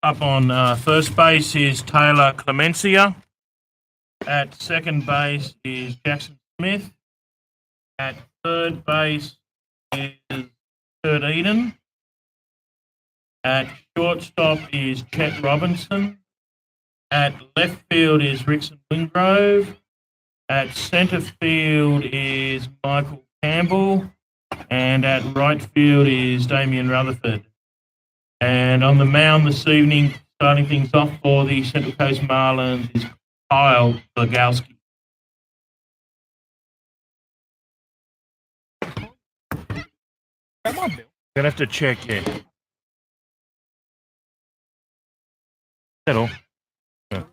Up on first base is Taylor Clemencia. At second base is Jackson Smith. At third base is Kurt Eden. At shortstop is Chet Robinson. At left field is Rickson Wingrove. At centre field is Michael Campbell. And at right field is Damien Rutherford. And on the mound this evening, starting things off for the Central Coast Marlins, is Kyle Blagowski. Come on, Bill. Gonna have to check, yeah. That all? Yeah.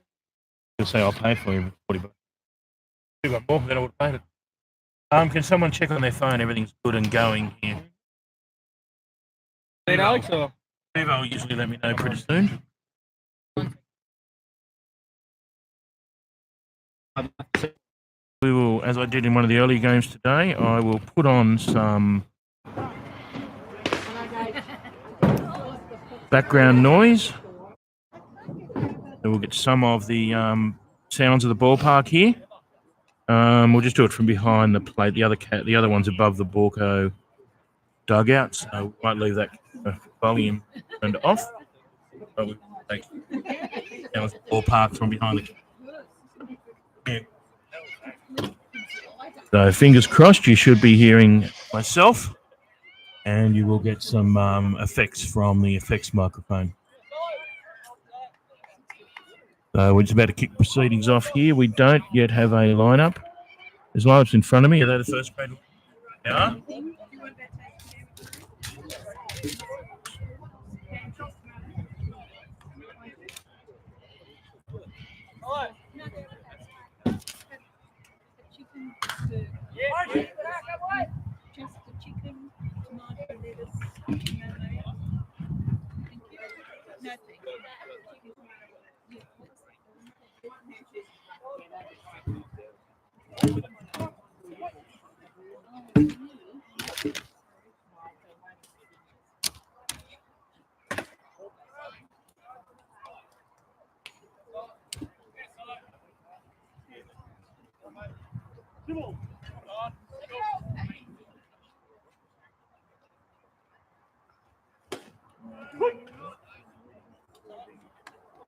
Just say I'll pay for you $40. You got more than I would have paid it. Can someone check on their phone? Everything's good and going here. Hey, Alex, or? Bevo will usually let me know pretty soon. We will, as I did in one of the early games today, I will put on some background noise. So we'll get some of the sounds of the ballpark here. We'll just do it from behind the plate. The other one's above the Baulkham dugout, so we might leave that volume turned off. But we'll take sounds of the ballpark from behind the. Yeah. So fingers crossed, you should be hearing myself, and you will get some effects from the effects microphone. So we're just about to kick proceedings off here. We don't yet have a lineup. There's lineups in front of me. Are they the first grade? Yeah. Just the chicken, tomato, lettuce, mayonnaise. Thank you. No, thank you.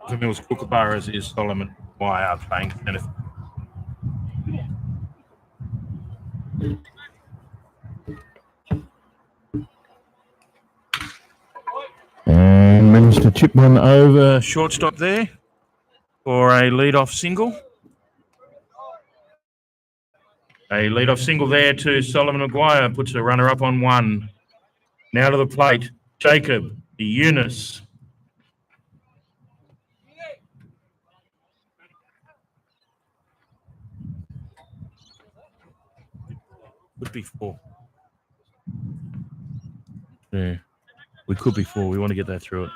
Camille's Kookaburras is Solomon Wire playing tennis. And managed to chip one over shortstop there for a lead-off single. A lead-off single there to Solomon Maguire, puts a runner up on one. Now to the plate, Jacob Eunice. Could be four. Yeah, we could be four. We want to get that through it.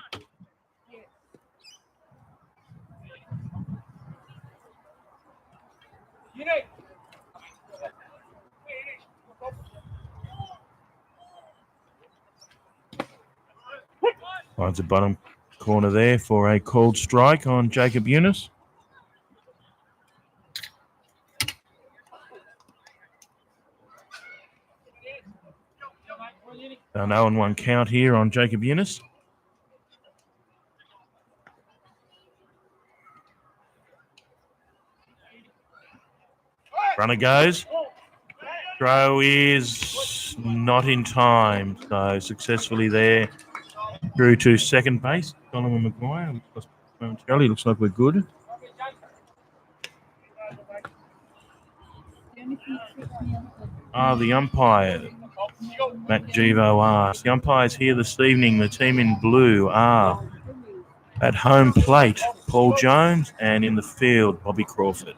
Finds the bottom corner there for a called strike on Jacob Eunice. An 0-1 count here on Jacob Eunice. Runner goes. Throw is not in time, so successfully there through to second base. Solomon Maguire. Momentarily looks like we're good. The umpire, Matt Givo asks. The umpires here this evening, the team in blue are at home plate, Paul Jones, and in the field, Bobby Crawford.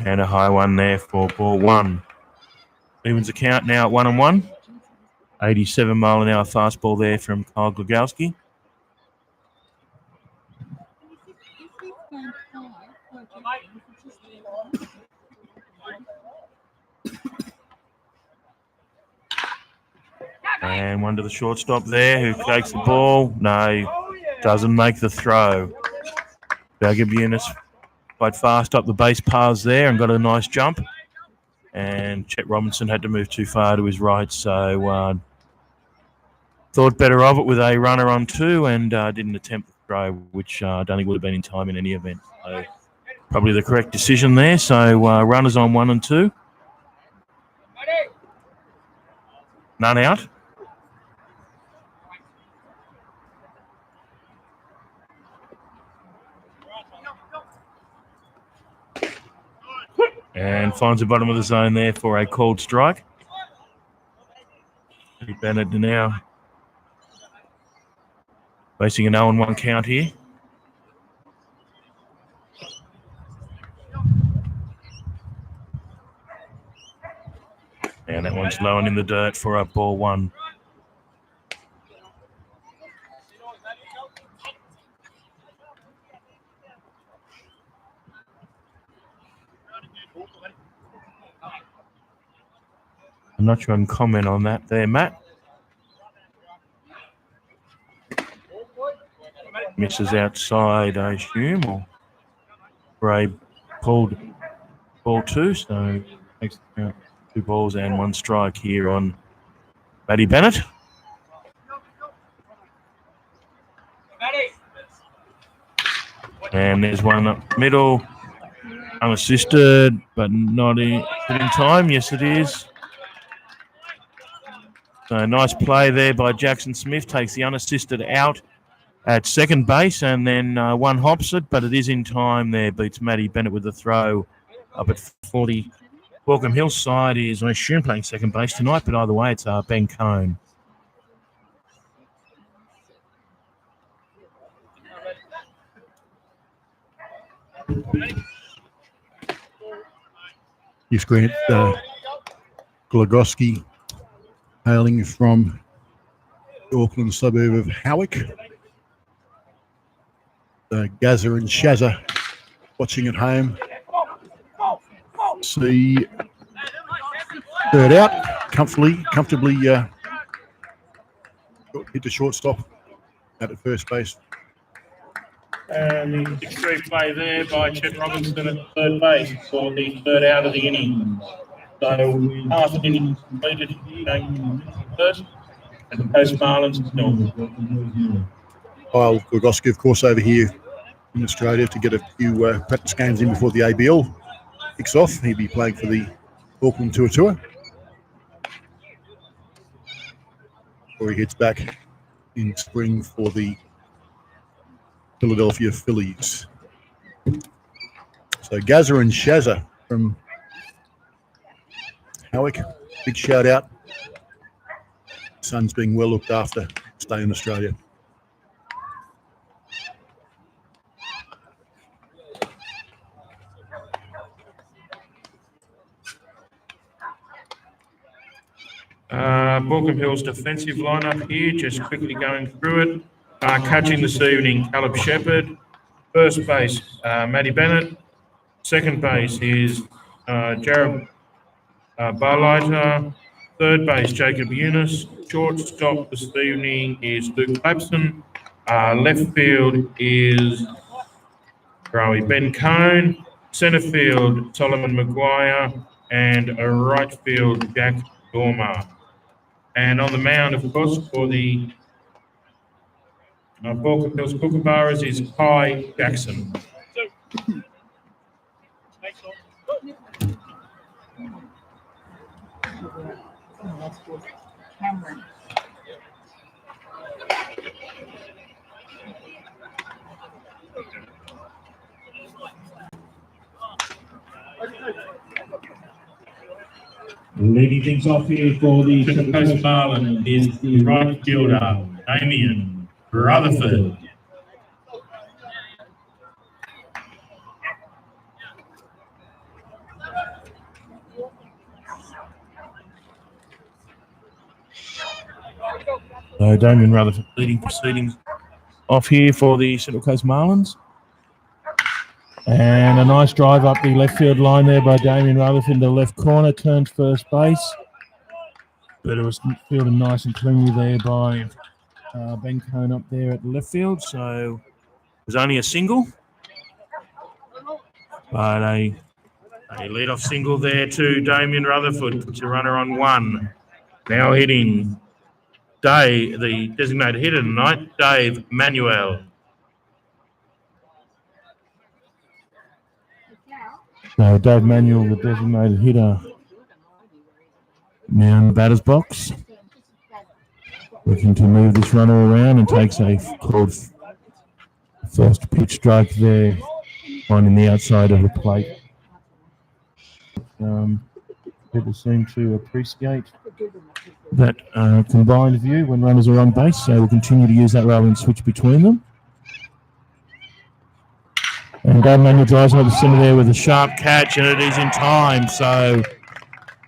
And a high one there for ball one. Evens account now at 1-1. 87 mile an hour fastball there from Kyle Glogowski. And one to the shortstop there who takes the ball. No, doesn't make the throw. Bsaseball played fast up the base paths there and got a nice jump. And Chet Robinson had to move too far to his right, so thought better of it with a runner on two and didn't attempt the throw, which I don't think would have been in time in any event. So probably the correct decision there. So runners on 1 and 2. None out. And finds the bottom of the zone there for a called strike. Bennett now facing an 0-1 count here. And that one's low and in the dirt for a ball one. I'm not sure I can comment on that there, Matt. Misses outside, I assume, or Bray pulled ball two, so makes the count 2 balls and 1 strike here on Matty Bennett. And there's one up middle, unassisted, but not in time. Yes, it is. So nice play there by Jackson Smith. Takes the unassisted out at second base, and then one hops it, but it is in time there. Beats Matty Bennett with the throw up at 40. Baulkham Hillside is, I assume, playing second base tonight, but either way, it's Ben Cone. Yes, Grant. Glogowski, hailing from the Auckland suburb of Howick. Gazza and Shazza watching at home. See third out, comfortably hit the shortstop out at first base. And the extreme play there by Chet Robinson at third base for the third out of the inning. So half an inning completed first, and the Coast Marlins is nil. Kyle Glogowski, of course, over here in Australia to get a few practice games in before the ABL kicks off. He'll be playing for the Auckland Tour. Or he heads back in spring for the Philadelphia Phillies. So Gazza and Shazza from Howick, big shout out. Son's being well looked after, stay in Australia. Baulkham Hills defensive lineup here, just quickly going through it. Catching this evening, Caleb Shepherd. First base, Matty Bennett. Second base is Jared Barlighter. Third base, Jacob Eunice. Shortstop this evening is Luke Clapson. Left field is Ben Cone. Centre field, Solomon Maguire. And right field, Jack Dormer. And on the mound, of course, for the Baulkham Hills Kookaburras is Kai Jackson. Leading things off here for the Coast Marlins is the right fielder, Damien Rutherford. So Damien Rutherford leading proceedings off here for the Central Coast Marlins. And a nice drive up the left field line there by Damien Rutherford in the left corner, turns first base. But it was fielded nice and cleanly there by Ben Cone up there at the left field. So it was only a single. But a lead-off single there to Damien Rutherford, puts a runner on one. Now hitting Dave, the designated hitter tonight, Dave Manuel. So Dave Manuel, the designated hitter, now in the batter's box, looking to move this runner around and takes a called first pitch strike there, finding the outside of the plate. People seem to appreciate that combined view when runners are on base, so we'll continue to use that rather than switch between them. And Dave Manuel drives over the centre there with a sharp catch, and it is in time, so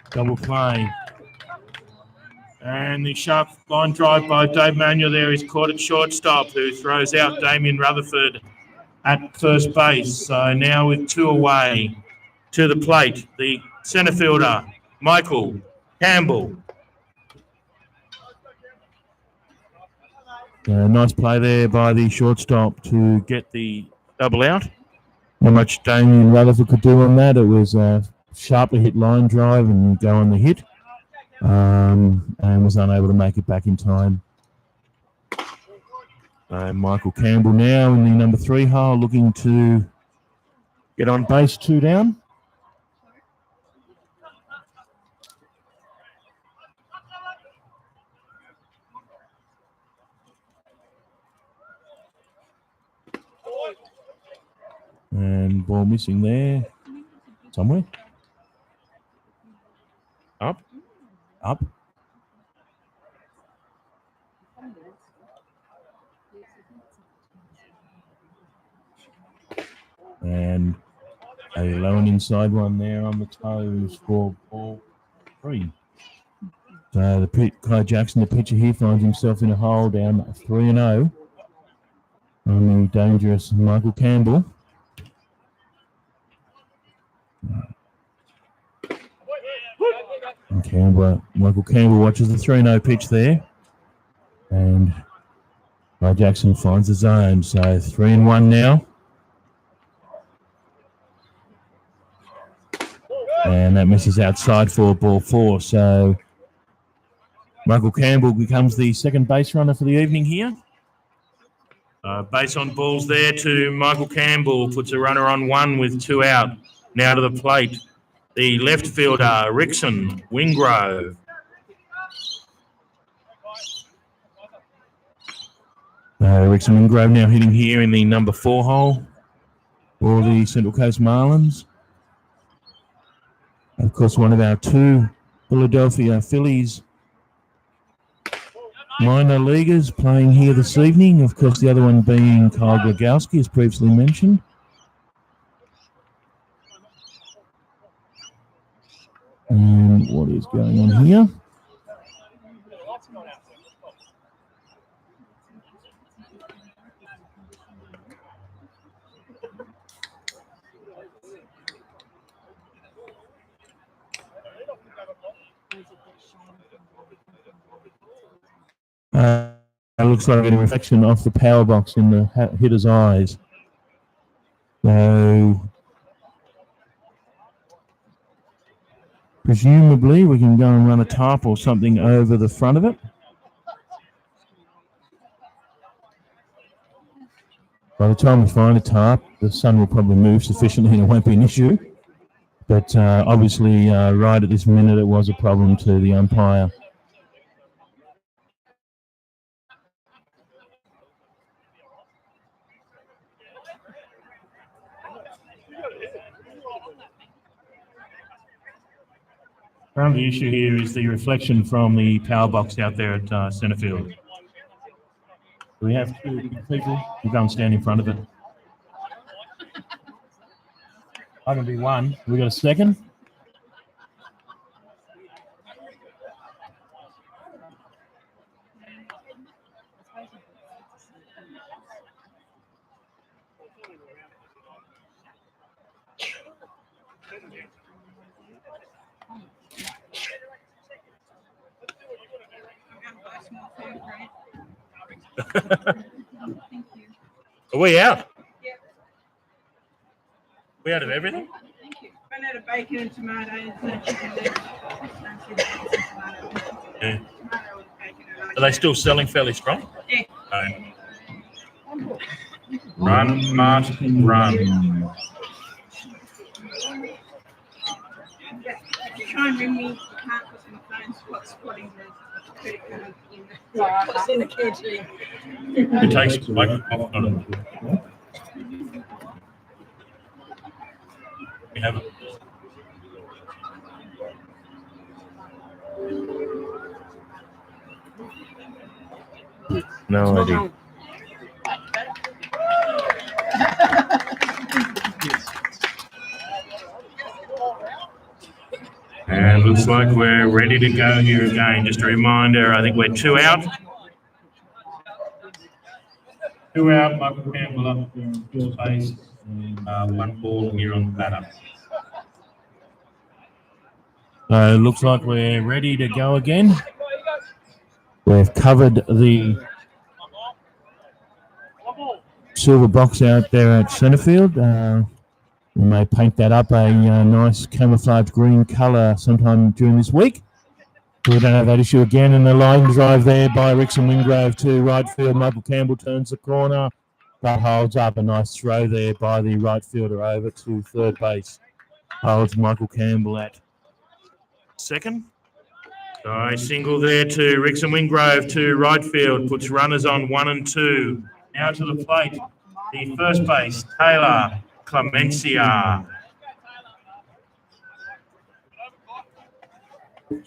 double play. And the sharp line drive by Dave Manuel there is caught at shortstop, who throws out Damien Rutherford at first base. So now with two away to the plate, the centre fielder, Michael Campbell. Nice play there by the shortstop to get the double out. Not much Damien Rutherford could do on that. It was a sharply hit line drive and go on the hit, and was unable to make it back in time. Michael Campbell now in the number 3 hole, looking to get on base, 2 down. And ball missing there somewhere. Up. And a low and inside one there on the toes for ball 3. So Kai Jackson, the pitcher here, finds himself in a hole down 3-0 on the dangerous Michael Campbell. And Michael Campbell watches the 3-0 pitch there, and Kai Jackson finds the zone. So 3-1 now. And that misses outside for ball 4. So Michael Campbell becomes the second base runner for the evening here. Base on balls there to Michael Campbell, puts a runner on 1 with 2 out. Now to the plate, the left fielder, Rickson Wingrove. Rickson Wingrove now hitting here in the number 4 hole for the Central Coast Marlins. Of course, one of our 2 Philadelphia Phillies minor leaguers playing here this evening. Of course, the other one being Kyle Grogowski, as previously mentioned. And what is going on here? It looks like a reflection off the power box in the hitter's eyes. So presumably we can go and run a tarp or something over the front of it. By the time we find a tarp, the sun will probably move sufficiently and it won't be an issue. But obviously right at this minute it was a problem to the umpire. The issue here is the reflection from the power box out there at centre field. We have 2 people who go and stand in front of it. I can be 1. We got a second? Thank you. Are we out? Yeah, We out of everything? thank you. Ran out of bacon and tomatoes and chicken legs. Don't see the bacon and tomatoes. Yeah. Tomato and bacon and Are they still selling fairly strong? Yeah. No. Run, Martin, run. Try and ring me. You can't because my phone's squatting the credit card in the in the canteen. It takes like off on it. We have it. No idea. And looks like we're ready to go here again. Just a reminder, I think we're 2 out. 2 out, Michael Campbell up there on first base. 1 ball here on the batter. So looks like we're ready to go again. We've covered the silver box out there at centre field. We may paint that up a nice camouflage green colour sometime during this week. We don't have that issue again. And the line drive there by Rickson Wingrove to right field. Michael Campbell turns the corner, but holds up. A nice throw there by the right fielder over to third base. Holds Michael Campbell at second. So a single there to Rickson Wingrove to right field. Puts runners on 1 and 2. Now to the plate. The first base, Taylor Clemencia.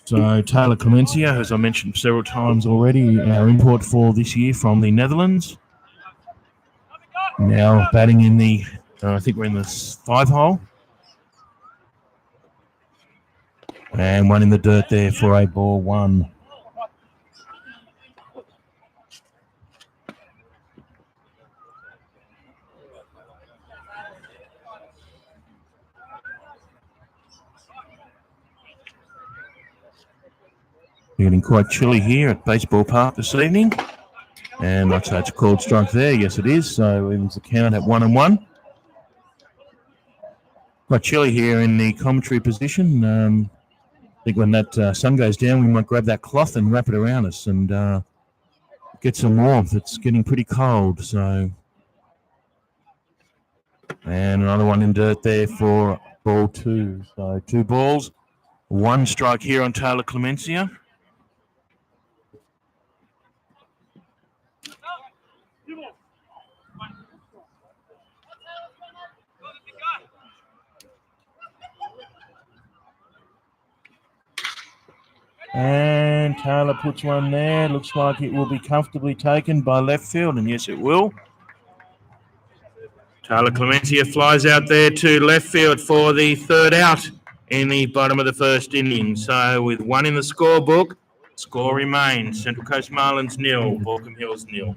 So Taylor Clemencia, as I mentioned several times already, our import for this year from the Netherlands. Now batting in the, I think we're in the 5 hole. And 1 in the dirt there for a ball 1. Getting quite chilly here at Baseball Park this evening. And like I say, it's a called strike there. Yes, it is. So it was the count at 1 and 1. Quite chilly here in the commentary position. I think when that sun goes down, we might grab that cloth and wrap it around us and get some warmth. It's getting pretty cold. So, and another 1 in dirt there for ball 2. So 2 balls, 1 strike here on Taylor Clemencia. And Taylor puts 1 there. Looks like it will be comfortably taken by left field, and yes, it will. Taylor Clemencia flies out there to left field for the 3rd out in the bottom of the 1st inning. So with 1 in the scorebook, score remains Central Coast Marlins 0, Baulkham Hills 0.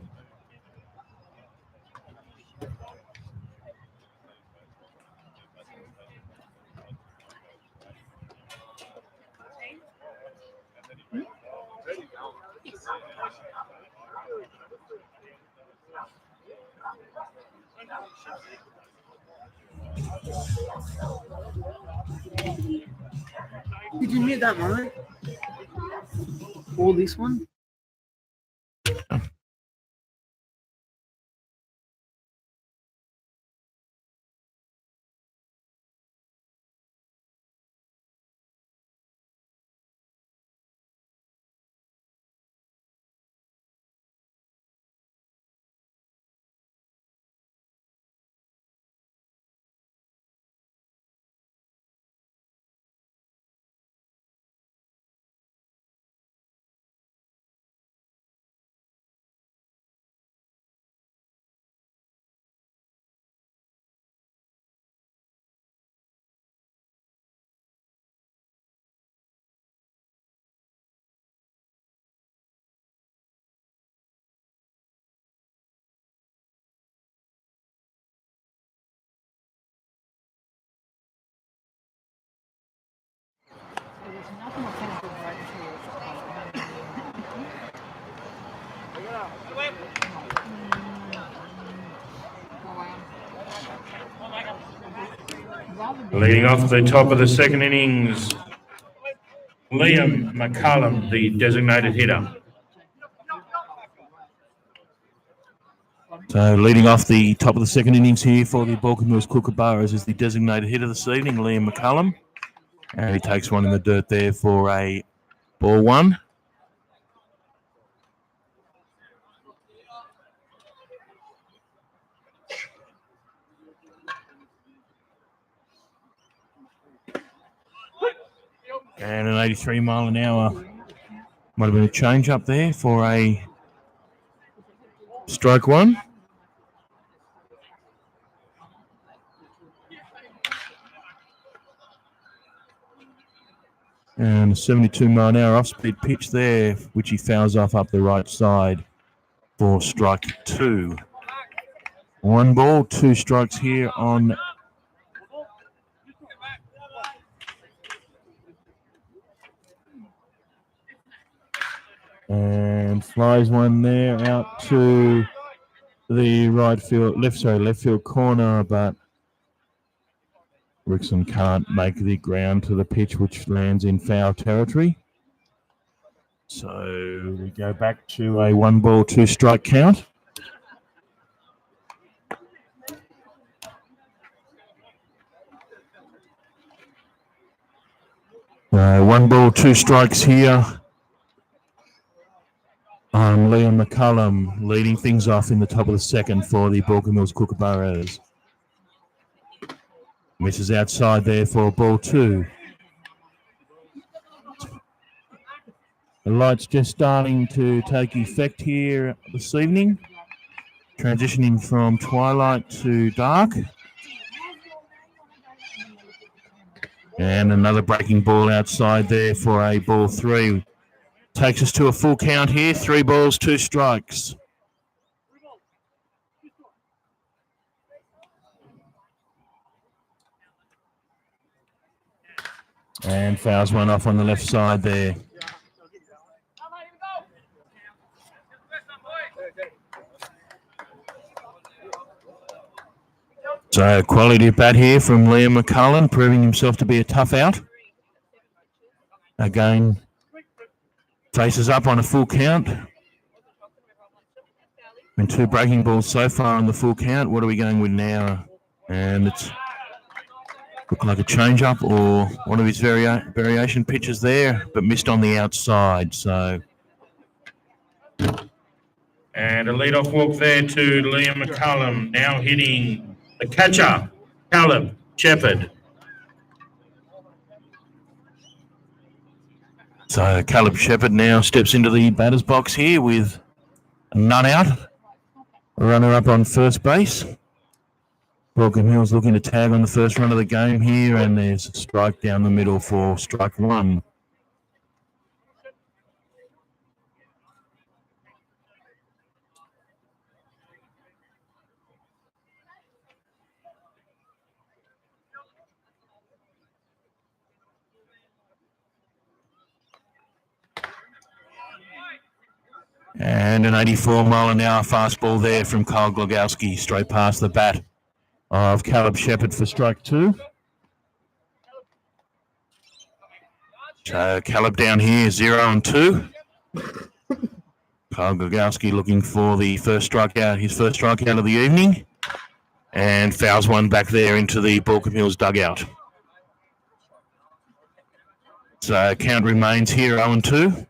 Did you need that one? Or this one? Leading off the top of the second innings, Liam McCullum, the designated hitter. So leading off the top of the second innings here for the Baulkham Kookaburras is the designated hitter this evening, Liam McCullum. And he takes one in the dirt there for a ball one. And an 83 mile an hour. Might have been a change up there for a strike one. And a 72 mile an hour off-speed pitch there, which he fouls off up the right side for strike two. 1 ball, 2 strikes here on and flies one there out to the left field corner, but Rickson can't make the ground to the pitch, which lands in foul territory. So we go back to a 1 ball, 2 strike count. One ball, 2 strikes here on Liam McCullum, leading things off in the top of the second for the Baulkham Kookaburras. Misses outside there for ball 2. The light's just starting to take effect here this evening, transitioning from twilight to dark. And another breaking ball outside there for a ball 3. Takes us to a full count here, 3 balls, 2 strikes. And fouls one off on the left side there. So quality bat here from Liam McCullum, proving himself to be a tough out. Again, faces up on a full count. And 2 breaking balls so far on the full count. What are we going with now? And it's looked like a change-up or one of his variation pitches there, but missed on the outside. So, And a lead-off walk there to Liam McCullum, now hitting the catcher, Caleb Shepherd. So Caleb Shepherd now steps into the batter's box here with a none out. A runner up on first base. Baulkham Hills looking to tag on the first run of the game here, and there's a strike down the middle for strike 1. And an 84 mile an hour fastball there from Kyle Glogowski, straight past the bat of Caleb Shepherd for strike 2. So Caleb down here, 0-2. Kyle Glogowski looking for the first strikeout, his first strikeout of the evening, and fouls one back there into the Baulkham Hills dugout. So count remains here, 0-2.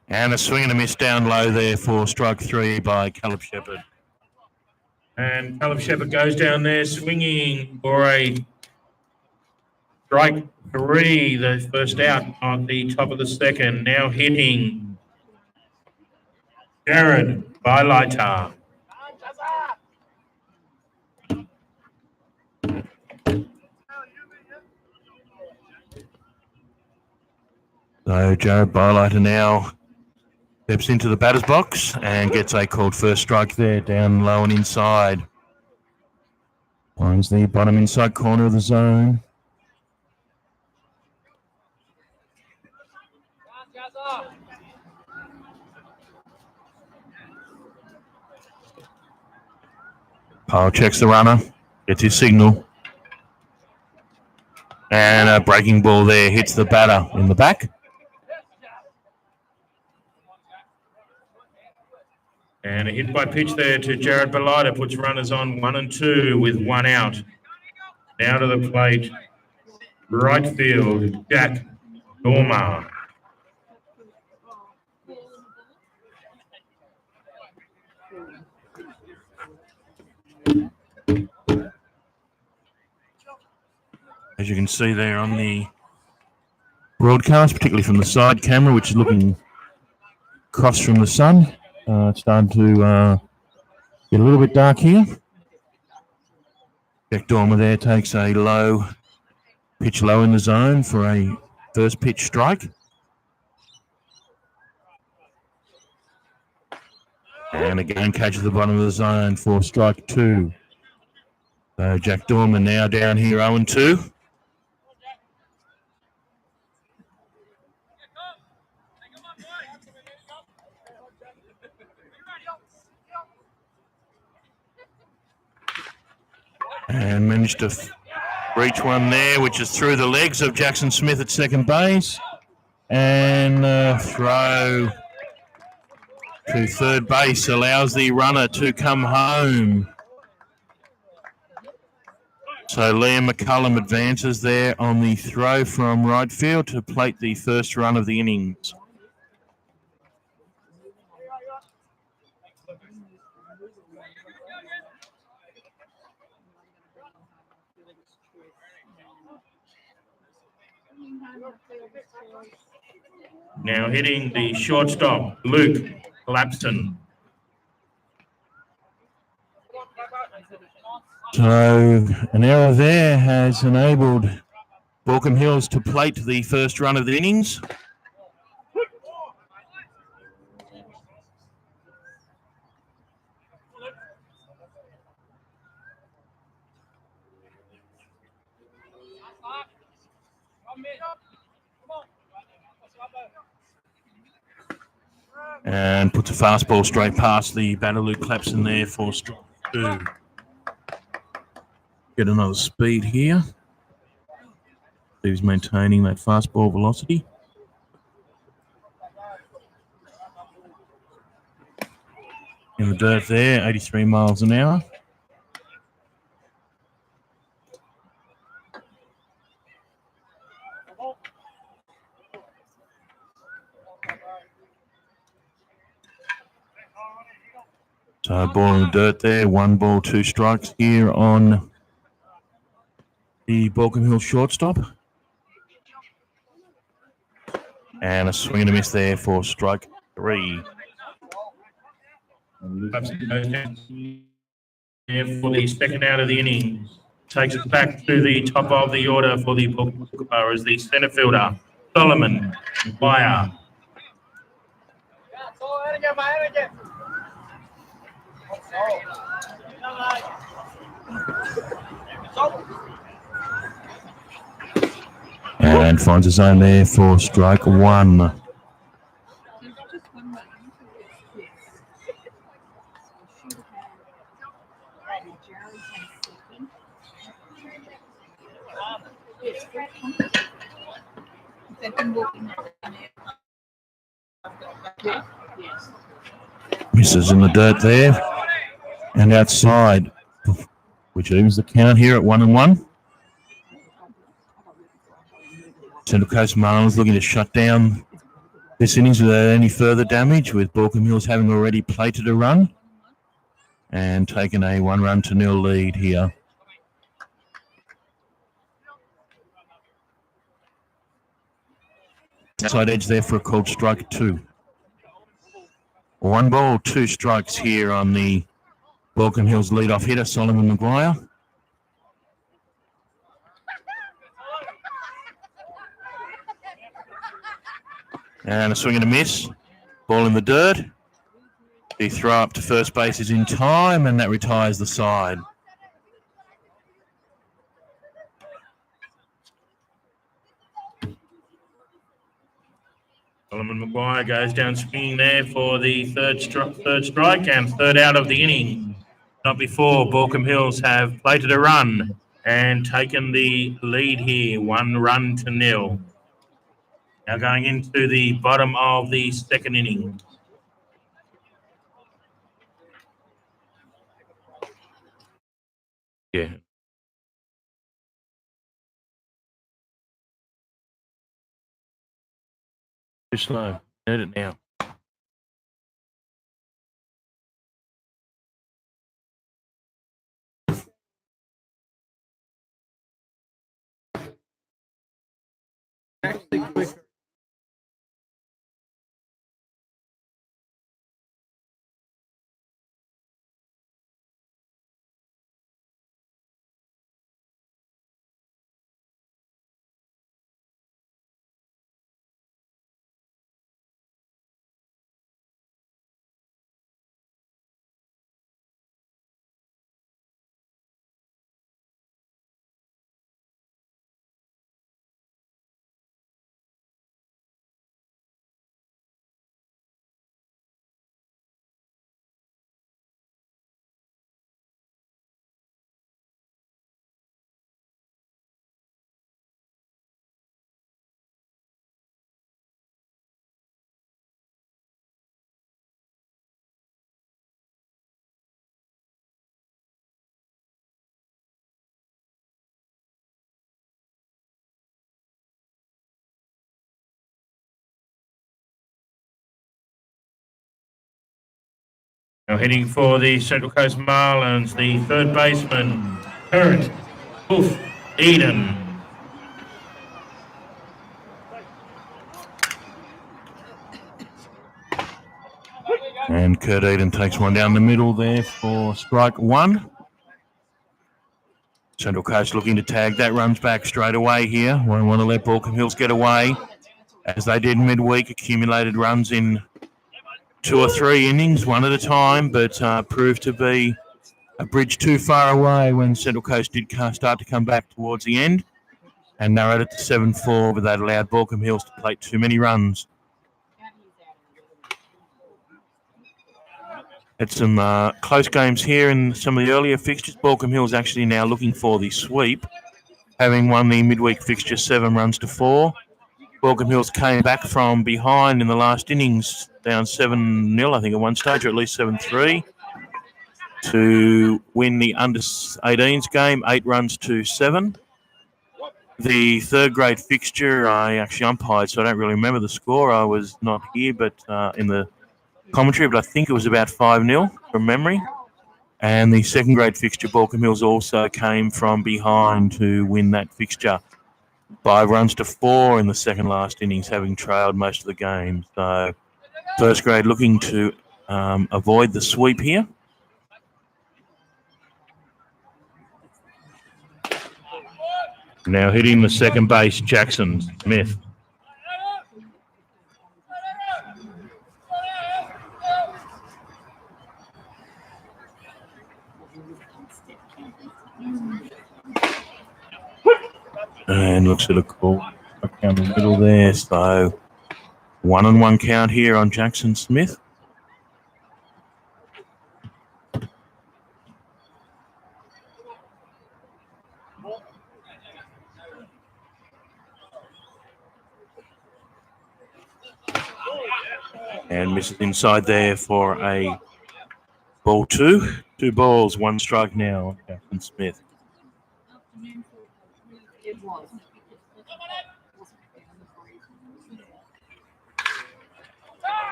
And a swing and a miss down low there for strike 3 by Caleb Shepherd. And Caleb Shepherd goes down there swinging for a strike 3, the first out on the top of the second. Now hitting Jared Baulkham. So Jared Bylighter now steps into the batter's box and gets a called first strike there, down low and inside. Finds the bottom inside corner of the zone. Pyle checks the runner, gets his signal. And a breaking ball there hits the batter in the back. And a hit by pitch there to Jared Belida puts runners on 1 and 2 with 1 out. Now to the plate, right field, Jack Dormer. As you can see there on the broadcast, particularly from the side camera, which is looking across from the sun, it's starting to get a little bit dark here. Jack Dormer there takes a low pitch low in the zone for a first pitch strike. And again catches the bottom of the zone for strike 2. So Jack Dormer now down here 0 and 2. And managed to reach one there, which is through the legs of Jackson Smith at second base. And throw to third base allows the runner to come home. So Liam McCullum advances there on the throw from right field to plate the first run of the innings. Now hitting the shortstop, Luke Lapson. So an error there has enabled Baulkham Hills to plate the first run of the innings. And puts a fastball straight past the batter Luke Clapson there for strike 2. Get another speed here. He's maintaining that fastball velocity. In the dirt there, 83 miles an hour. So ball in the dirt there, 1 ball, 2 strikes here on the Baulkham Hills shortstop. And a swing and a miss there for strike 3. Lapson goes down there for the second out of the innings. Takes it back to the top of the order for the Kookaburra as the centre fielder, Solomon Wire. And finds a zone there for strike 1. There's just one more. Yes. Should have Jerry second. Yes, great compliment. They've been walking around there. Yes. Misses in the dirt there. And outside, which evens the count here at 1 and 1. Central Coast Marlins looking to shut down this innings without any further damage, with Baulkham Hills having already plated a run and taken a 1-0 lead here. Outside edge there for a called strike 2. 1 ball, 2 strikes here on the Baulkham Hills leadoff hitter, Solomon Maguire. And a swing and a miss. Ball in the dirt. The throw up to first base is in time, and that retires the side. Solomon Maguire goes down swinging there for the third strike and third out of the inning. Not before Baulkham Hills have plated a run and taken the lead here, 1-0. Now going into the bottom of the second inning. Yeah. Too slow. Heard it now. Actually, quicker. Now heading for the Central Coast Marlins, the third baseman, Current Wolf Eden. And Kurt Eden takes one down the middle there for strike one. Central Coast looking to tag. That runs back straight away here. Won't want to let Baulkham Hills get away, as they did midweek. Accumulated runs in 2 or 3 innings, one at a time, but proved to be a bridge too far away when Central Coast did start to come back towards the end, and narrowed it to 7-4, but that allowed Baulkham Hills to plate too many runs. Had some close games here in some of the earlier fixtures. Baulkham Hills actually now looking for the sweep, having won the midweek fixture 7-4. Baulkham Hills came back from behind in the last innings, down 7-0, I think, at one stage, or at least 7-3, to win the under-18s game, 8-7. The third grade fixture, I actually umpired, so I don't really remember the score. I was not here, but in the commentary, but I think it was about 5-0 from memory. And the second grade fixture, Baulkham Hills also came from behind to win that fixture, 5-4 in the second last innings, having trailed most of the game. So first grade looking to avoid the sweep here. Now hitting the second base, Jackson Smith. And looks at a call down the middle there. So 1-1 count here on Jackson Smith. And misses inside there for a ball 2. 2 balls, 1 strike now on Jackson Smith. It was.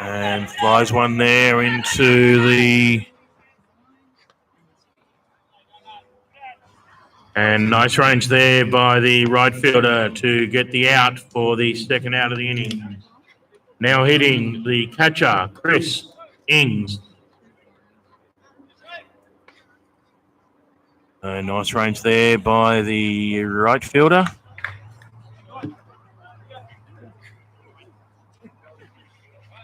And flies one there into the... And nice range there by the right fielder to get the out for the second out of the inning. Now hitting the catcher, Chris Ings. Nice range there by the right fielder.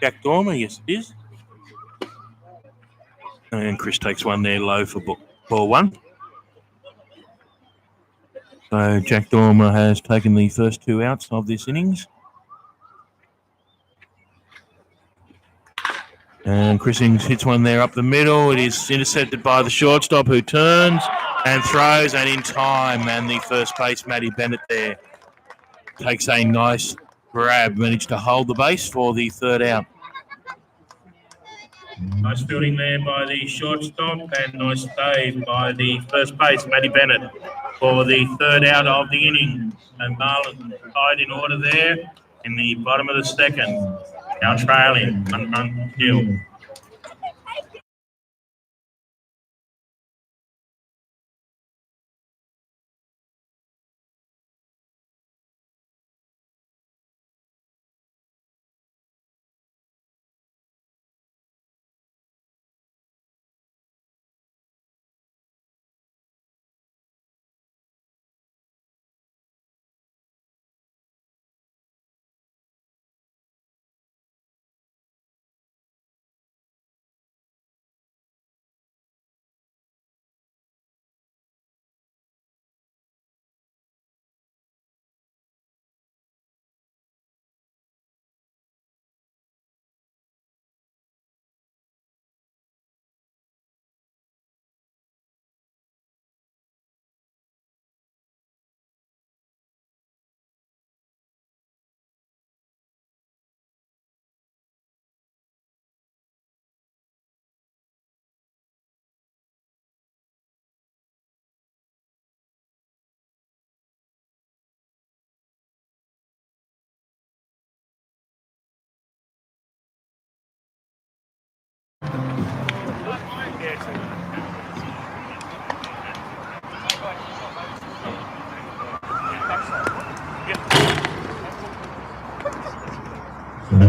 Jack Dormer, yes it is. And Chris takes one there low for ball one. So Jack Dormer has taken the first 2 outs of this innings. And Chris Ings hits one there up the middle. It is intercepted by the shortstop who turns and throws, and in time. And the first base, Matty Bennett there, takes a nice grab, managed to hold the base for the 3rd out. Nice fielding there by the shortstop and nice save by the first base, Matty Bennett, for the 3rd out of the inning. And Marlins tied in order there in the bottom of the 2nd. Now trailing 1-0.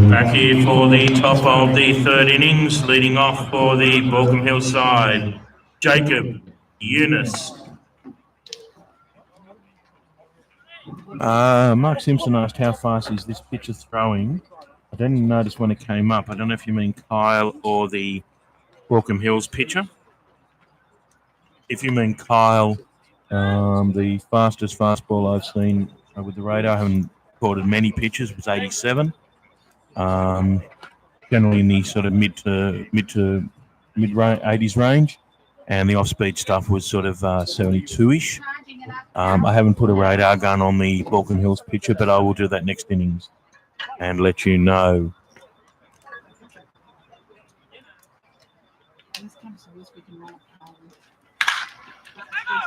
Back here for the top of the 3rd innings, leading off for the Baulkham Hills side, Jacob Eunice. Mark Simpson asked how fast is this pitcher throwing. I didn't notice when it came up. I don't know if you mean Kyle or the Baulkham Hills pitcher. If you mean Kyle, the fastest fastball I've seen with the radar, I haven't recorded many pitches, was 87. Generally in the sort of mid 80s range, and the off-speed stuff was sort of 72-ish. I haven't put a radar gun on the Baulkham Hills pitcher, but I will do that next innings and let you know.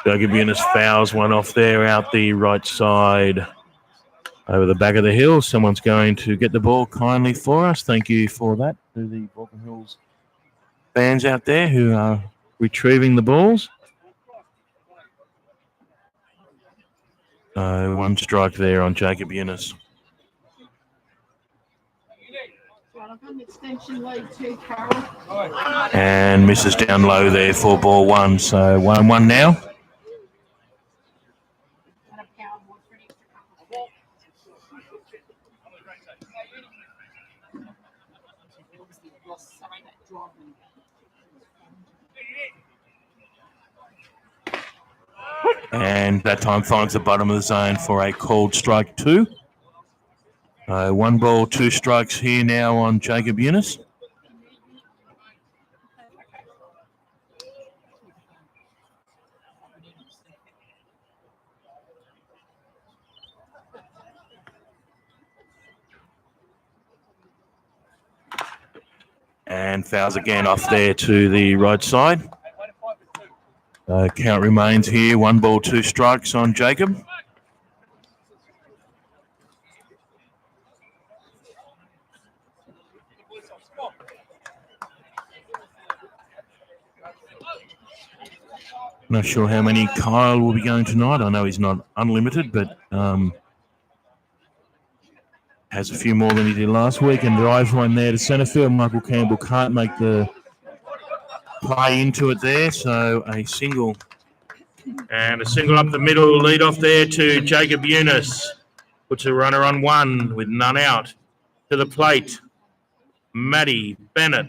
Jacob Eunice fouls one off there out the right side. Over the back of the hill, someone's going to get the ball kindly for us. Thank you for that to the Baulkham Hills fans out there who are retrieving the balls. 1 strike there on Jacob Eunice. And misses down low there for ball 1. So 1-1 now. And that time finds the bottom of the zone for a called strike 2. 1 ball, 2 strikes here now on Jacob Eunice. And fouls again off there to the right side. Count remains here. 1 ball, 2 strikes on Jacob. Not sure how many Kyle will be going tonight. I know he's not unlimited, but has a few more than he did last week and drives one there to centre field. Michael Campbell can't make the play into it there, so a single. And a single up the middle, lead off there to Jacob Eunice. Puts a runner on 1 with none out. To the plate, Maddie Bennett.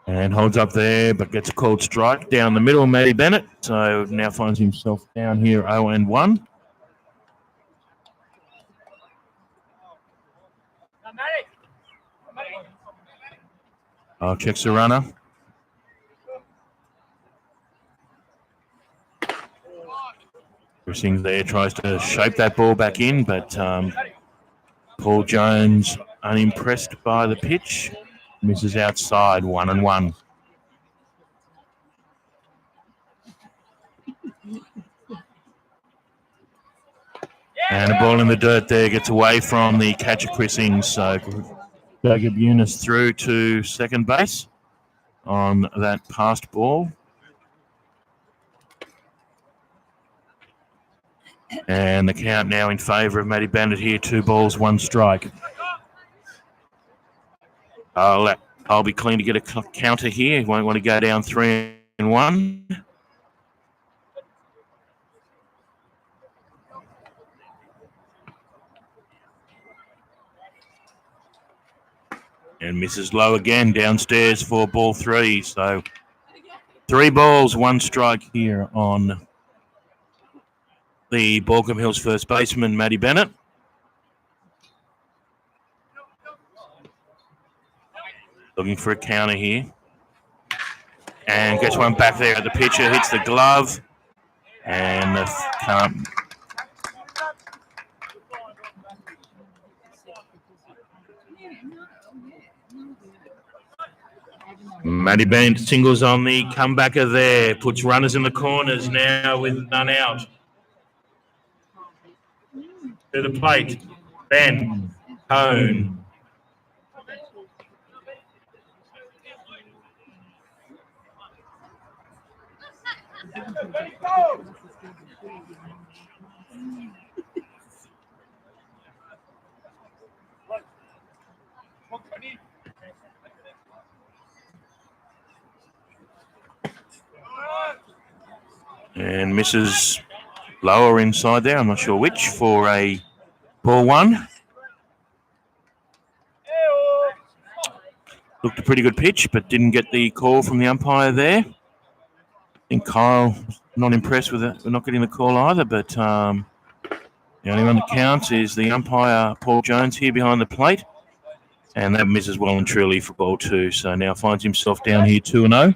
And holds up there, but gets a called strike down the middle, Matty Bennett. So now finds himself down here 0-1. Checks the runner. Sings there, tries to shape that ball back in, but Paul Jones, unimpressed by the pitch, misses outside 1-1. And a ball in the dirt there gets away from the catcher, Chris Ings. So Jacob Eunice through to second base on that passed ball. And the count now in favour of Matty Bennett here, 2 balls, 1 strike. I'll be clean to get a counter here. Won't want to go down 3-1. And misses low again downstairs for ball 3. So 3 balls, 1 strike here on the Baulkham Hills first baseman, Matty Bennett. Looking for a counter here. And gets one back there at the pitcher, hits the glove. And the Matty Bennett singles on the comebacker there, puts runners in the corners now with none out. To the plate, Ben Cone. And misses lower inside there, I'm not sure which, for a ball 1. Looked a pretty good pitch, but didn't get the call from the umpire there. I think Kyle not impressed with it. We're not getting the call either, but the only one that counts is the umpire, Paul Jones, here behind the plate. And that misses well and truly for ball 2. So now finds himself down here 2-0.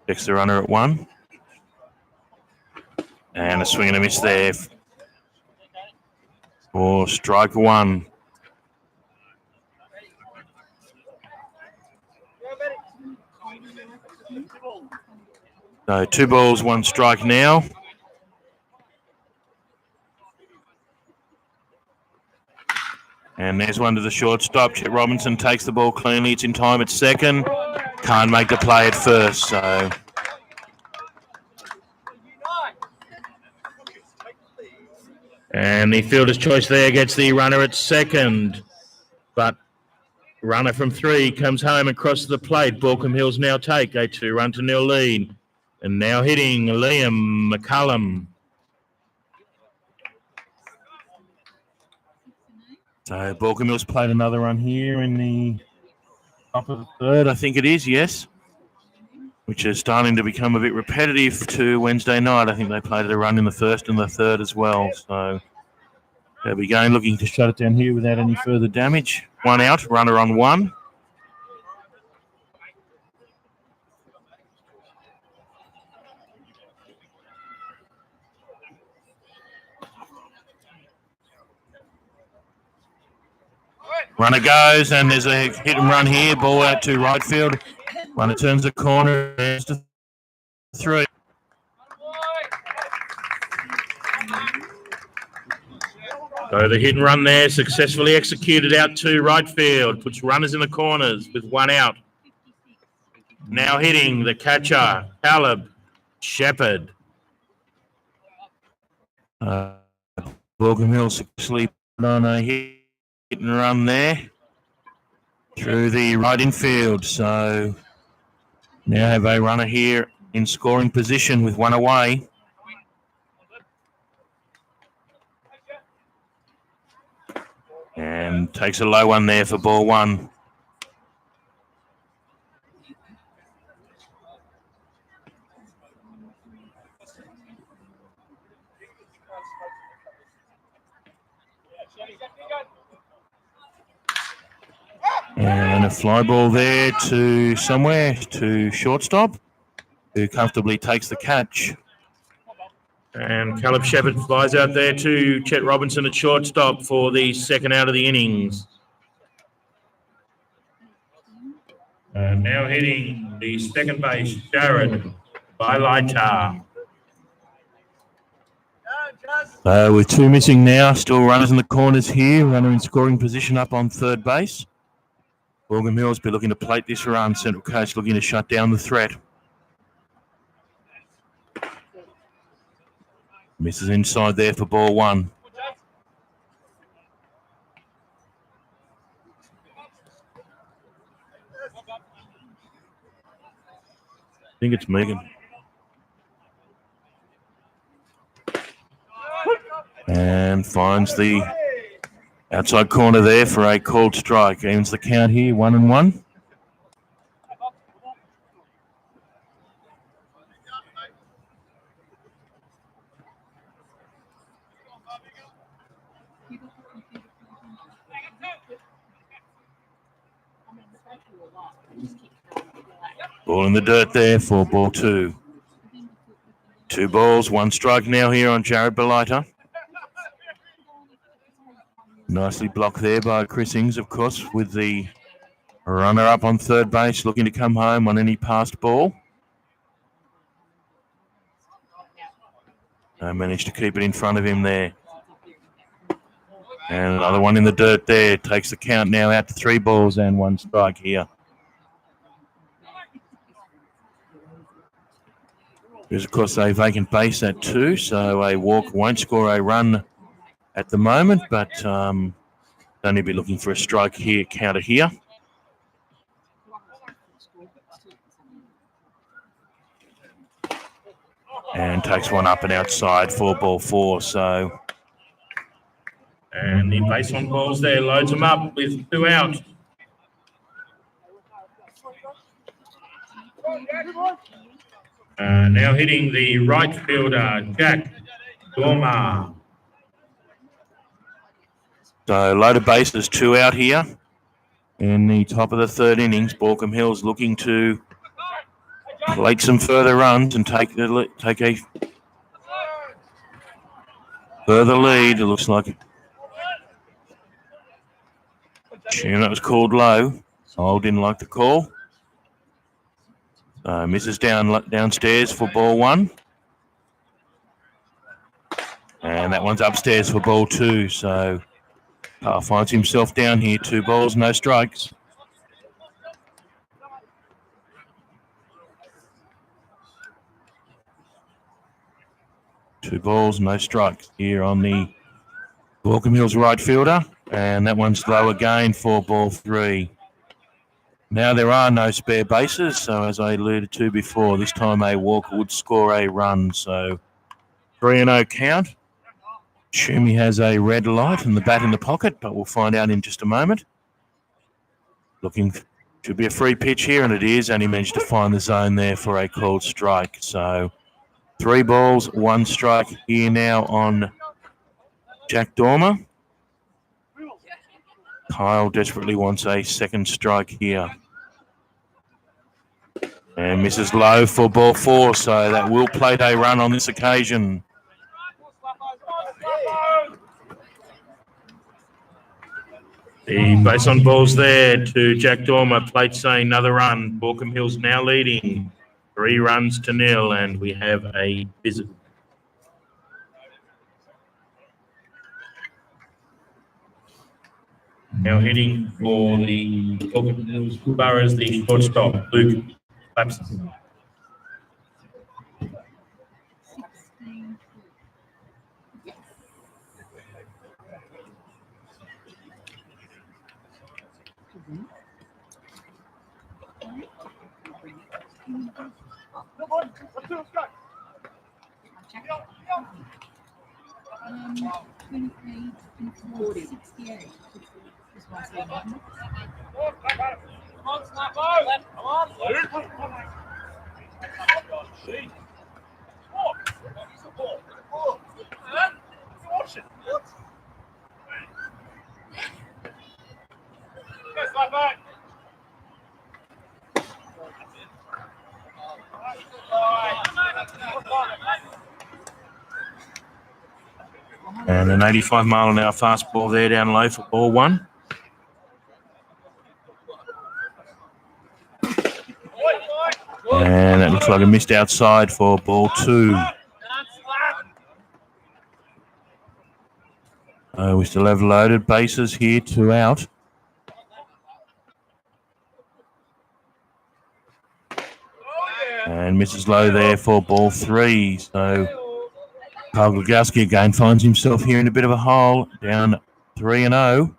Checks the runner at 1. And a swing and a miss there for strike 1. So 2 balls, 1 strike now. And there's one to the shortstop. Chet Robinson takes the ball cleanly. It's in time at second. Can't make the play at first, so... And the fielder's choice there gets the runner at second. But runner from 3 comes home across the plate. Baulkham Hills now take a 2-0 lead. And now hitting Liam McCullum. So Baulkham Hills played another run here in the top of the 3rd, I think it is, yes. Which is starting to become a bit repetitive to Wednesday night. I think they played a run in the 1st and the 3rd as well. So they'll be going looking to shut it down here without any further damage. 1 out, runner on 1. Runner goes, and there's a hit and run here. Ball out to right field. Runner turns the corner. There's to 3. So the hit and run there, successfully executed out to right field. Puts runners in the corners with 1 out. Now hitting the catcher, Caleb Shepherd. Baulkham Hills successfully put on a hit and run there through the right infield. So now have a runner here in scoring position with one away. And takes a low one there for ball one. And a fly ball there to somewhere, to shortstop, who comfortably takes the catch. And Caleb Shepherd flies out there to Chet Robinson at shortstop for the second out of the innings. Now hitting the second base, Jared Bailita. With two missing now, still runners in the corners here. Runner in scoring position up on third base. Baulkham Hills be looking to plate this run. Central Coast looking to shut down the threat. Misses inside there for ball one. I think it's Megan. And finds the outside corner there for a called strike. Evens the count here, 1-1. Ball in the dirt there for ball two. 2 balls, 1 strike now here on Jared Bailita. Nicely blocked there by Chris Ings, of course, with the runner up on third base, looking to come home on any passed ball. Managed to keep it in front of him there. And another one in the dirt there. Takes the count now out to 3 balls and 1 strike here. There's, of course, a vacant base at 2, so a walk won't score a run at the moment, but only be looking for a strike here, counter here. And takes one up and outside for ball 4, so... And the base on balls there, loads them up with 2 out. Now hitting the right fielder, Jack Dormer. So loaded bases, 2 out here. In the top of the third innings, Baulkham Hills looking to plate some further runs and take a further lead. It looks like that was called low. I didn't like the call. Misses downstairs for ball 1. And that one's upstairs for ball 2. So finds himself down here. 2 balls, no strikes. Two balls, no strikes here on the Baulkham Hills right fielder. And that one's low again for ball 3. Now there are no spare bases, so as I alluded to before, this time a walk would score a run. So 3-0 count. Assume he has a red light and the bat in the pocket, but we'll find out in just a moment. Looking, should be a free pitch here, and it is, and he managed to find the zone there for a called strike. So 3 balls, 1 strike here now on Jack Dormer. Kyle desperately wants a second strike here. And misses low for ball 4, so that will plate a run on this occasion. The base on balls there to Jack Dormer, plates another run. Baulkham Hills now leading 3 runs to 0, and we have a visit. Now hitting for the Baulkham Hills Boroughs, the shortstop, Luke lapses. 16. Yes. Um, 28, 24, 68 is my score. And an 85-mile-an-hour fastball there down low for ball one. And it looks like a missed outside for ball two. We still have loaded bases here, 2 out. And misses low there for ball three. So Kyle Glogowski again finds himself here in a bit of a hole, down 3-0.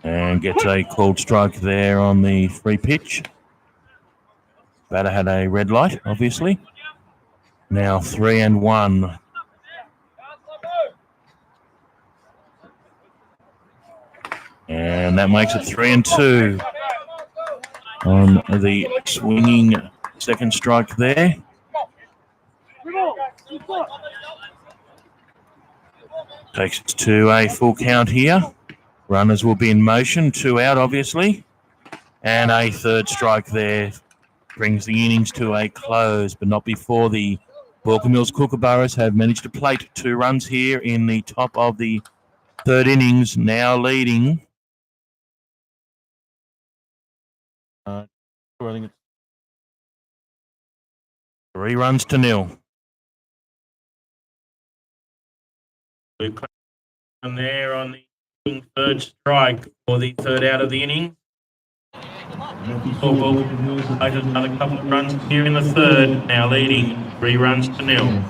And gets a called strike there on the free pitch. Batter had a red light, obviously. Now 3-1. And that makes it 3-2 on the swinging second strike there. Takes it to a full count here. Runners will be in motion, 2 out, obviously. And a third strike there brings the innings to a close, but not before the Baulkham Hills Kookaburras have managed to plate 2 runs here in the top of the third innings, now leading. I think it's 3 runs to 0. And there on the third strike for the third out of the inning. Another couple of runs here in the third, now leading 3 runs to 0.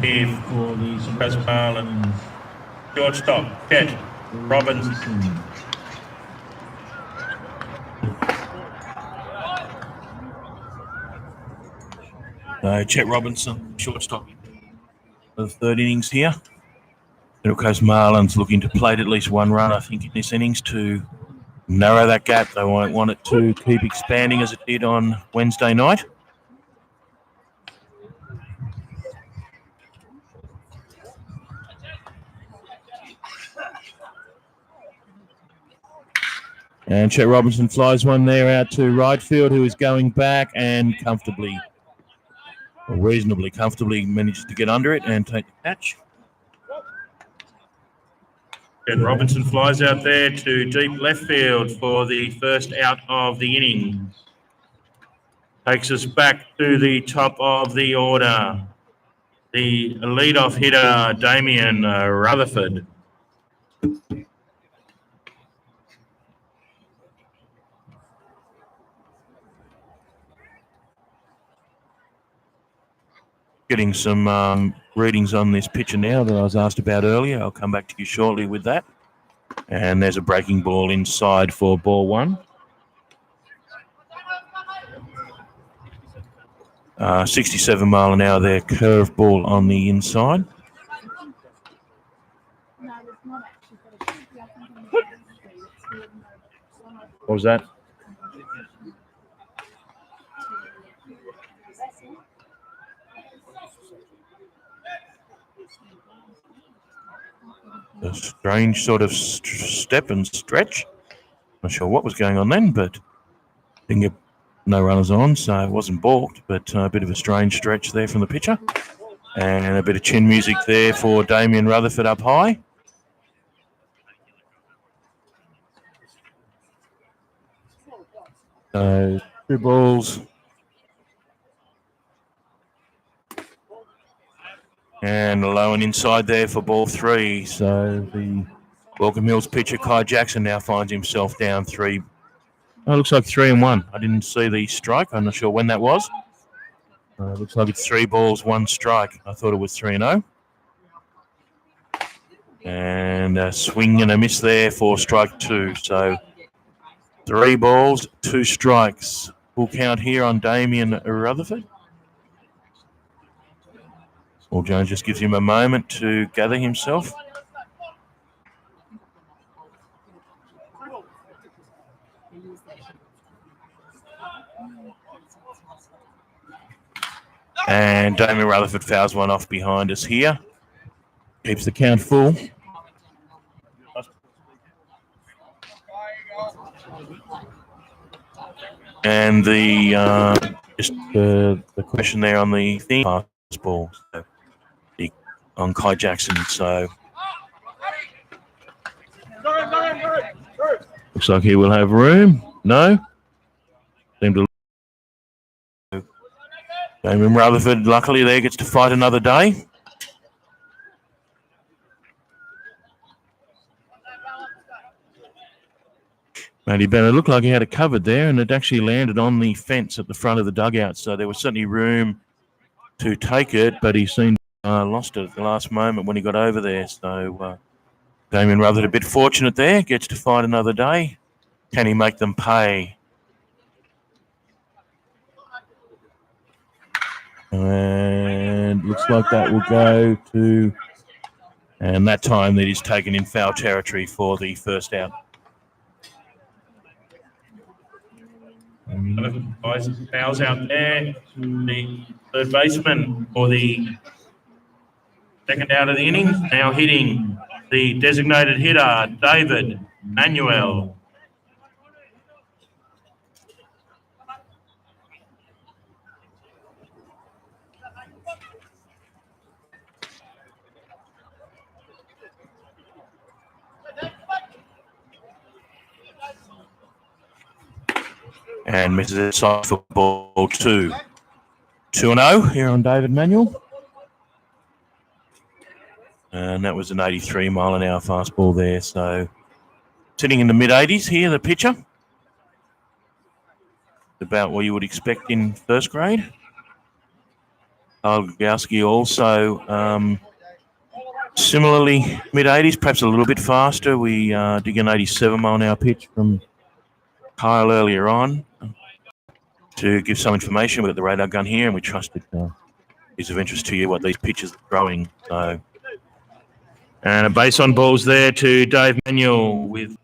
Here for the Bsaseball and shortstop, Chet Robinson. Chet Robinson, shortstop, the third innings here. Middle Coast Marlins looking to plate at least 1 run, I think, in this innings to narrow that gap. They won't want it to keep expanding as it did on Wednesday night. And Chet Robinson flies one there out to right field, who is going back and reasonably comfortably manages to get under it and take the catch. Chet Robinson flies out there to deep left field for the first out of the inning. Takes us back to the top of the order. The leadoff hitter, Damien Rutherford. Getting some readings on this pitcher now that I was asked about earlier. I'll come back to you shortly with that. And there's a breaking ball inside for ball one. 67 mile an hour there, curve ball on the inside. No, it's not actually, but it should be, I think, on the ground street. It's here in the side. What was that? A strange sort of step and stretch. Not sure what was going on then, but didn't get no runners on, so it wasn't balked, but a bit of a strange stretch there from the pitcher. And a bit of chin music there for Damien Rutherford up high. So 2 balls. And low and inside there for ball 3. So the Baulkham Hills pitcher, Kai Jackson, now finds himself down 3. Oh, it looks like 3 and 1. I didn't see the strike. I'm not sure when that was. Looks like it's 3 balls, 1 strike. I thought it was 3 and 0. And a swing and a miss there for strike 2. So 3 balls, 2 strikes. Full count here on Damien Rutherford. Paul Jones just gives him a moment to gather himself. And Damien Rutherford fouls one off behind us here. Keeps the count full. And the question there on the thing ball on Kai Jackson. So looks like he will have room. No. Seem to. Damien Rutherford, luckily there, gets to fight another day. Matty Bennett looked like he had it covered there, and it actually landed on the fence at the front of the dugout. So there was certainly room to take it, but he seemed lost it at the last moment when he got over there. So Damien Rutherford a bit fortunate there, gets to fight another day. Can he make them pay? And looks like that will go to, and that time that he's taken in foul territory for the first out. Fouls out there. The third baseman for the second out of the innings, now hitting the designated hitter, David Manuel. And misses it side for ball 2. 2-0 here on David Manuel. And that was an 83 mile an hour fastball there. So sitting in the mid-80s here, the pitcher. About what you would expect in first grade. Gowski also similarly mid-80s, perhaps a little bit faster. We did get an 87 mile an hour pitch from Kyle earlier on. To give some information, we've got the radar gun here, and we trust it is of interest to you what these pitches are throwing. So, and a base on balls there to Dave Manuel with.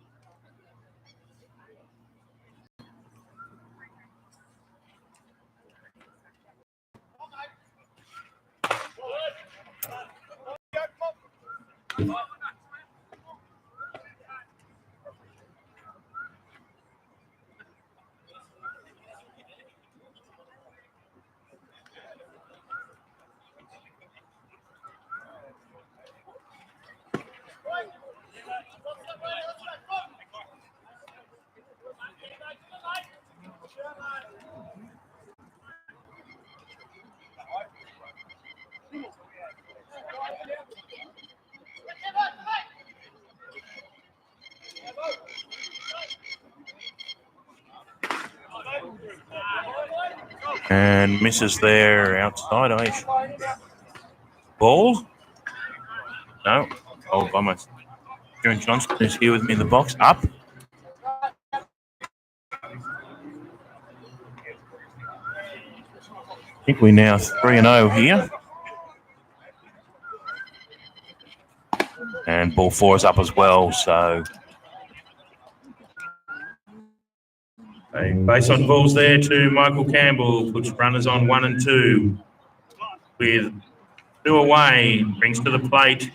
And misses there outside. Ball? No. Oh, almost. Kieran Johnston is here with me in the box. Up. I think we're now 3-0 here. And ball 4 is up as well, so A base on balls there to Michael Campbell, puts runners on 1 and 2. With 2 away, brings to the plate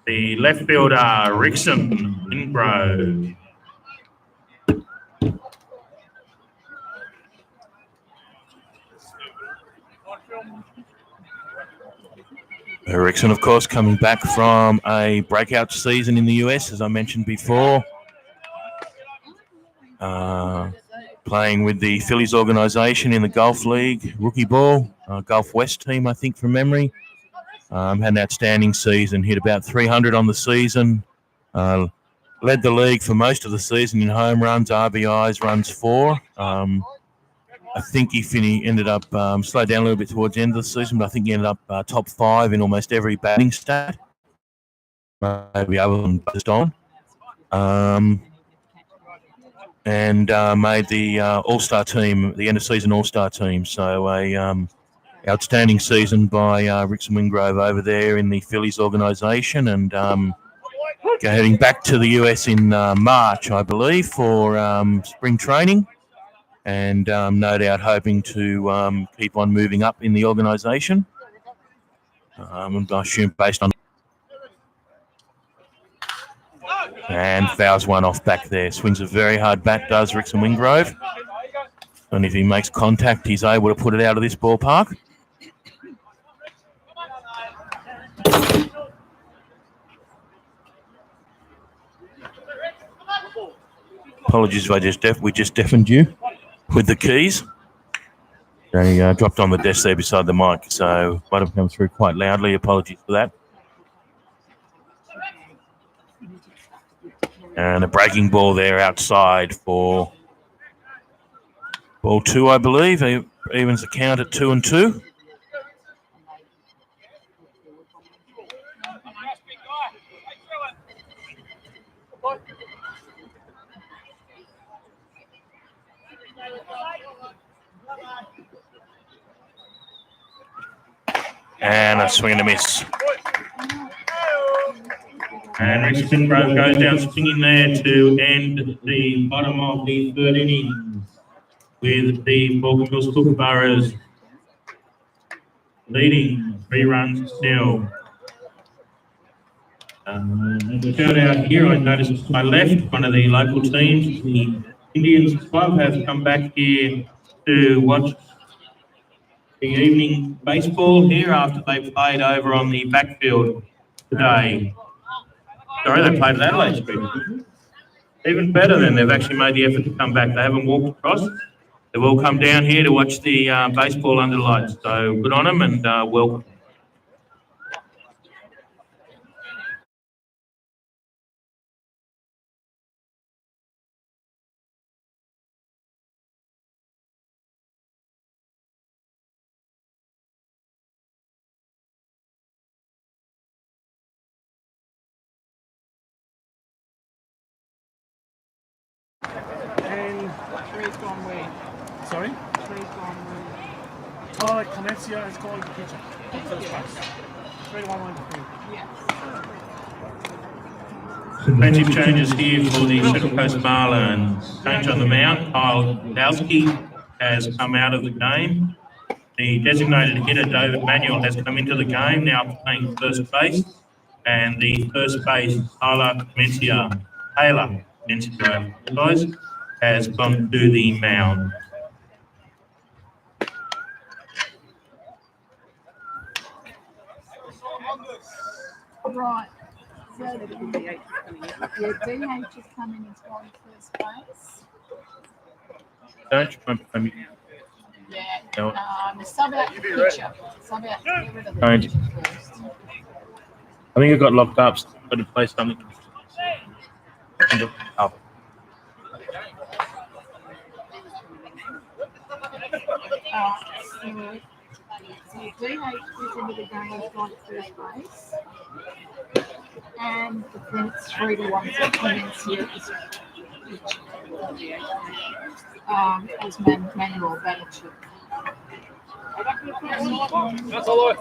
the left fielder, Rickson Wingrove. Erickson, of course, coming back from a breakout season in the US, as I mentioned before. Playing with the Phillies organization in the Gulf League, rookie ball, Gulf West team, I think, from memory. Had an outstanding season, hit about 300 on the season. Led the league for most of the season in home runs, RBIs, runs 4. I think he ended up slowed down a little bit towards the end of the season, but I think he ended up top 5 in almost every batting stat. Maybe other than Stone. And made the All-Star team, the end-of-season All-Star team. So a outstanding season by Rickson Wingrove over there in the Phillies organisation, and heading back to the US in March, I believe, for spring training, and no doubt hoping to keep on moving up in the organisation. I assume based on... And fouls one off back there. Swings a very hard bat, does Rickson Wingrove. And if he makes contact, he's able to put it out of this ballpark. Apologies if we just deafened you with the keys. They dropped on the desk there beside the mic, so might have come through quite loudly. Apologies for that. And a breaking ball there outside for ball 2, I believe. Evens the count at 2 and 2. And a swing and a miss. And Rickson Wingrove goes down swinging there to end the bottom of the 3rd innings with the Baulkham Kookaburras leading 3 runs still. A shout out here, I noticed to my left, one of the local teams, the Indians Club, has come back here to watch the evening baseball here after they played over on the backfield today. Sorry, they played at Adelaide Street. Even better then, they've actually made the effort to come back. They haven't walked across. They've all come down here to watch the baseball under lights. So good on them and welcome. And three's gone where? Sorry? Three's gone where? Oh, Clemencia has called the pitcher. First base. 3-1-1 Yes. Defensive changes here for the Central Coast Marlins. Change on the mound, Kyle Dowski has come out of the game. The designated hitter, David Manuel, has come into the game, now playing first base. And the first base, Taylor Clemencia, has gone to the mound. Right. So yeah, DH has come in and gone first base. Don't you want to Yeah. No. Sub out the pitcher. Sub out. Get rid of the Don't. pitcher first. I think it got locked up, so I've got to play something. Up. So DH is into the game has gone to first base. And then it's 3-1. So Clemencia is as Manuel Banachuk. That's all right.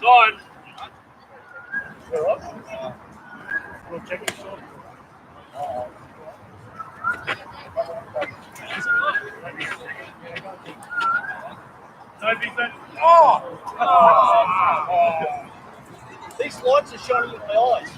John. These lights are shining in my eyes.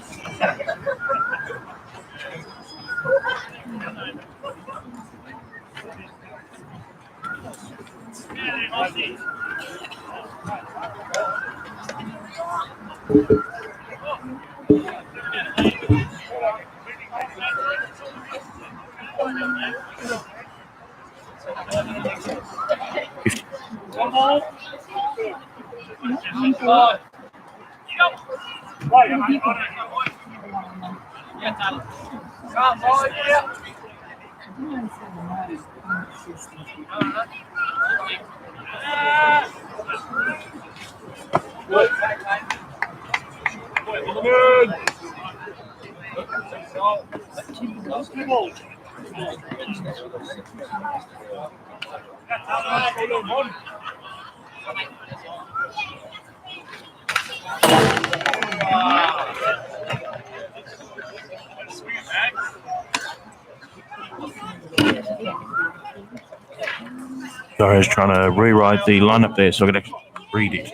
Sorry, I was trying to rewrite the lineup there so I could actually read it.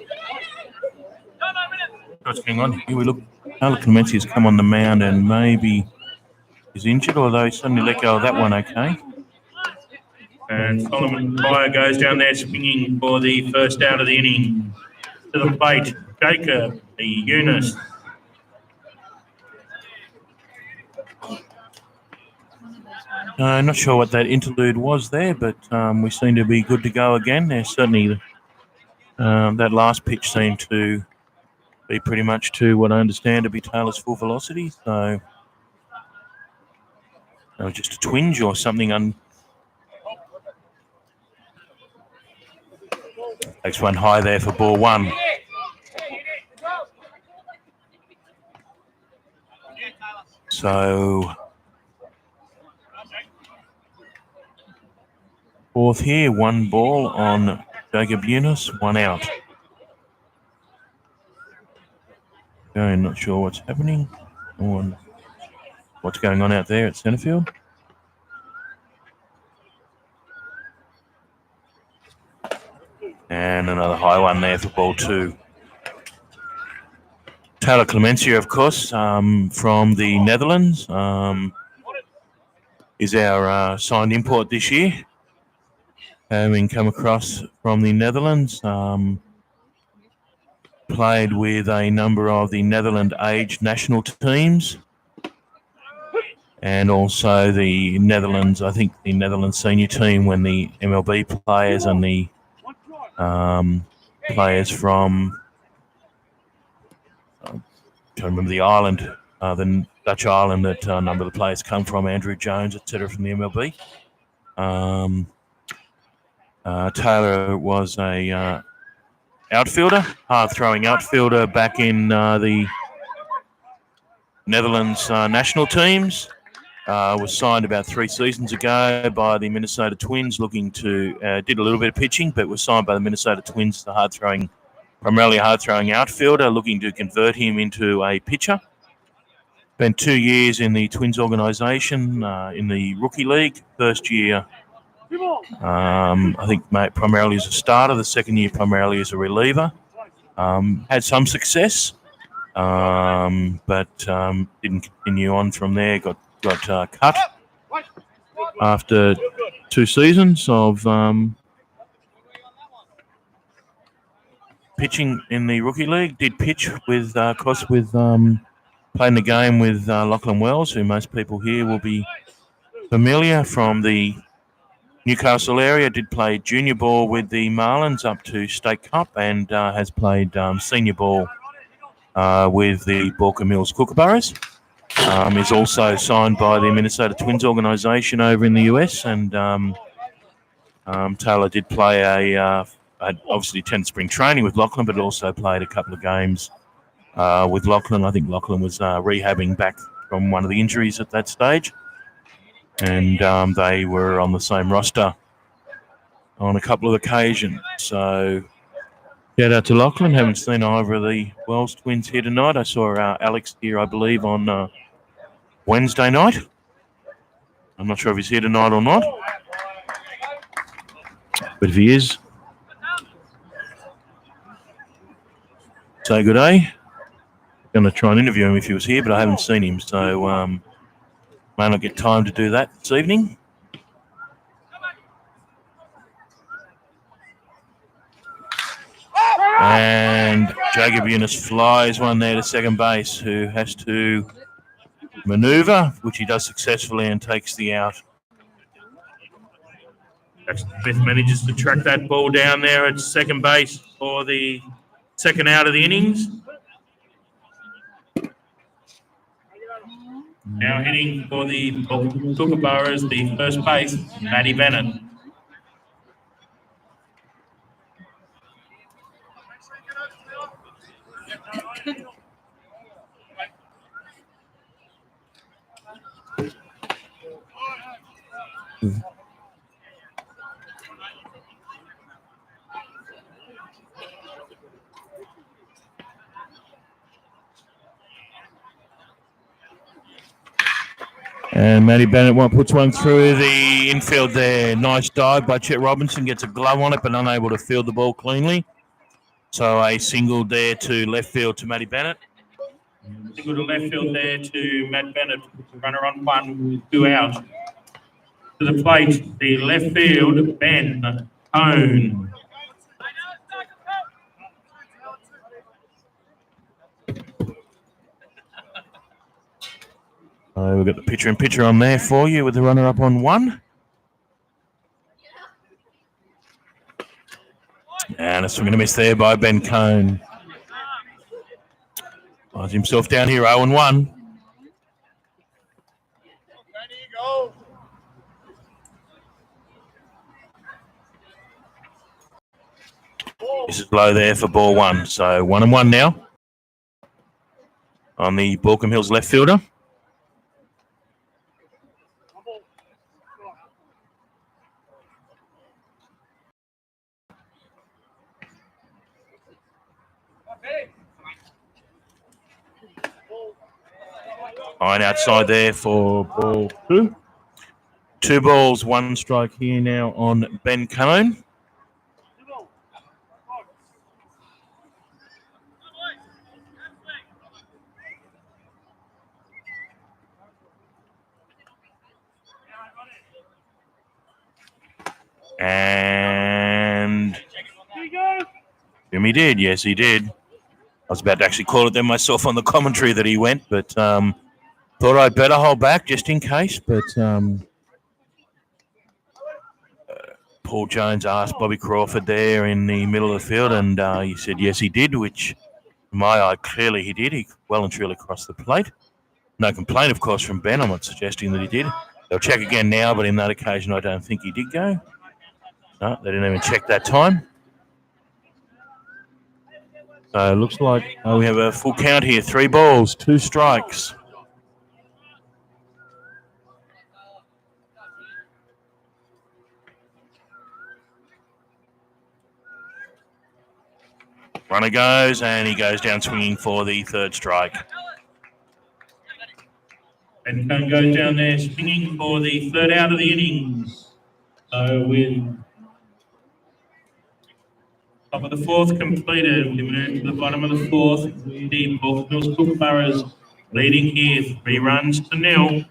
What's going on? Here we look. Tyler Clemencia has come on the mound and maybe is injured, although he suddenly let go of that one okay. And Solomon Pryor goes down there swinging for the first out of the inning. To the plate, Jacob Eunice. Not sure what that interlude was there, but we seem to be good to go again. There's certainly that last pitch seemed to be pretty much to what I understand to be Taylor's full velocity. So just a twinge or something. Takes one high there for ball one. So fourth here, one ball on Jacob Eunice, one out. Okay, not sure what's happening or what's going on out there at centre field. And another high one there for ball two. Taylor Clemencia, of course, from the Netherlands, is our signed import this year. Having come across from the Netherlands, played with a number of the Netherlands age national teams, and also the Netherlands, I think the Netherlands senior team when the MLB players and the players from, I can't remember the island, the Dutch island that a number of the players come from, Andrew Jones, etc., from the MLB. Taylor was a outfielder, hard-throwing outfielder back in the Netherlands national teams. Was signed about 3 seasons ago by the Minnesota Twins, looking to did a little bit of pitching, but was signed by the Minnesota Twins, the primarily hard-throwing outfielder, looking to convert him into a pitcher. Spent 2 years in the Twins organisation in the rookie league. First year, I think primarily as a starter. The second year primarily as a reliever. Had some success, but didn't continue on from there. Got cut. after 2 seasons of pitching in the rookie league. Did pitch with, of course, with playing the game with Lachlan Wells, who most people here will be familiar from the Newcastle area. Did play junior ball with the Marlins up to State Cup, and has played senior ball with the Baulkham Hills Kookaburras. Is also signed by the Minnesota Twins organisation over in the US, and Taylor did play obviously attended spring training with Lachlan, but also played a couple of games with Lachlan. I think Lachlan was rehabbing back from one of the injuries at that stage, and they were on the same roster on a couple of occasions. So shout out to Lachlan. Haven't seen either of the Wells twins here tonight. I saw Alex here, I believe, on Wednesday night. I'm not sure if he's here tonight or not, but if he is, say good day. Going to try and interview him if he was here, but I haven't seen him, so may not get time to do that this evening. And Jacob Eunice flies one there to second base, who has to manoeuvre, which he does successfully, and takes the out. Smith manages to track that ball down there at second base for the second out of the innings. Now hitting for the Kookaburras, the first base, Matty Bennett. And Matty Bennett puts one through the infield there. Nice dive by Chet Robinson. Gets a glove on it, but unable to field the ball cleanly. So a single there to left field to Matty Bennett. Single to left field there to Matt Bennett. Runner on 1, 2 out. To the plate, the left field, Ben Cone. We've got the pitcher on there for you with the runner up on 1. And a swing and a miss there by Ben Cone. Finds himself down here 0-1. This is low there for ball 1. So 1-1 now on the Baulkham Hills left fielder. Line outside there for ball 2. 2 balls, 1 strike here now on Ben Cone. And Jimmy did, yes, he did. I was about to actually call it then myself on the commentary that he went, but thought I'd better hold back just in case. But Paul Jones asked Bobby Crawford there in the middle of the field, and he said yes, he did, which in my eye, clearly he did. He well and truly crossed the plate. No complaint, of course, from Ben. I'm not suggesting that he did. They'll check again now, but in that occasion, I don't think he did go. No, they didn't even check that time. So it looks like we have a full count here. 3 balls, 2 strikes. Runner goes, and he goes down swinging for the 3rd strike. And Cone goes down there swinging for the 3rd out of the innings. So with top of the 4th completed, we move to the bottom of the 4th. The Baulkham Hills Kookaburras leading here 3 runs to 0.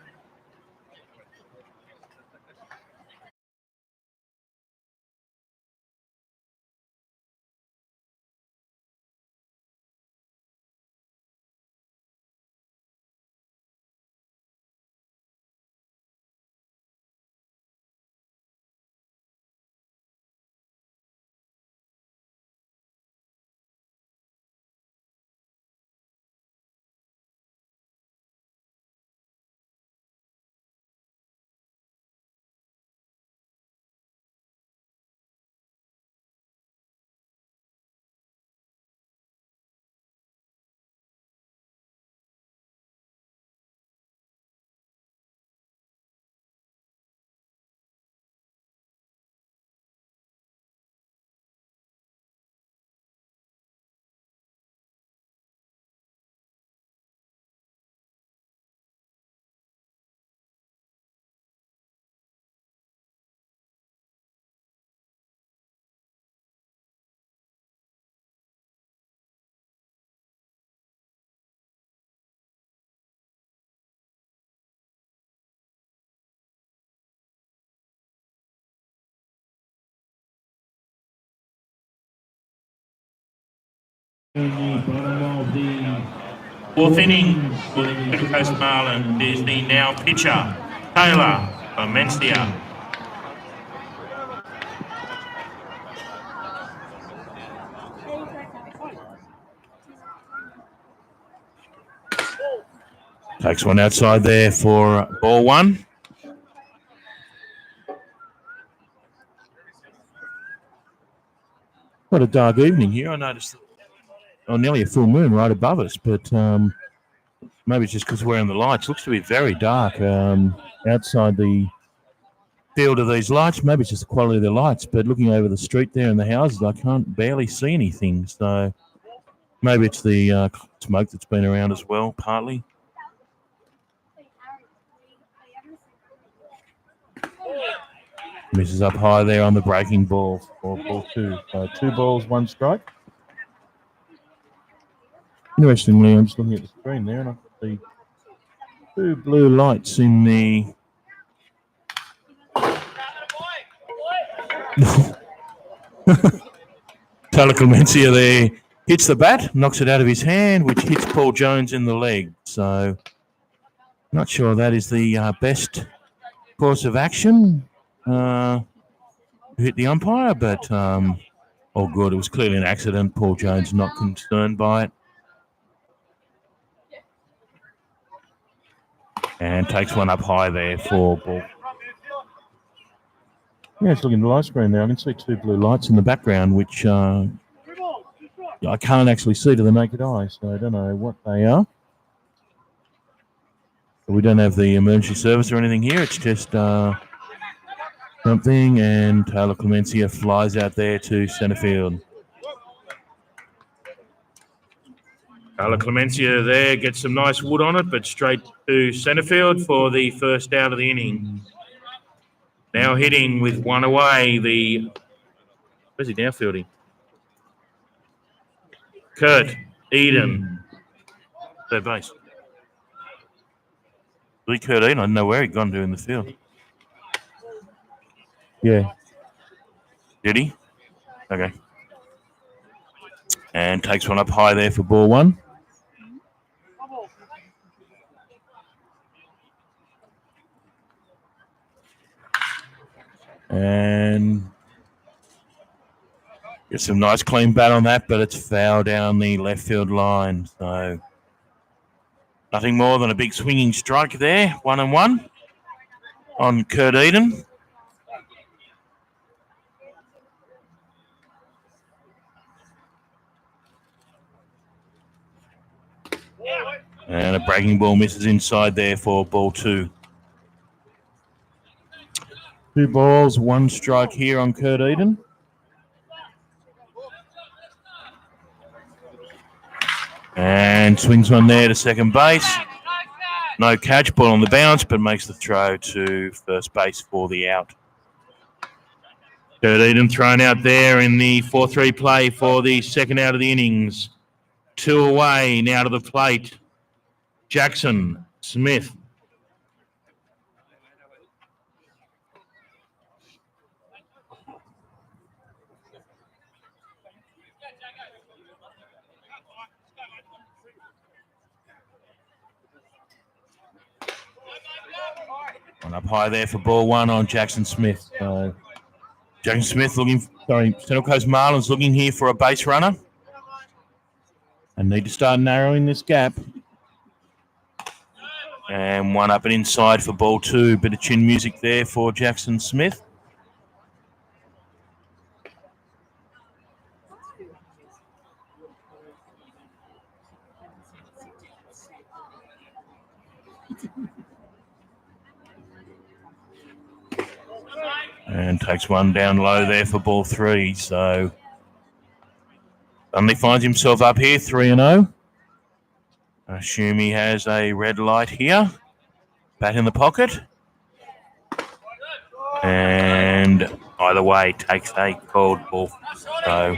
In the bottom of the Fourth inning for the Central Coast Marlins is the now pitcher, Taylor Clemencia. Takes one outside there for ball one. What a dark evening here. I noticed nearly a full moon right above us, but maybe it's just because we're in the lights. Looks to be very dark outside the field of these lights. Maybe it's just the quality of the lights, but looking over the street there and the houses, I can't barely see anything. So maybe it's the smoke that's been around as well, partly. Misses up high there on the breaking ball for ball two. So 2 balls, 1 strike. Interestingly, I'm just looking at the screen there and I can see 2 blue lights in the... Taylor Clemencia there hits the bat, knocks it out of his hand, which hits Paul Jones in the leg. So not sure that is the best course of action. Hit the umpire, but all good. It was clearly an accident. Paul Jones not concerned by it. And takes one up high there for ball. Yeah, it's looking at the light screen there. I can see 2 blue lights in the background, which I can't actually see to the naked eye, so I don't know what they are. But we don't have the emergency service or anything here. It's just something, and Taylor Clemencia flies out there to centre field. Taylor Clemencia there gets some nice wood on it, but straight to centre field for the first out of the inning. Now hitting with one away, where's he now fielding? Kurt Eden. Third base. Lee Kurt Eden, I don't know where he'd gone to in the field. Yeah. Did he? Okay. And takes one up high there for ball one. And gets some nice clean bat on that, but it's foul down the left field line. So nothing more than a big swinging strike there. 1-1 on Kurt Eden. And a breaking ball misses inside there for ball 2. 2 balls, 1 strike here on Kurt Eden. And swings one there to second base. No catch, ball on the bounce, but makes the throw to first base for the out. Kurt Eden thrown out there in the 4-3 play for the second out of the innings. 2 away now to the plate. Jackson Smith. One up high there for ball 1 on Jackson Smith. Jackson Smith Central Coast Marlins looking here for a base runner. And need to start narrowing this gap. And one up and inside for ball 2. Bit of chin music there for Jackson Smith. And takes one down low there for ball 3. So suddenly finds himself up here, 3-0. I assume he has a red light here. Bat in the pocket. And either way, takes a cold ball. So,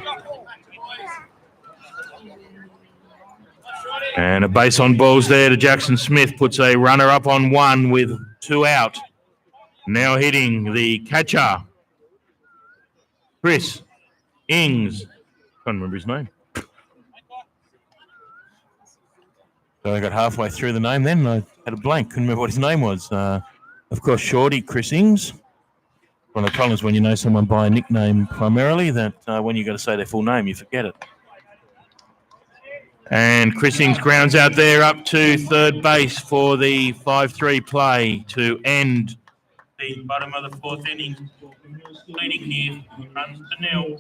and a base on balls there to Jackson Smith. Puts a runner up on 1 with 2 out. Now hitting the catcher, Chris Ings. Can't remember his name. So I got halfway through the name then, and I had a blank. Couldn't remember what his name was. Of course, Shorty, Chris Ings. One of the problems when you know someone by a nickname primarily, that when you got to say their full name, you forget it. And Chris Ings grounds out there up to third base for the 5-3 play to end the bottom of the fourth inning. Leading here, runs to nil.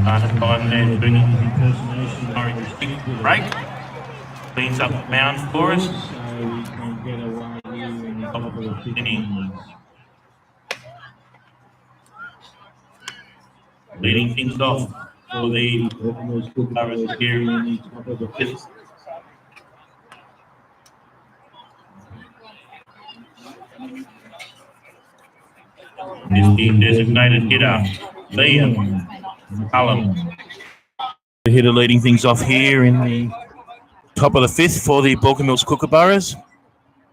Last time there, break. Cleans up the mound for us. So we can get away here in the top of the fifth inning. Leading things off for the Covers here in the top of the fifth. is the designated hitter, Liam Baulkham. The hitter leading things off here in the top of the fifth for the Baulkham Kookaburras.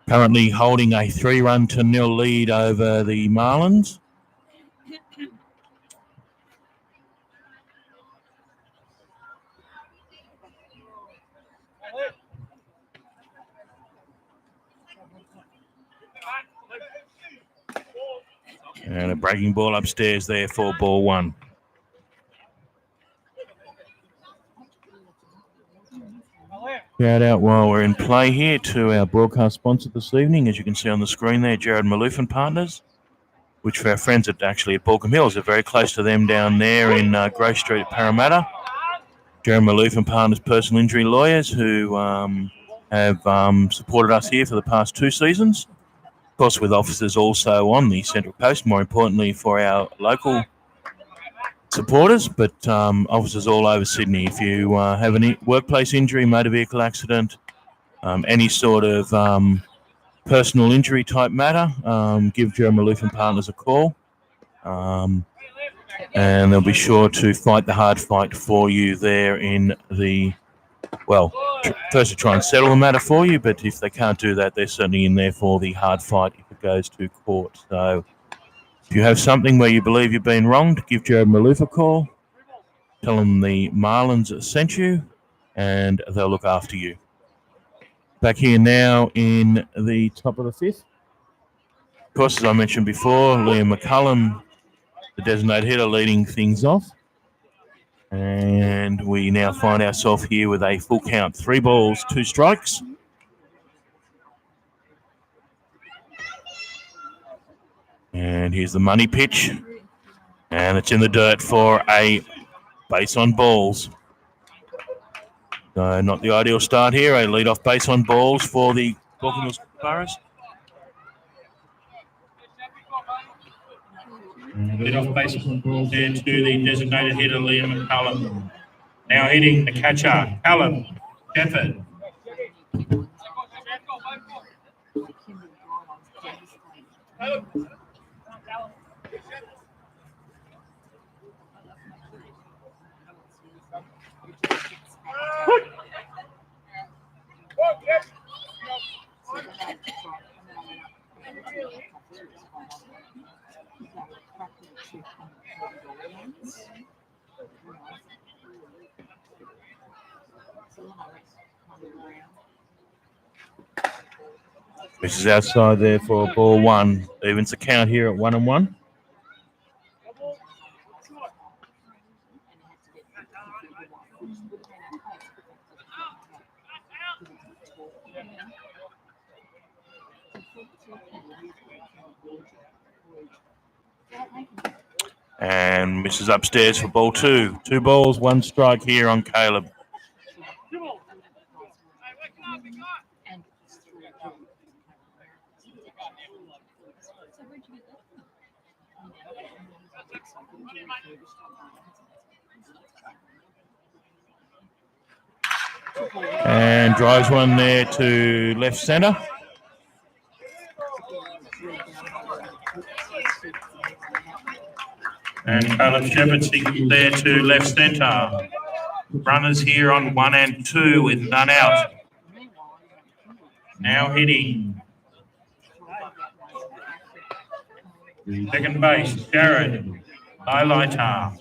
Currently holding a 3-0 lead over the Marlins. And a breaking ball upstairs there for ball one. Shout out while we're in play here to our broadcast sponsor this evening. As you can see on the screen there, Jared Maloof and Partners, which for our friends at Baulkham Hills are very close to them down there in Grove Street at Parramatta. Jared Maloof and Partners personal injury lawyers who have supported us here for the past 2 seasons. Of course, with offices also on the Central Coast, more importantly for our local supporters, but offices all over Sydney. If you have any workplace injury, motor vehicle accident, any sort of personal injury type matter, give Jared Maloof and Partners a call. And they'll be sure to fight the hard fight for you there in the, first to try and settle the matter for you, but if they can't do that, they're certainly in there for the hard fight if it goes to court. So if you have something where you believe you've been wronged, give Jared Maloof a call. Tell them the Marlins sent you, and they'll look after you. Back here now in the top of the fifth. Of course, as I mentioned before, Liam McCullum, the designated hitter, leading things off. And we now find ourselves here with a full count. 3 balls, 2 strikes. And here's the money pitch. And it's in the dirt for a base on balls. So not the ideal start here. A lead-off base on balls for the Baulkham Kookaburras. Lead off base there to the designated hitter, Liam McCullum. Now hitting the catcher, Callum Shepard. This is outside there for ball one. Evens the count here at 1-1. And misses upstairs for ball two. 2 balls, 1 strike here on Caleb. And drives one there to left centre. And Caleb Shepard sinking there to left centre. Runners here on 1 and 2 with none out. Now hitting. Second base, Jared Highlighter.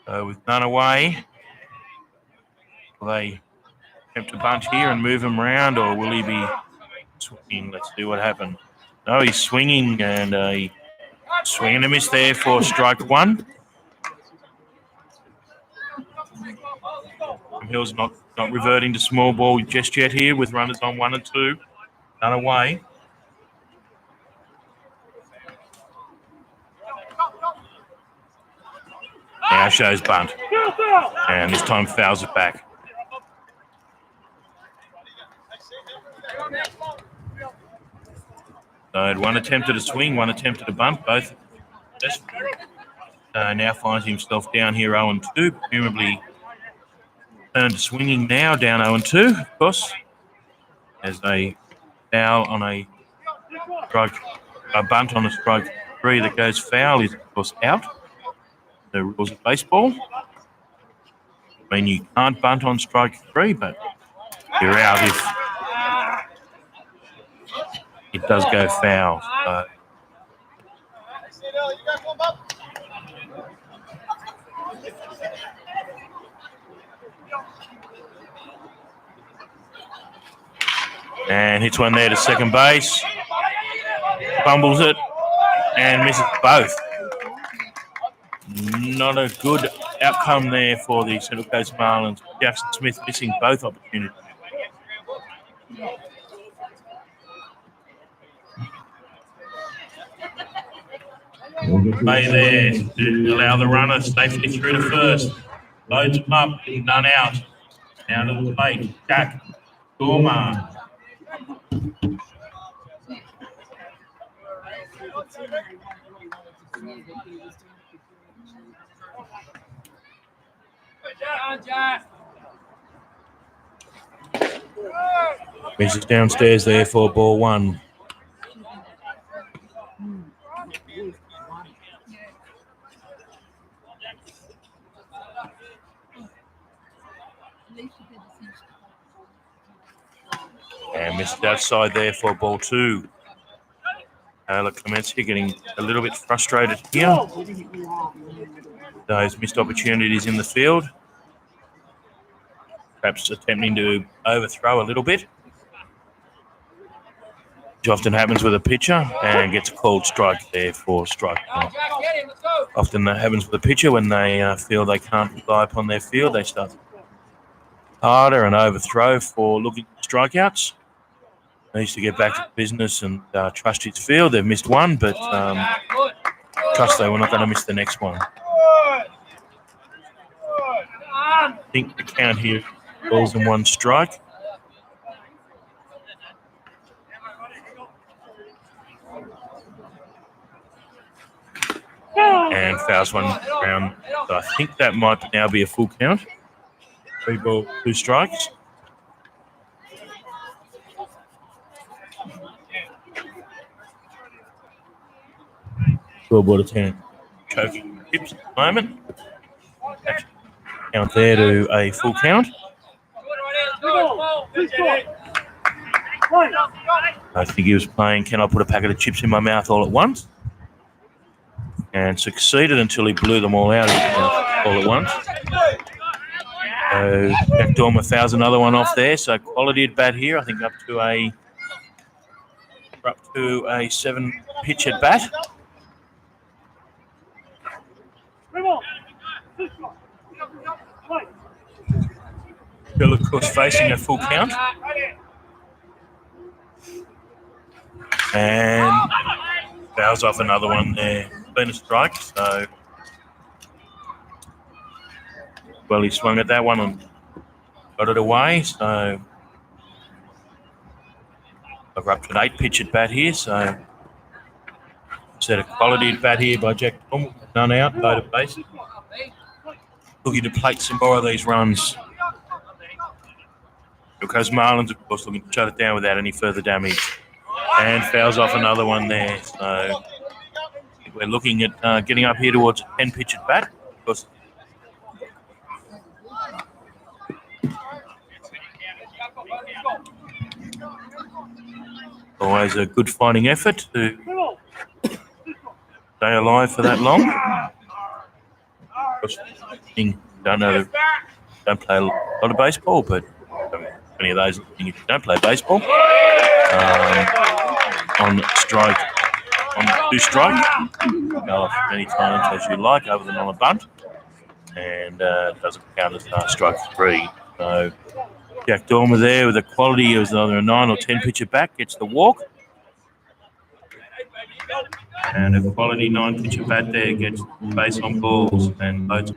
With none away, will they attempt to bunt here and move him around, or will he be swinging? Let's see what happens. No, he's swinging, and a swing and a miss there for strike one. Hill's not reverting to small ball just yet here with runners on 1 and 2. None away. Now shows bunt. And this time fouls it back. So one attempted a swing, one attempted a bunt, both successful. Now finds himself down here 0 and 2, presumably turned to swinging now, down 0 and 2, of course, as they foul on a bunt on a strike 3 that goes foul is, of course, out. The rules of baseball. I mean, you can't bunt on strike 3, but you're out if it does go foul. So. And hits one there to second base. Fumbles it and misses both. Not a good outcome there for the Central Coast Marlins. Jackson Smith missing both opportunities. Play there to allow the runner safely through to first. Loads them up, none out. Now to the plate, Jack Gorman. Misses downstairs there for ball one. And missed outside there for ball two. Clemencia getting a little bit frustrated here. Those missed opportunities in the field. Perhaps attempting to overthrow a little bit, which often happens with a pitcher, and gets a called strike there for strike one. Often that happens with a pitcher when they feel they can't rely upon their field. They start harder and overthrow for looking for strikeouts. Needs to get back to business and trust his field. They've missed one, but trust they were not going to miss the next one. I think the count here, balls and 1 strike. and fouls one round. So I think that might now be a full count. 3 balls, 2 strikes. Scoreboard of 10. Choking tips at the moment. Count there to a full count. I think he was playing, can I put a packet of chips in my mouth all at once? And succeeded until he blew them all out of his mouth all at once. So Jack Dormer fouls another one off there. So quality at bat here. I think up to a 7 pitch at bat. Bill, of course, facing a full count. And fouls off another one there. Been a strike, so well, he swung at that one and got it away. So we're up to an 8 pitch at bat here. So set a quality at bat here by Jack Dormer. None out, loaded base. Looking to plate some more of these runs. Because Marlins, of course, looking to shut it down without any further damage. And fouls off another one there. So we're looking at getting up here towards a 10 pitch at bat. Of course, always a good fighting effort to stay alive for that long. Of course, don't play a lot of baseball, but any of those if you don't play baseball. On 2 strike, go off many times as you like, other than on a bunt, and doesn't count as strike 3. So Jack Dormer there with a quality of either a 9 or 10 pitch at bat gets the walk, and a quality 9 pitch at bat there gets base on balls and loads.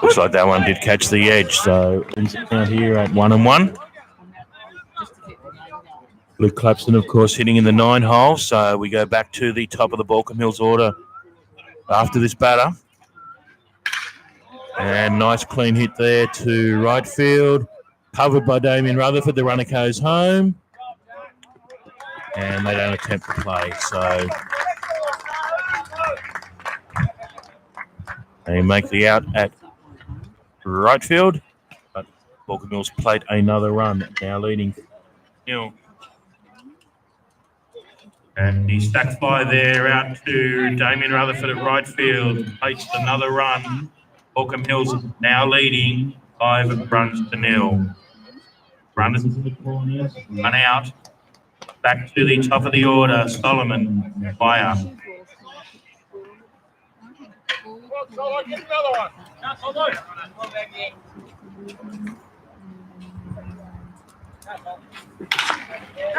Looks like that one did catch the edge, so brings it down here at 1-1. Luke Clapson, of course, hitting in the 9 hole, so we go back to the top of the Baulkham Hills order after this batter. And nice clean hit there to right field, covered by Damien Rutherford. The runner goes home, and they don't attempt to play, so they make the out at right field, but Baulkham Hills played another run, now leading 0. And he stacked fly there out to Damien Rutherford at right field, plates another run. Baulkham Hills now leading 5 runs to 0. Runners run out, back to the top of the order. Solomon, fire.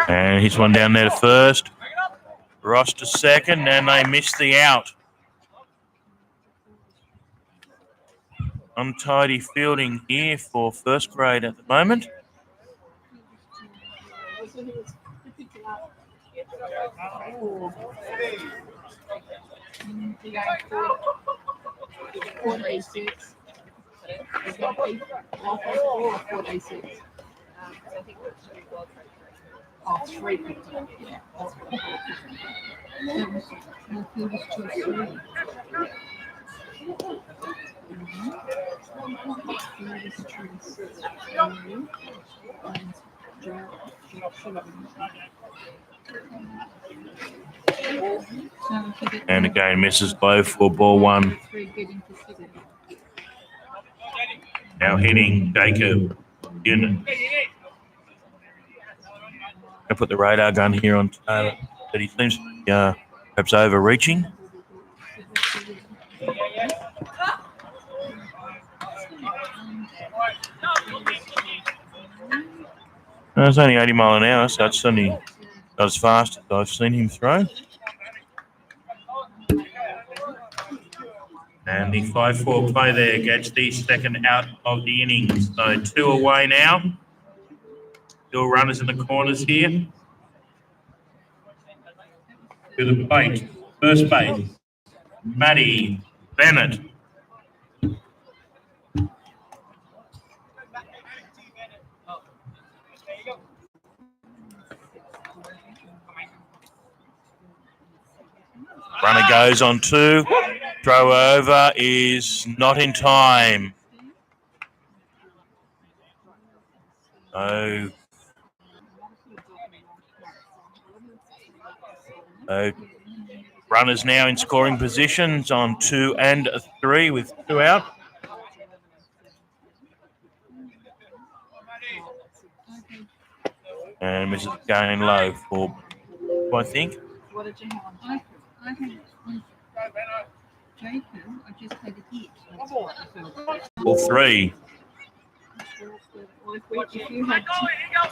And he's one down there to first. Ross to second, and they missed the out. Untidy fielding here for first grade at the moment. And again, misses low for ball 1. Now hitting Jacob Unit. I'll put the radar gun here on Taylor, but he seems to be perhaps overreaching. It's only 80 mile an hour, so it's only not as fast as I've seen him throw. And the 5-4 play there gets the second out of the innings. So 2 away now. Still runners in the corners here. To the plate, first base, Matty Bennett. Runner goes on 2. Throw over is not in time. Oh. Runners now in scoring positions on 2 and 3 with 2 out. And misses going low for, I think. What did you have on Jacob? I had on Jacob, I just had a hit. Or 3. Well, if you had,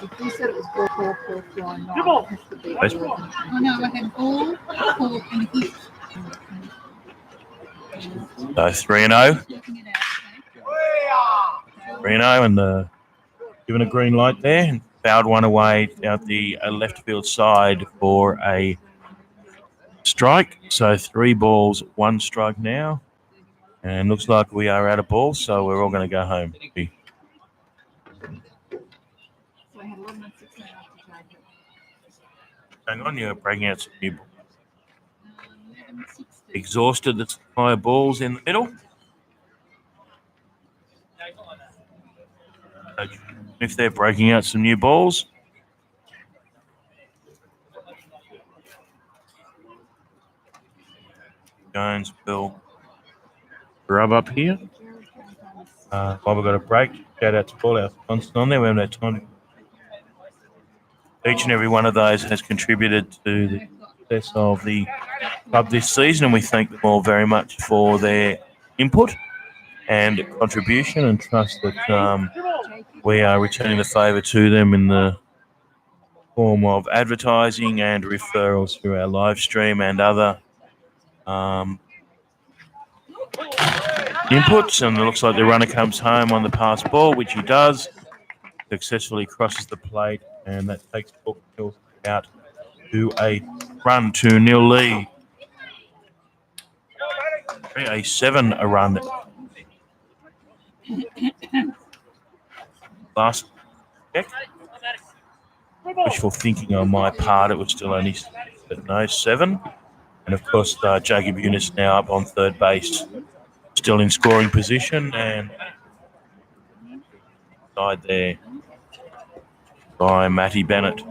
if you said it was ball, 4, 4, 4, 9, it has to be. That's- Oh no, I had ball, 4, and a hit. So 3 and 0. Looking it out, 3 and 0 and given a green light there and fouled one away out the left field side for a strike. So 3 balls, 1 strike now. And looks like we are out of balls, so we're all going to go home. So I had 11 and 16 after Jacob. Hang on, you're breaking out some new balls. 11 and 16. Exhausted the supply of balls in the middle. If they're breaking out some new balls. Jones will rub up here. While we've got a break, shout out to all our sponsors on there. We haven't had time. Each and every one of those has contributed to the success of the club this season, and we thank them all very much for their input and contribution, and trust that we are returning the favour to them in the form of advertising and referrals through our live stream and other inputs. And it looks like the runner comes home on the pass ball, which he does. Successfully crosses the plate, and that takes Baulkham out to a run to 0 lead. A 7 a run. Last check. Wishful thinking on my part, it was still only 7. And of course, Jacob Eunice now up on third base, still in scoring position, and side there by Matty Bennett.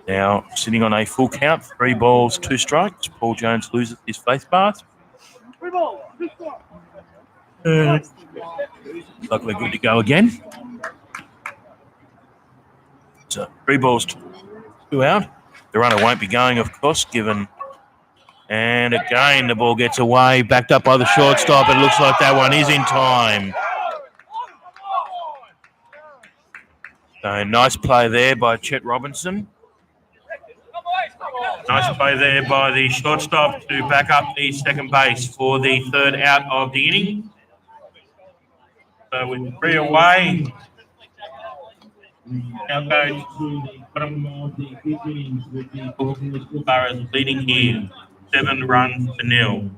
Now sitting on a full count, 3 balls, 2 strikes. Paul Jones loses his face mask. Looks like we're good to go again. So 3 balls, 2 out. The runner won't be going, of course, given. And again, the ball gets away, backed up by the shortstop. It looks like that one is in time. So nice play there by Chet Robinson. Nice play there by the shortstop to back up the second base for the 3rd out of the inning. So with 3 away, now go to the bottom of the 5th innings with the Burrows leading here, 7 runs to 0.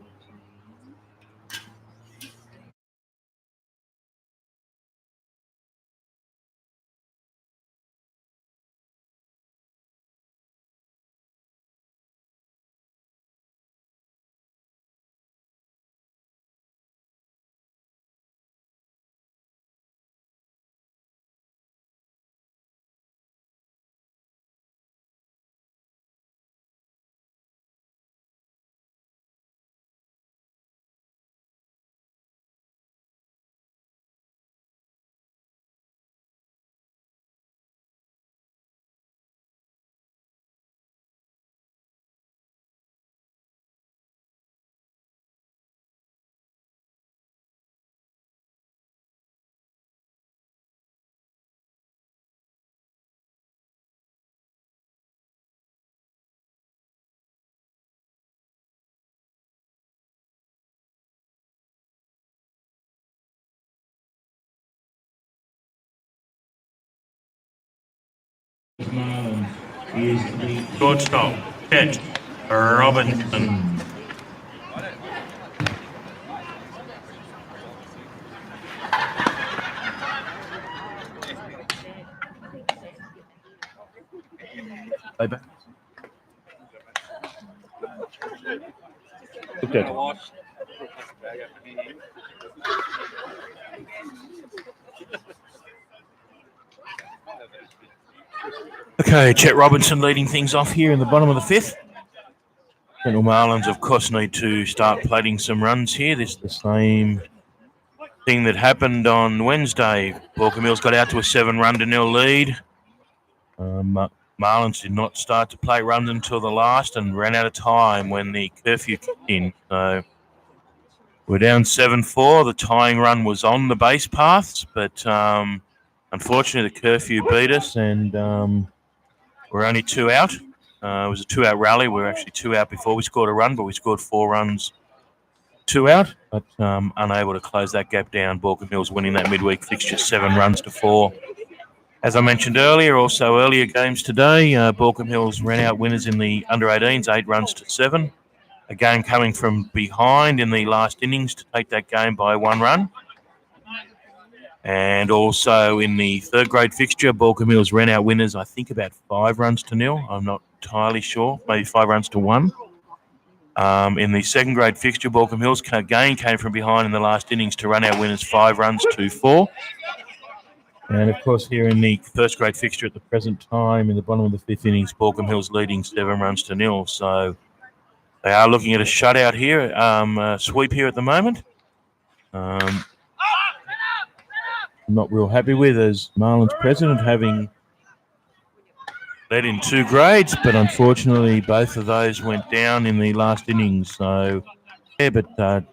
Marlins is the Shortstop, Chet Robinson. Looked at. Okay, Chet Robinson leading things off here in the bottom of the fifth. Central Marlins, of course, need to start plating some runs here. This is the same thing that happened on Wednesday. Baulkham Hills got out to a 7-0 lead. Marlins did not start to play runs until the last and ran out of time when the curfew kicked in. So we're down 7-4. The tying run was on the base paths, but unfortunately the curfew beat us and we're only 2 out. It was a 2-out rally. We were actually 2 out before we scored a run, but we scored 4 runs, 2 out, but unable to close that gap down. Baulkham Hills winning that midweek fixture 7-4. As I mentioned earlier, also earlier games today, Baulkham Hills ran out winners in the under-18s, 8-7. Again, coming from behind in the last innings to take that game by 1 run. And also in the third grade fixture, Baulkham Hills ran out winners, I think about 5-0. I'm not entirely sure, maybe 5-1. In the second grade fixture, Baulkham Hills again came from behind in the last innings to run out winners 5-4. And of course, here in the first grade fixture at the present time, in the bottom of the fifth innings, Baulkham Hills leading 7-0. So they are looking at a shutout here, a sweep here at the moment. Not real happy with as Marlins president having led in 2 grades, but unfortunately both of those went down in the last innings. So, yeah, but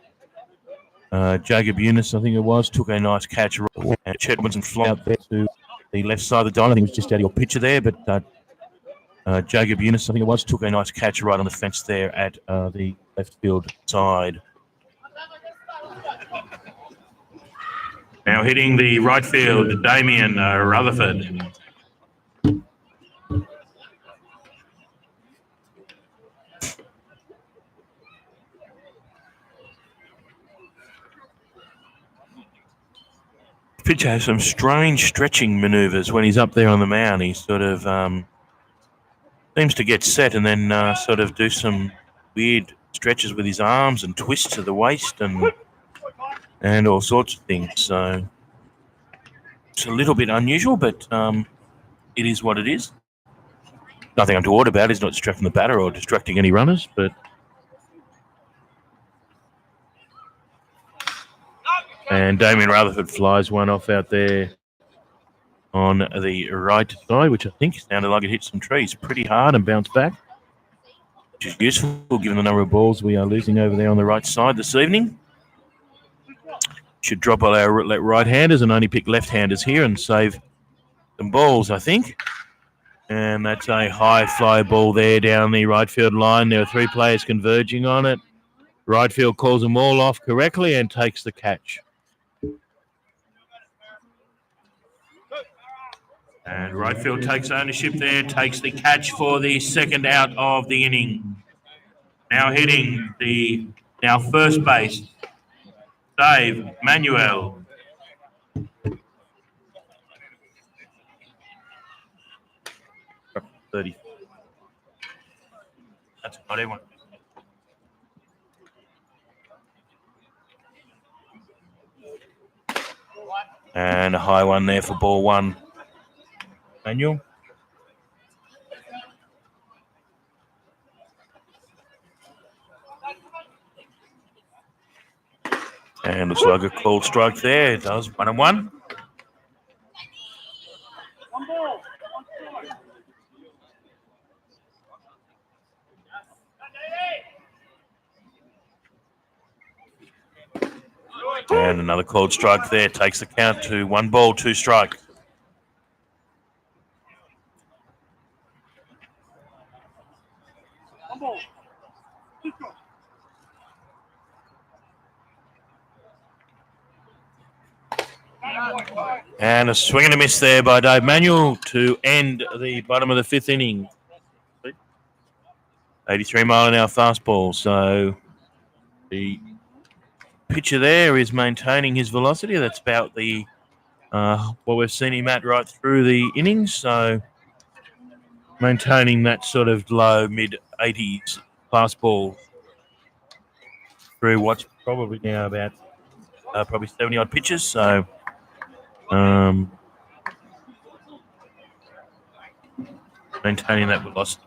Jacob Eunice, I think it was, took a nice catch. And Chet Robinson flew out there to the left side of the diamond. I think it was just out of your picture there, but Jacob Eunice, I think it was, took a nice catch right on the fence there at the left field side. Now hitting the right field, Damien Rutherford. Pitcher has some strange stretching maneuvers when he's up there on the mound. He sort of seems to get set and then sort of do some weird stretches with his arms and twists to the waist and all sorts of things. So it's a little bit unusual, but it is what it is. Nothing untoward about it. He's not distracting the batter or distracting any runners, but and Damien Rutherford flies one off out there on the right side, which I think sounded like it hit some trees pretty hard and bounced back, which is useful given the number of balls we are losing over there on the right side this evening. Should drop all our right-handers and only pick left-handers here and save some balls, I think. And that's a high fly ball there down the right field line. There are 3 players converging on it. Right field calls them all off correctly and takes the catch. And right field takes ownership there, takes the catch for the second out of the inning. Now hitting the first base, Dave Manuel. $30. That's not anyone. And a high one there for ball 1. Manuel. And looks like a called strike there. It does. 1-1. And another called strike there. Takes the count to 1 ball, 2 strikes. And a swing and a miss there by Dave Manuel to end the bottom of the fifth inning. 83-mile-an-hour fastball. So the pitcher there is maintaining his velocity. That's about the what we've seen him at right through the innings. So maintaining that sort of low mid-80s fastball through what's probably now about probably 70-odd pitches. So maintaining that velocity.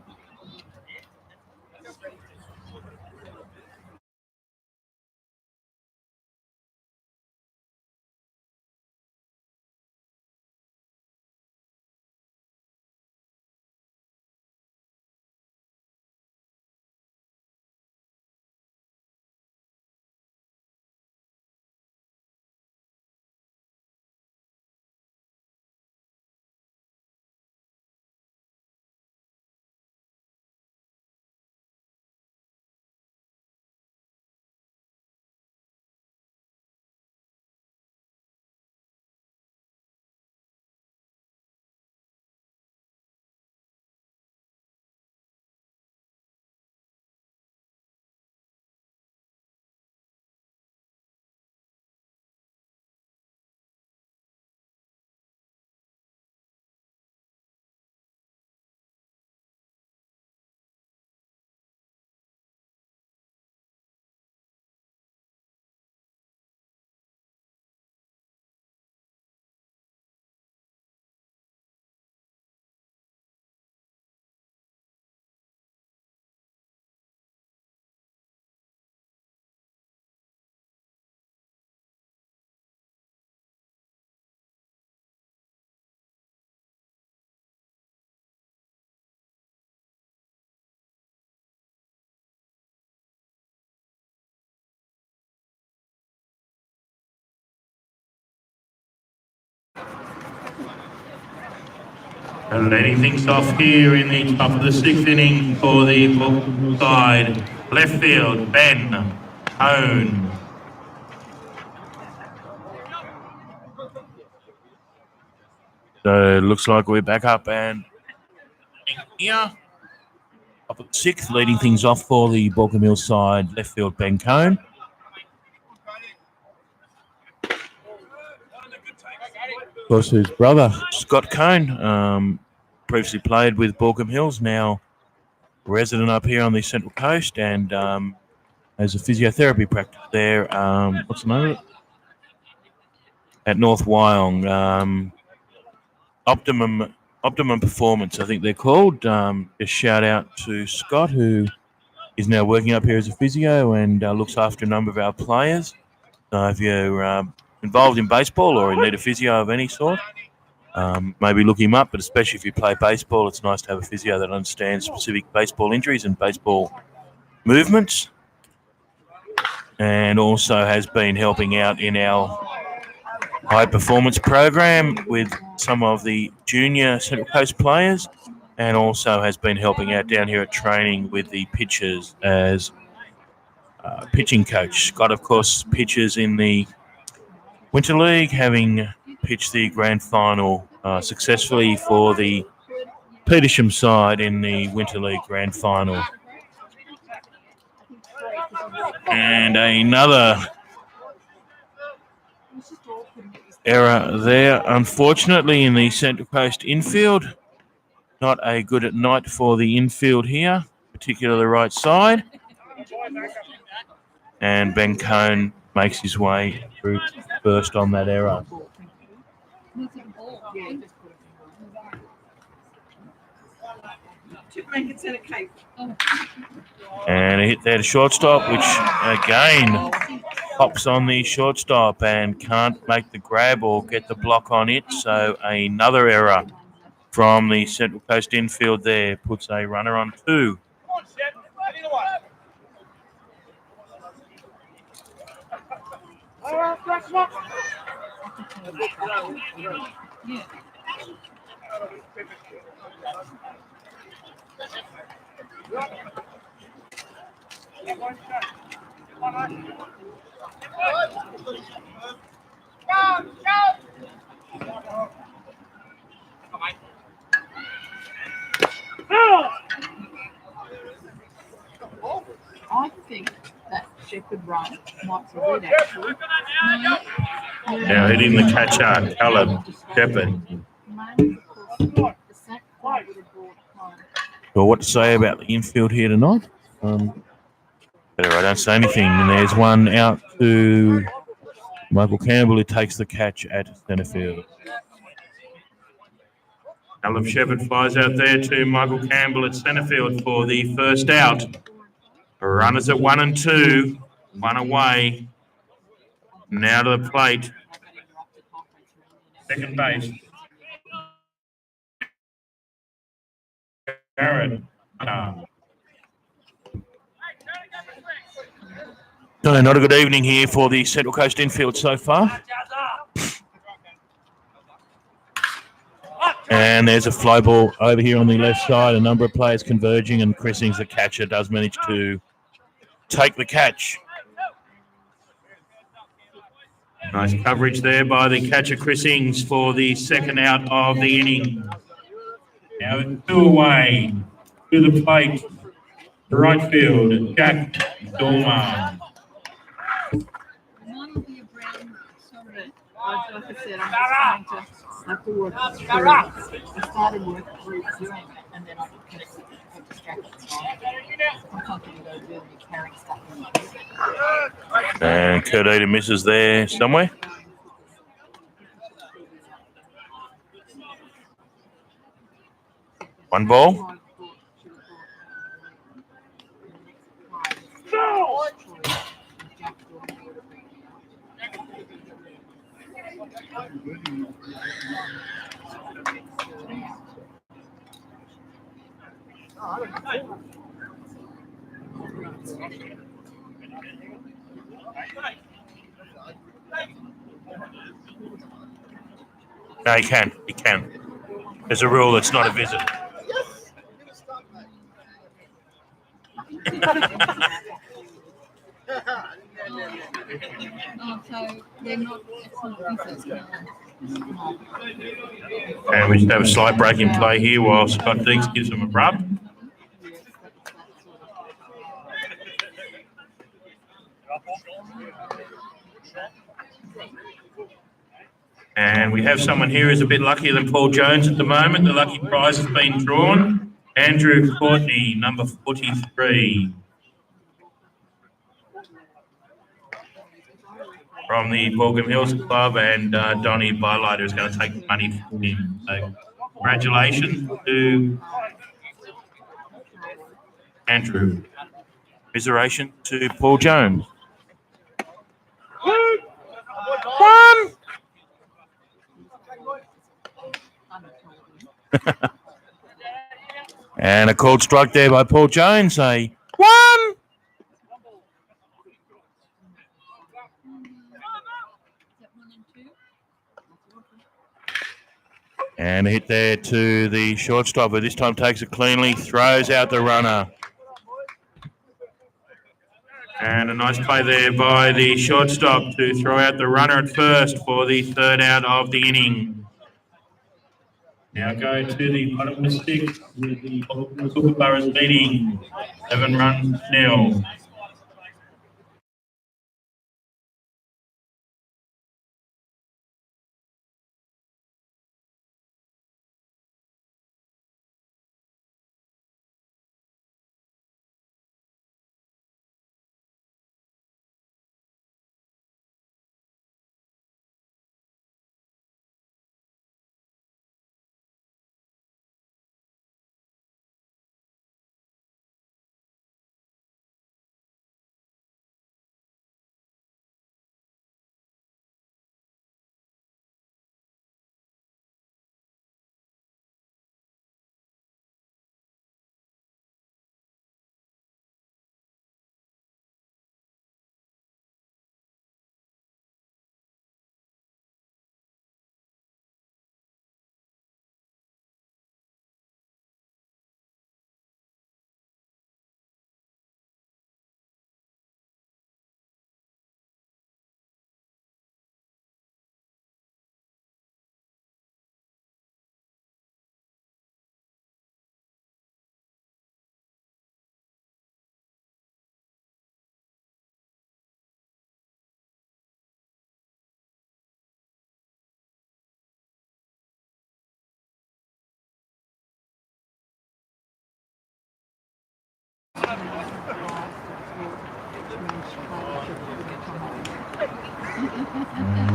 And letting things off here in the top of the sixth inning for the Baulkham side. Left field, Ben Hone. So it looks like we're back up and here. Up at sixth, leading things off for the Baulkham Hills side. Left field, Ben Cone. Of course, his brother, Scott Cone, previously played with Baulkham Hills, now resident up here on the Central Coast, and has a physiotherapy practice there. What's the name of it? At North Wyong. Optimum Performance, I think they're called. A shout out to Scott, who is now working up here as a physio and looks after a number of our players. So if you're involved in baseball or you need a physio of any sort, maybe look him up. But especially if you play baseball, it's nice to have a physio that understands specific baseball injuries and baseball movements, and also has been helping out in our high performance program with some of the junior Central Coast players, and also has been helping out down here at training with the pitchers as pitching coach. Scott, of course, pitches in the Winter League, having pitched the grand final successfully for the Petersham side in the Winter League grand final. And another error there, unfortunately, in the Central Coast infield. Not a good at night for the infield here, particularly the right side. And Ben Cone makes his way through first on that error. And a hit there to shortstop, which again pops on the shortstop and can't make the grab or get the block on it. So another error from the Central Coast infield there puts a runner on two. I think that Shepherd run might be good actually. Now hitting the catcher, Caleb Shepherd. Mainly because the sack fly would have brought home. Well, what to say about the infield here tonight? Better I don't say anything. And there's one out to Michael Campbell, who takes the catch at centre field. Caleb Shepherd flies out there to Michael Campbell at centre field for the first out. Runners at 1 and 2, 1 away. Now to the plate. Second base. Garrett. No, not a good evening here for the Central Coast infield so far. And there's a fly ball over here on the left side. A number of players converging, and Cressings, the catcher, does manage to take the catch. Nice coverage there by the catcher Cressings for the second out of the inning. Now 2 away to the plate. Right field, Jack Dormer. None of the brown, sorry, like I said, I'm just going to have to work through. I started working through doing it, and then I got distracted. So I'm confident I'll do the carrying stuff in the And Kurt Eden misses there somewhere. One ball. No, he can. He can. There's a rule that's not a visit. Oh, so they're not, it's not business. And we just have a slight break in play here while Scott Deeks gives him a rub. And we have someone here who's a bit luckier than Paul Jones at the moment. The lucky prize has been drawn. Andrew Courtney, number 43. From the Baulkham Hills Club, and Donnie Bylighter is going to take the money from him. So congratulations to Andrew. Commiseration to Paul Jones. One. And a called strike there by Paul Jones. A one. And a hit there to the shortstop, who this time takes it cleanly, throws out the runner. And a nice play there by the shortstop to throw out the runner at first for the third out of the inning. Now go to the bottom of the sixth with the Kookaburras leading 7 runs to 0.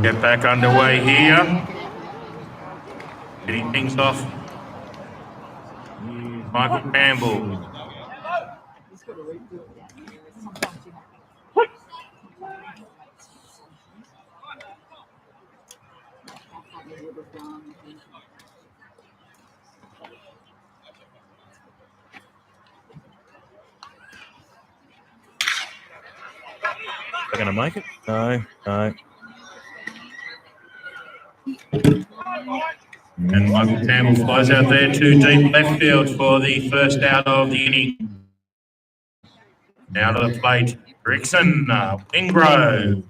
Get back underway here. Getting things off. Michael Campbell. He's got to redo it down here. Sometimes you have to. They're going to make it? No, no. And Michael Campbell flies out there to deep left field for the first out of the inning. Now to the plate, Rickson, Wingrove.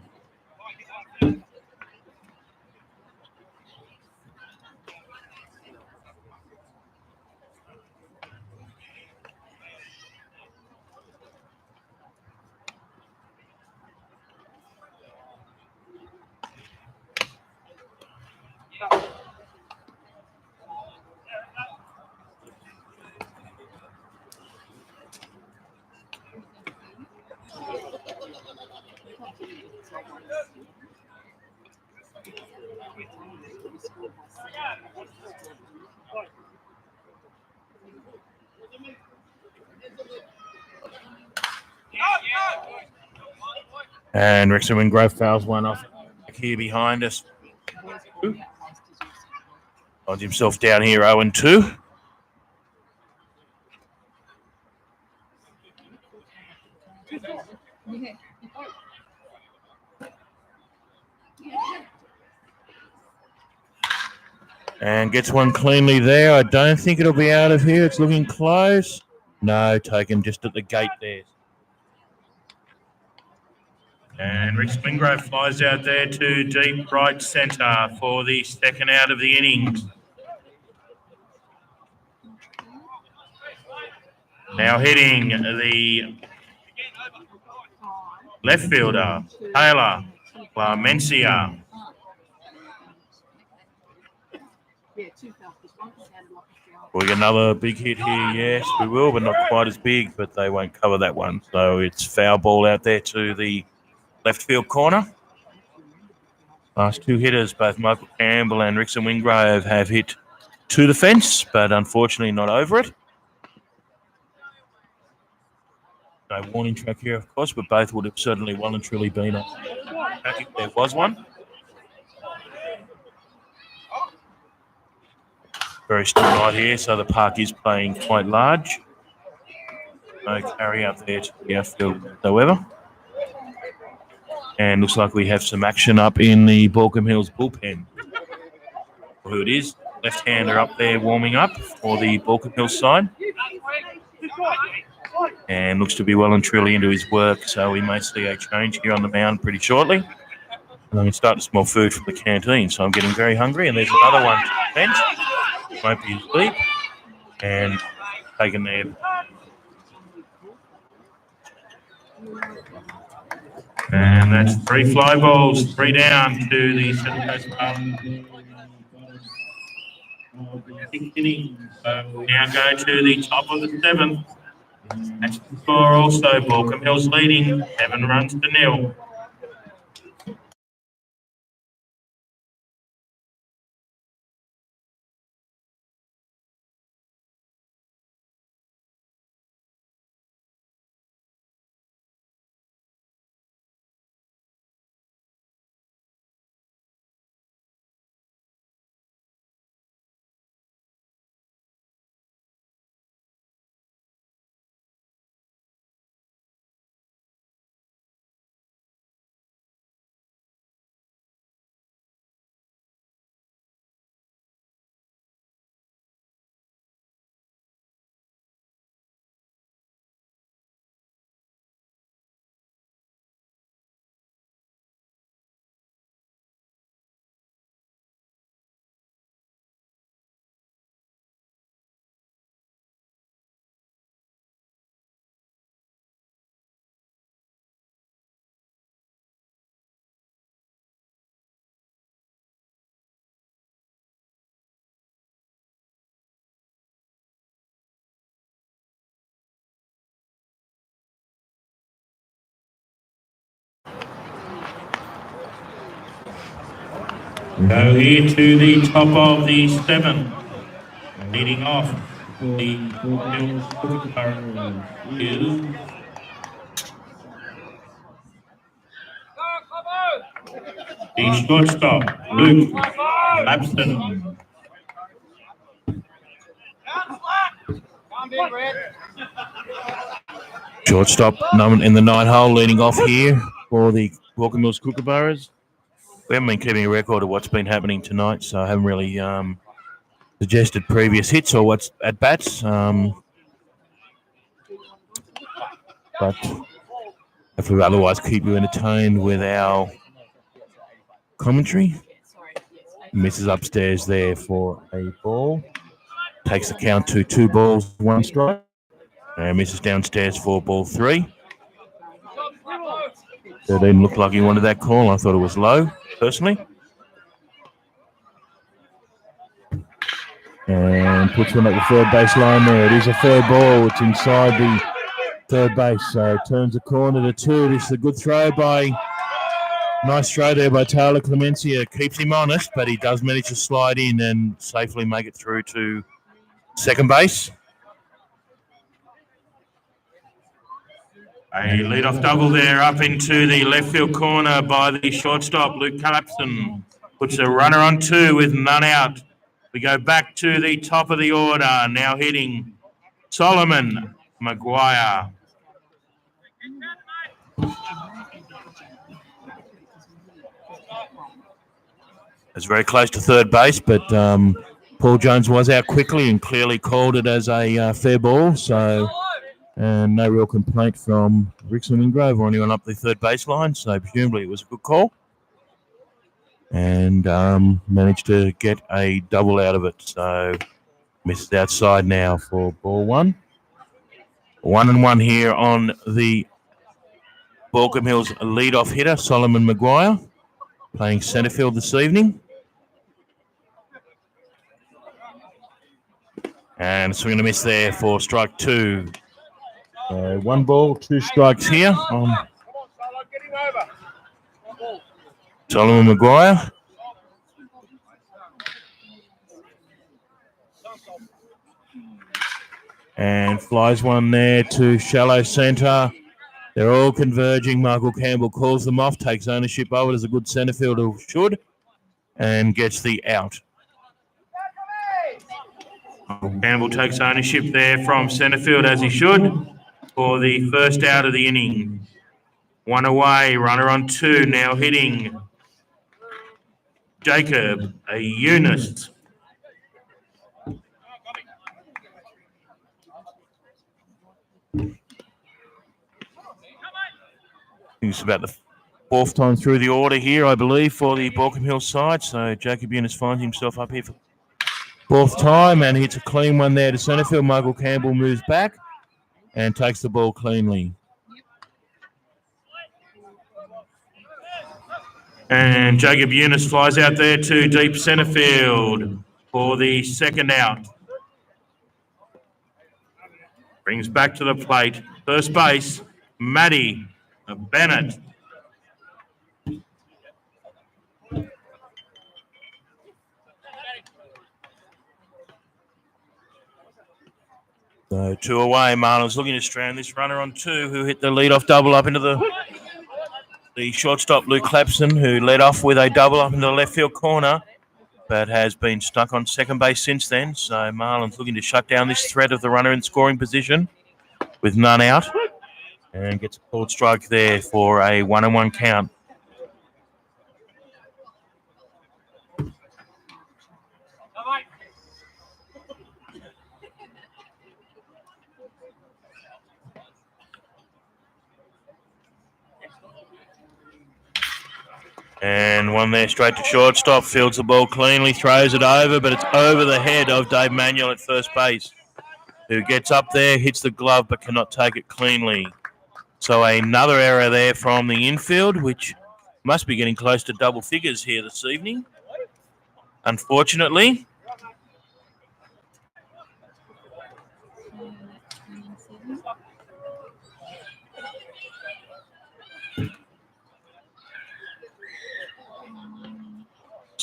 And Rickson Wingrove fouls one off here behind us. Finds himself down here 0-2. And gets one cleanly there. I don't think it'll be out of here. It's looking close. No, taken just at the gate there. And Rick Wingrove flies out there to deep right centre for the second out of the innings. Now hitting the left fielder, Taylor Clemencia. We'll get another big hit here. Yes, we will, but not quite as big, but they won't cover that one. So it's foul ball out there to the left field corner. Last two hitters, both Michael Campbell and Rickson Wingrove, have hit to the fence, but unfortunately not over it. No warning track here, of course, but both would have certainly well and truly been up if there was one. Very still night here, so the park is playing quite large. No carry out there to the outfield whatsoever. And looks like we have some action up in the Baulkham Hills bullpen. Who it is, left-hander up there warming up for the Baulkham Hills side. And looks to be well and truly into his work, so we may see a change here on the mound pretty shortly. And I'm starting to smell food from the canteen, so I'm getting very hungry. And there's another one to the bench. Won't be asleep. And taken there. And that's 3 fly balls, 3 down to the Central Coast Park. So we now go to the top of the 7th. That's the score also. Baulkham Hills leading 7 runs to 0. Go here to the top of the 7. Leading off the Baulkham is the shortstop, Luke Lapston. Shortstop in the 9 hole, leading off here for the Baulkham Hills Kookaburras. We haven't been keeping a record of what's been happening tonight, so I haven't really suggested previous hits or what's at bats. But if we otherwise keep you entertained with our commentary. Misses upstairs there for a ball. Takes the count to 2 balls, 1 strike. And misses downstairs for ball 3. It didn't look like he wanted that call. I thought it was low, personally. And puts one at the third base line there. It is a fair ball. It's inside the third base. So turns the corner to 2. This is a good throw by... Nice throw there by Taylor Clemencia. Keeps him honest, but he does manage to slide in and safely make it through to second base. A leadoff double there up into the left field corner by the shortstop, Luke Lapston. Puts a runner on 2 with none out. We go back to the top of the order. Now hitting Solomon Maguire. It's very close to third base, but Paul Jones was out quickly and clearly called it as a fair ball. So, and no real complaint from Rickson Wingrove or anyone up the third base line. So presumably it was a good call. And managed to get a double out of it. So misses outside now for ball 1. 1-1 here on the Baulkham Hills leadoff hitter, Solomon Maguire, playing centre field this evening. And swing and a miss there for strike 2. 1 ball, 2 strikes here on Solomon Maguire. And flies one there to shallow centre. They're all converging. Michael Campbell calls them off, takes ownership of it as a good centre fielder should, and gets the out. Campbell takes ownership there from centre field as he should for the first out of the inning. 1 away, runner on 2, now hitting Jacob Eunice. It's about the 4th time through the order here, I believe, for the Baulkham Hills side. So Jacob Eunice finds himself up here for 4th time and hits a clean one there to centre field. Michael Campbell moves back and takes the ball cleanly. And Jacob Eunice flies out there to deep centre field for the second out. Brings back to the plate. First base, Matty Bennett. So 2 away, Marlins looking to strand this runner on 2 who hit the leadoff double up into the shortstop, Luke Clapson, who led off with a double up into the left field corner, but has been stuck on second base since then. So Marlins looking to shut down this threat of the runner in scoring position with none out, and gets a called strike there for a 1-1 count. And one there straight to shortstop, fields the ball cleanly, throws it over, but it's over the head of Dave Manuel at first base, who gets up there, hits the glove, but cannot take it cleanly. So another error there from the infield, which must be getting close to double figures here this evening, unfortunately.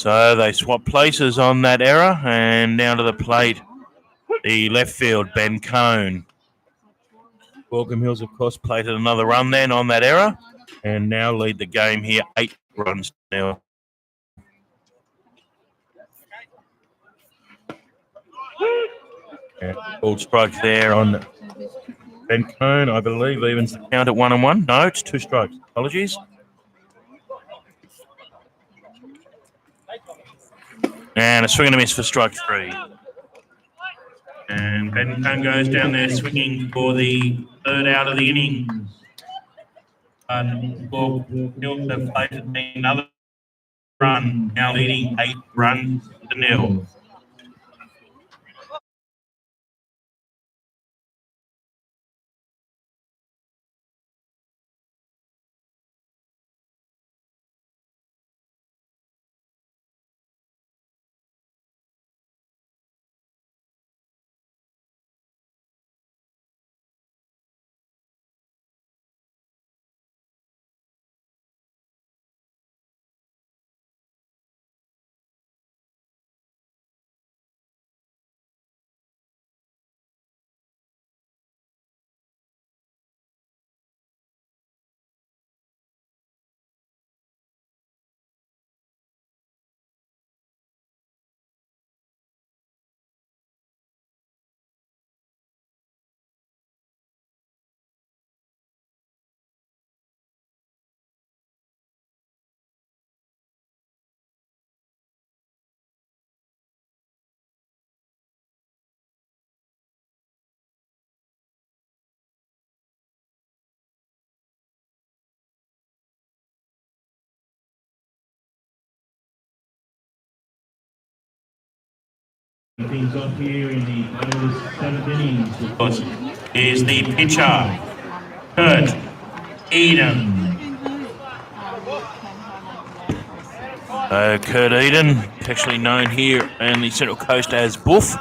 So they swap places on that error, and now to the plate, the left field, Ben Cone. Baulkham Hills, of course, plated another run then on that error, and now lead the game here, 8 runs now. Ball strike there on Ben Cone, I believe, evens the count at 1-1. No, it's 2 strikes. Apologies. And a swing and a miss for strike 3. And Ben Cone goes down there swinging for the 3rd out of the inning. Baulkham Hills have plated another run, now leading 8 runs to 0. Things off here in the O's 7th innings. Is the pitcher, Kurt Eden. Kurt Eden, actually known here in the Central Coast as Buff,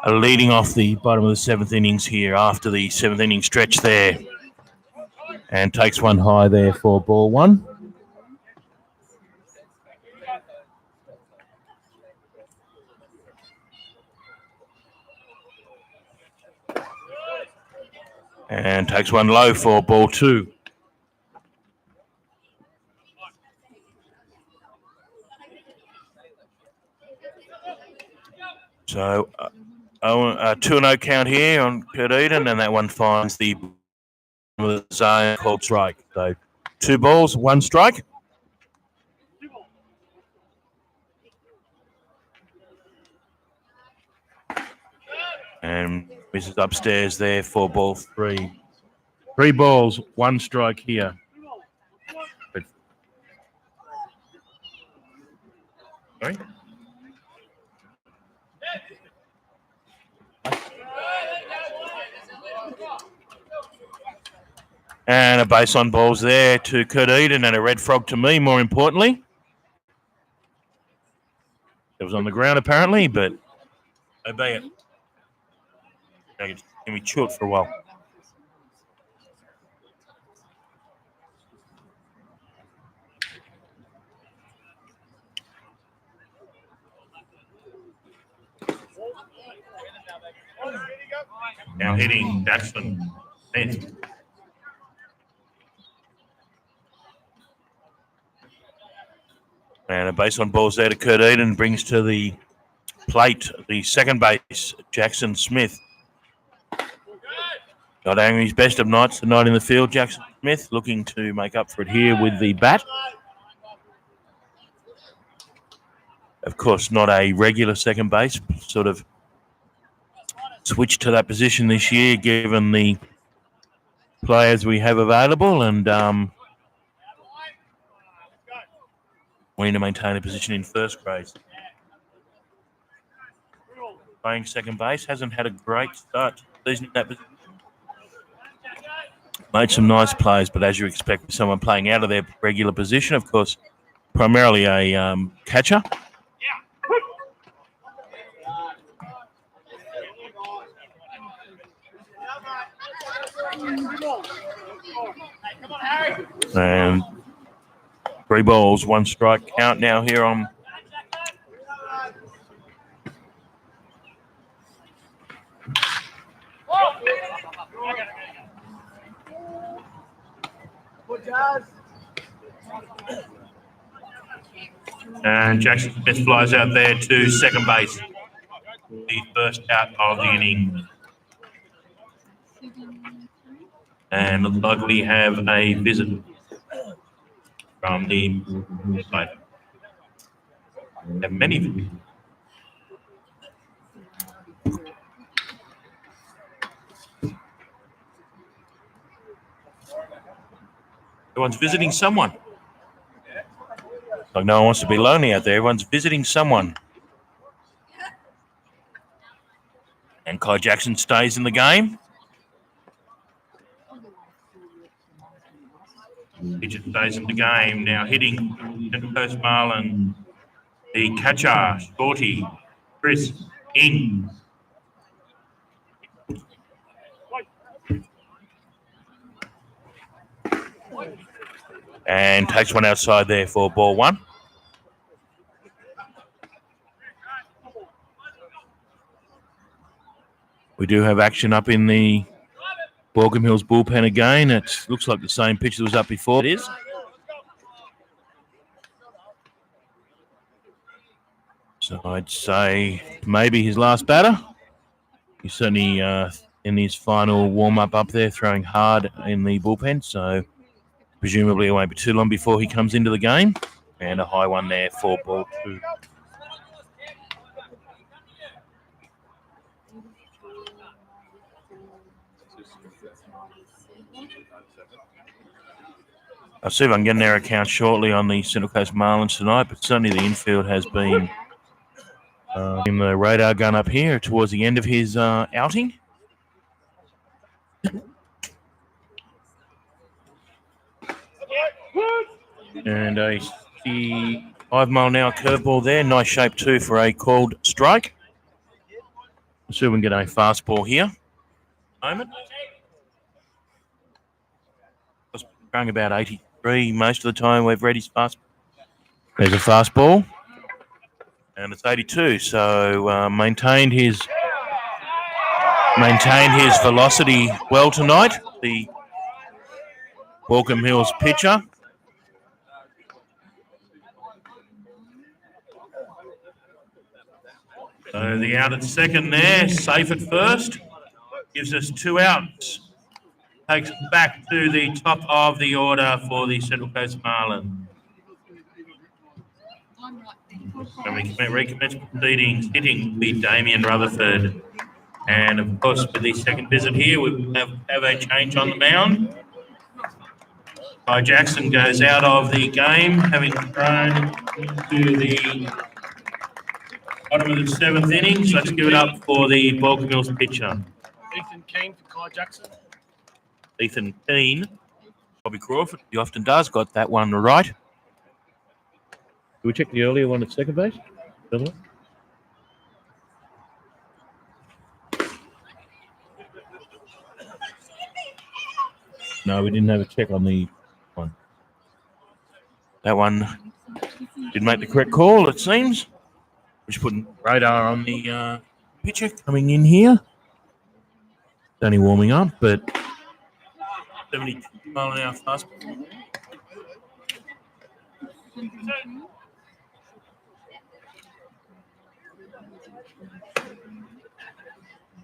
leading off the bottom of the 7th innings here after the 7th inning stretch there. And takes one high there for ball 1. And takes one low for ball 2. So, 2-0 count here on Kurt Eden, and that one finds the zone called strike. So, 2 balls, 1 strike. And misses upstairs there for ball 3. 3 balls, 1 strike here. Sorry? And a base on balls there to Kurt Eden, and a red frog to me, more importantly. It was on the ground apparently, but obey it. Can we chew it for a while? Now hitting Jackson. And a base on balls there to Kurt Eden, brings to the plate the second base, Jackson Smith. Not having his best of nights tonight in the field, Jackson Smith looking to make up for it here with the bat. Of course, not a regular second base, sort of switched to that position this year given the players we have available, and we need to maintain a position in first grade. Playing second base, hasn't had a great start to the season in that position. Made some nice plays, but as you expect with someone playing out of their regular position, of course, primarily a catcher. And 3 balls, 1 strike count now here on And Jackson Smith flies out there to second base. The first out of the inning. And looks like we have a visit from the side. Have many visitors. Everyone's visiting someone. Like no one wants to be lonely out there. Everyone's visiting someone. And Kai Jackson stays in the game. He just stays in the game. Now hitting Central Coast Marlins, the catcher, Shorty, Chris Ings. And takes one outside there for ball one. We do have action up in the Baulkham Hills bullpen again. It looks like the same pitch that was up before. It is. So I'd say maybe his last batter. He's certainly in his final warm-up up there, throwing hard in the bullpen. So presumably it won't be too long before he comes into the game. And a high one there for ball two. I'll see if I can get an error count shortly on the Central Coast Marlins tonight, but certainly the infield has been in the radar gun up here towards the end of his outing. And a 5-mile-an-hour curveball there. Nice shape too for a called strike. Let's see if we can get a fastball here. Moment. Throwing about 83 most of the time. We've read his fast. There's a fastball. And it's 82. So maintained his velocity well tonight. The Baulkham Hills pitcher. So the out at second there, safe at first. Gives us 2 outs. Takes us back to the top of the order for the Central Coast Marlins. And we recommence proceedings, hitting with Damien Rutherford. And of course, with the second visit here, we have a change on the mound. Kai Jackson goes out of the game, having thrown into the bottom of the 7th inning. So let's give it up for the Baulkham Hills pitcher. Ethan Keane for Kai Jackson. Ethan Keane. Bobby Crawford, he often does, got that one right. Did we check the earlier one at second base? No, we didn't have a check on the one. That one didn't make the correct call, it seems. We're just putting radar on the pitcher coming in here. It's only warming up, but 72-mile-an-hour fastball.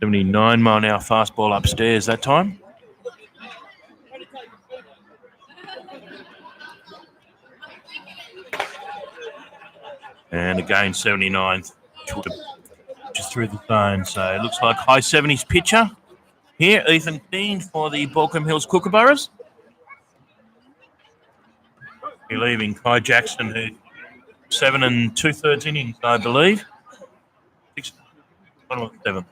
$79-mile-an-hour fastball upstairs that time. And again, 79 just through the zone. So it looks like high 70s pitcher here, Ethan Keane for the Baulkham Hills Kookaburras. You're leaving Kai Jackson, who 7 2/3 innings, I believe. 6, 7.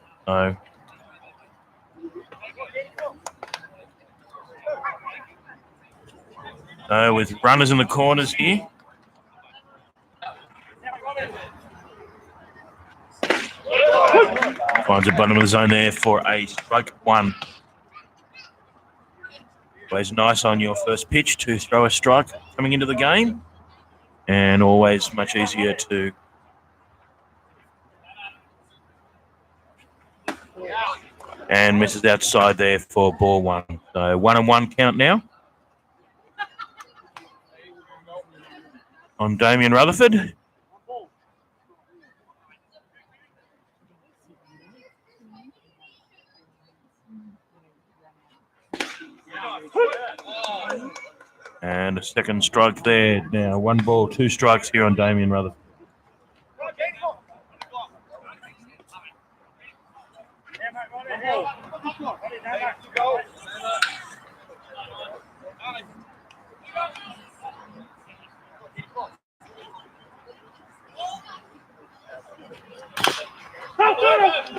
So with runners in the corners here. Finds the bottom of the zone there for a strike one. Always nice on your first pitch to throw a strike coming into the game. And always much easier to and misses outside there for ball one. So 1-1 count now. on Damien Rutherford. And a second strike there. Now 1 ball, 2 strikes here on Damien Rutherford.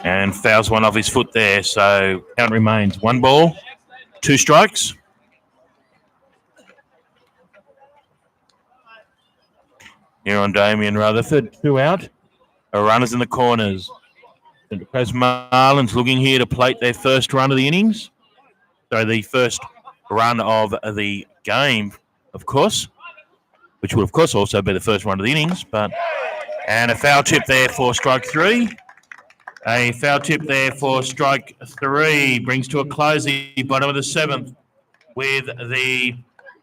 And fouls one off his foot there, so count remains 1 ball, 2 strikes. Here on Damien Rutherford, 2 out. Runners in the corners. The Coast Marlins looking here to plate their first run of the innings. So the first run of the game, of course, which will, of course, also be the first run of the innings. And a foul tip there for strike 3. A foul tip there for strike 3 brings to a close the bottom of the 7th with the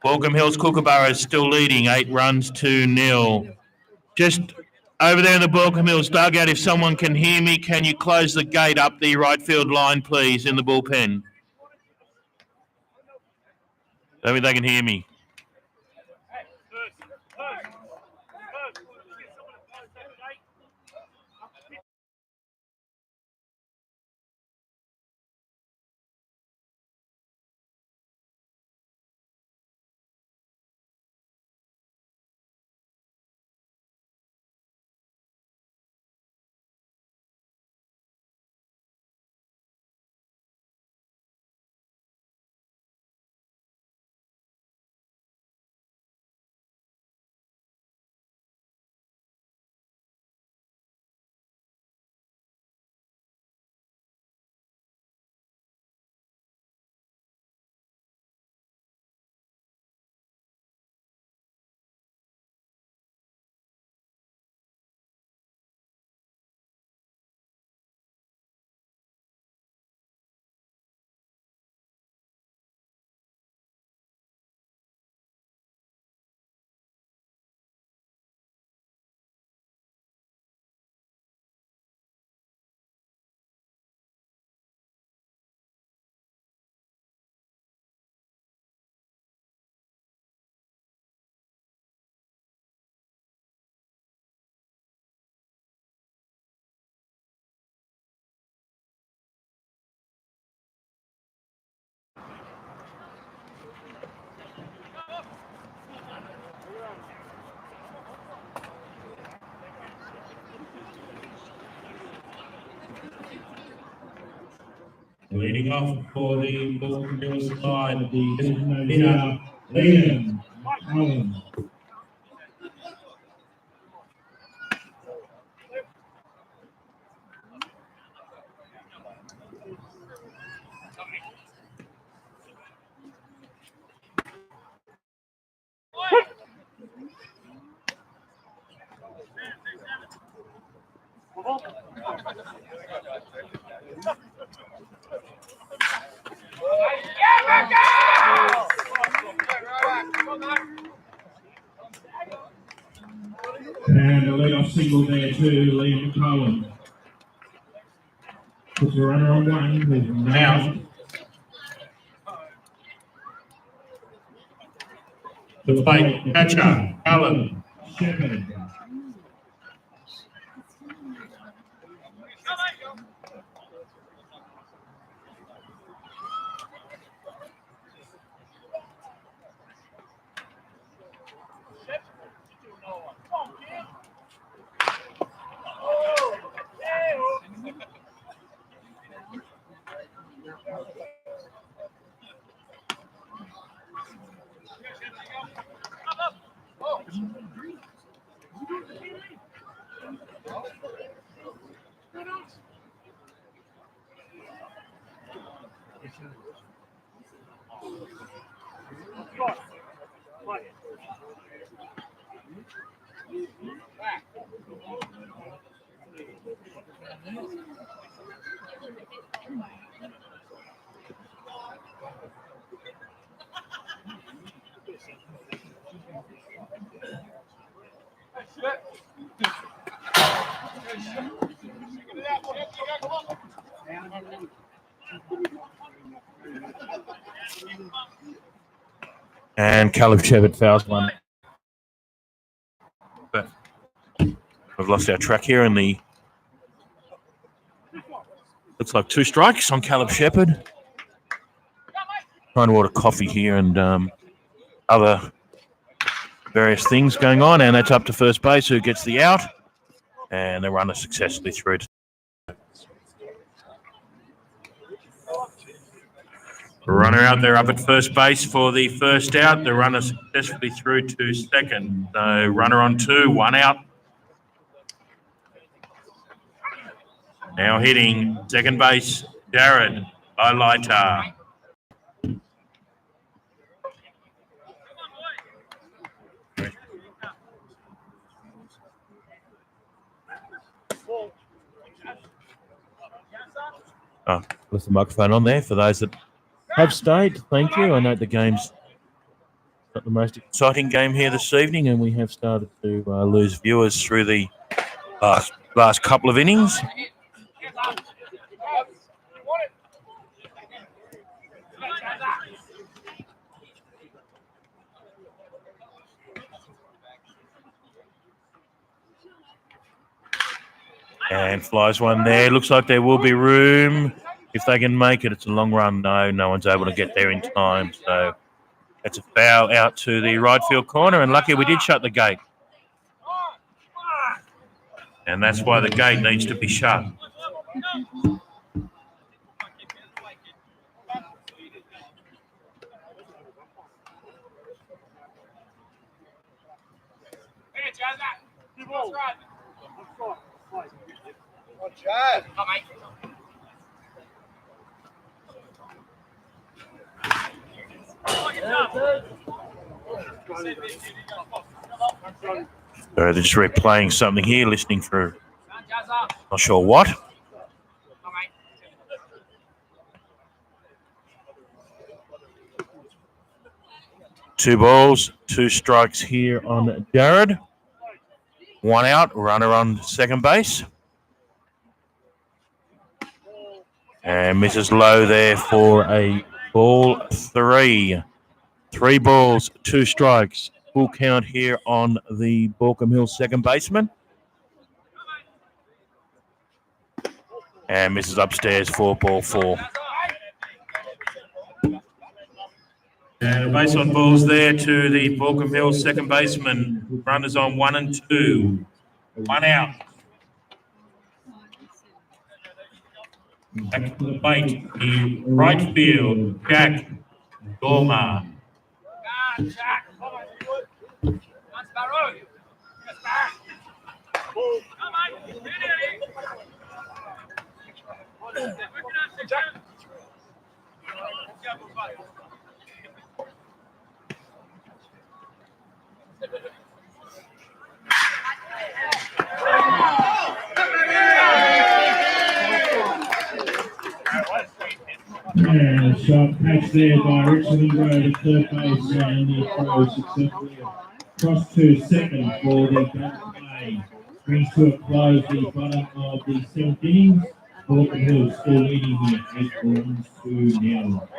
Baulkham Hills Kookaburras still leading 8 runs to 0. Just over there in the Baulkham Hills dugout, if someone can hear me, can you close the gate up the right field line, please, in the bullpen? Maybe they can hear me. Leading off for the Baulkham Hills side, the designated hitter, Liam Allen. And a lead-off single there to Liam Cohen. Puts a runner on 1 with now. The plate, catcher, Allen. Shepherd. And Caleb Shepard fouls one. But we've lost our track here in the... Looks like 2 strikes on Caleb Shepard. Trying to order coffee here and other various things going on. And that's up to first base, who gets the out. And the runner successfully through. Runner out there up at first base for the first out. The runner successfully through to second. So runner on 2, 1 out. Now hitting second base, Jared Baulkham. Oh, with the microphone on there for those that have stayed. Thank you. I know the game's not the most exciting game here this evening, and we have started to lose viewers through the last couple of innings. And flies one there. Looks like there will be room if they can make it. It's a long run. No one's able to get there in time. So that's a foul out to the right field corner. And lucky we did shut the gate. And that's why the gate needs to be shut. They're just replaying something here, listening for not sure what. Two balls, 2 strikes here on Jared. 1 out, runner on second base. And misses low there for a ball 3. 3 balls, 2 strikes. Full count here on the Baulkham Hills second baseman. And misses upstairs for ball 4. And a base on balls there to the Baulkham Hills second baseman. Runners on 1 and 2. 1 out. Back to the plate, the right field, Jack Gorma. And shot catch there by Richard Road at third base, and the throw successfully across to second for the Baulkham Bay. Brings to a close the bottom of the 7th innings. Baulkham Hills still leading here 8 runs to 0.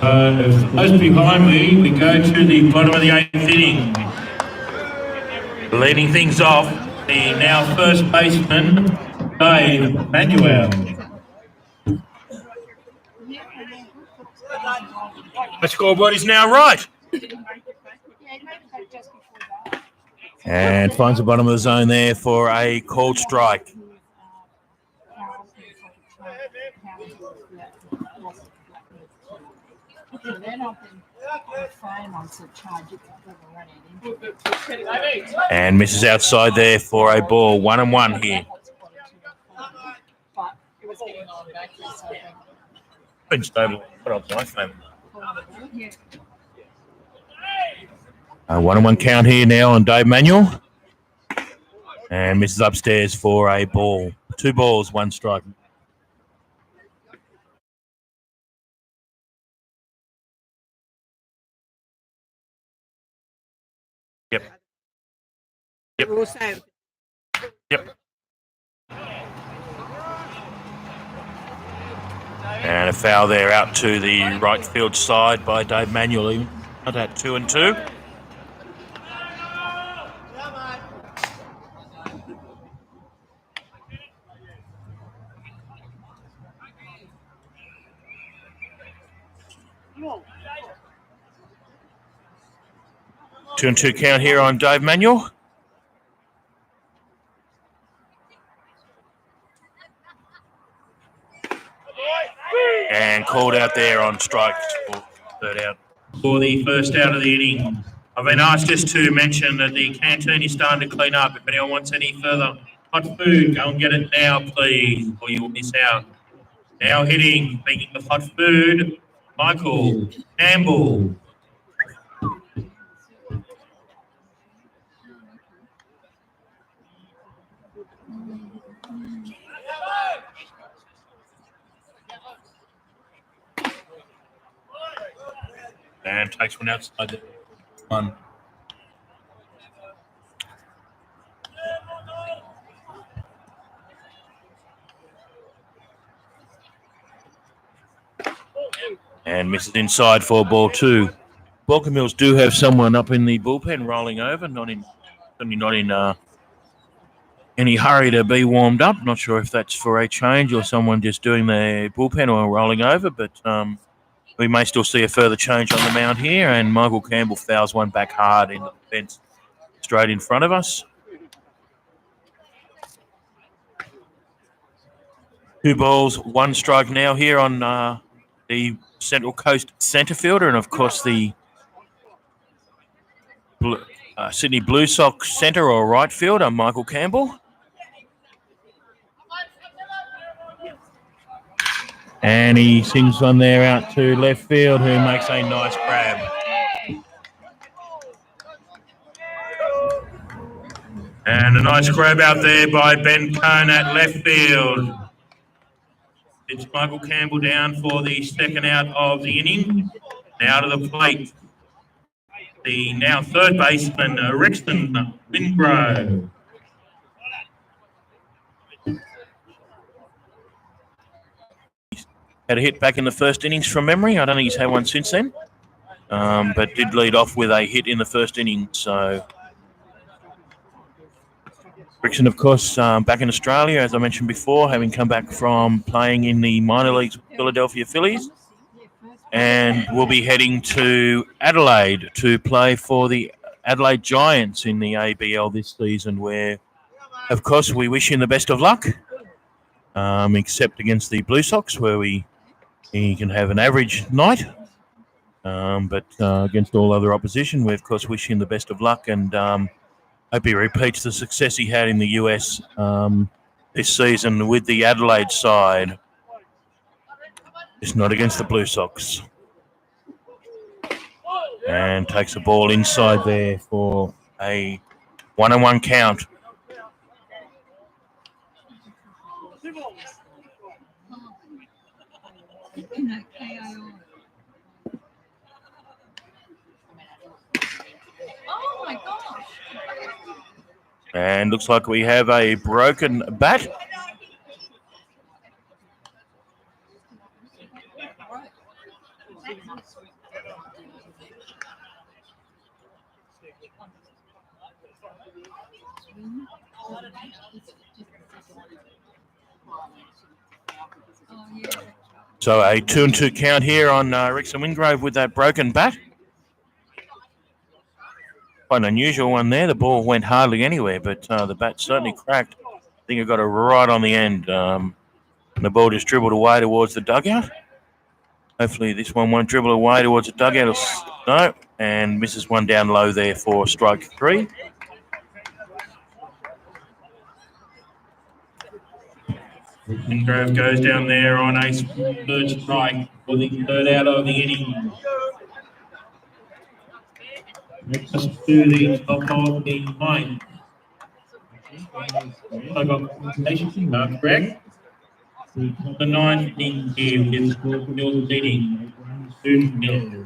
Those behind me, we go to the bottom of the 8th inning. Leading things off, the now first baseman, Dave Manuel. The scoreboard is now right. And finds the bottom of the zone there for a called strike. And misses outside there for a ball. 1-1 here. Been stable. Put on my phone. A 1-1 count here now on Dave Manuel. And misses upstairs for a ball. 2 balls, 1 strike. Yep. And a foul there out to the right field side by Dave Manuel. Even at 2-2. Two and two count here on Dave Manuel. And called out there on strike. Third out. For the first out of the inning. I've been asked just to mention that the canteen is starting to clean up. If anyone wants any further hot food, go and get it now, please, or you will miss out. Now hitting, speaking of hot food, Michael Campbell. And takes one outside the one. And misses inside for ball 2. Baulkham Hills do have someone up in the bullpen rolling over, not in any hurry to be warmed up. Not sure if that's for a change or someone just doing their bullpen or rolling over, but we may still see a further change on the mound here, and Michael Campbell fouls one back hard in the fence straight in front of us. 2 balls, 1 strike now here on the Central Coast centre fielder, and of course the Sydney Blue Sox centre or right fielder, Michael Campbell. And he sings one there out to left field, who makes a nice grab. And a nice grab out there by Ben Cohn at left field. It's Michael Campbell down for the second out of the inning. Now to the plate, the now third baseman, Rixton Wingrove. Had a hit back in the first innings from memory. I don't think he's had one since then. But did lead off with a hit in the first inning. So Rixton, of course, back in Australia, as I mentioned before, having come back from playing in the minor leagues with Philadelphia Phillies. And will be heading to Adelaide to play for the Adelaide Giants in the ABL this season, where, of course, we wish him the best of luck, except against the Blue Sox, where he can have an average night. But against all other opposition, we, of course, wish him the best of luck, and hope he repeats the success he had in the US this season with the Adelaide side. It's not against the Blue Sox. And takes the ball inside there for a 1-1 count. Oh my gosh. And looks like we have a broken bat. So a 2-2 count here on Rickson Wingrove with that broken bat. Quite an unusual one there. The ball went hardly anywhere, but the bat certainly cracked. I think it got it right on the end. The ball just dribbled away towards the dugout. Hopefully this one won't dribble away towards the dugout. No, and misses one down low there for strike 3. Wingrove goes down there on a third strike for the third out of the inning. Next to the top of the ninth. I got correct. The ninth inning here is still leading 2-0.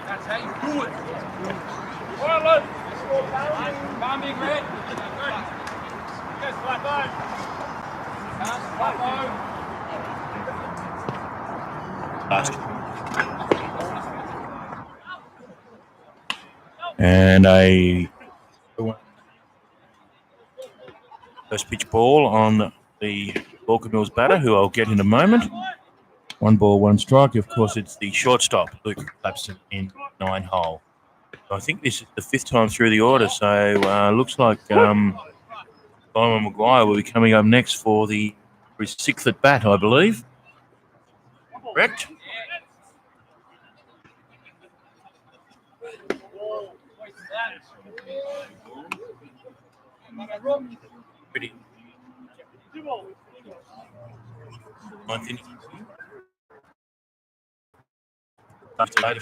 That's how you do it. Marlins! Bomb being red. Good. Yes, flat bone. Flat bone. And a first pitch ball on the Baulkham batter, who I'll get in a moment. 1 ball, 1 strike. Of course, it's the shortstop, Luke Clapson, in 9 hole. So I think this is the 5th time through the order, so looks like Simon Maguire will be coming up next for his 6th at bat, I believe. Correct? Pretty. 9th inning. After later.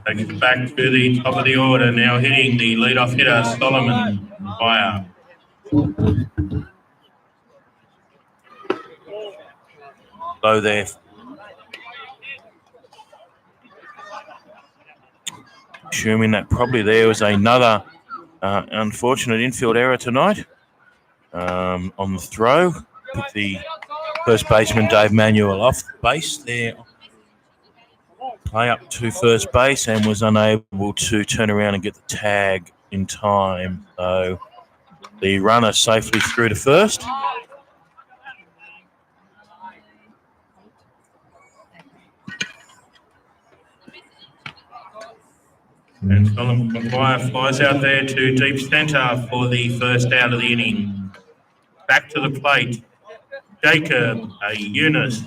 Takes it back to the top of the order, now hitting the leadoff hitter, Solomon Fire. Low there. Assuming that probably there was another unfortunate infield error tonight on the throw. Put the first baseman, Dave Manuel, off the base there. Play up to first base and was unable to turn around and get the tag in time. So the runner safely through to first. And Solomon Maguire flies out there to deep centre for the first out of the inning. Back to the plate, Jacob Eunice.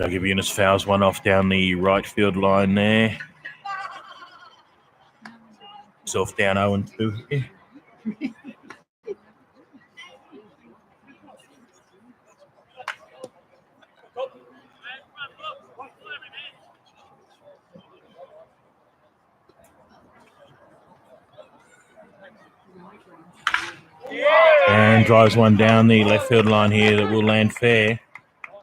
Jacob Eunice fouls one off down the right field line there. Self down 0-2 here. And drives one down the left field line here that will land fair.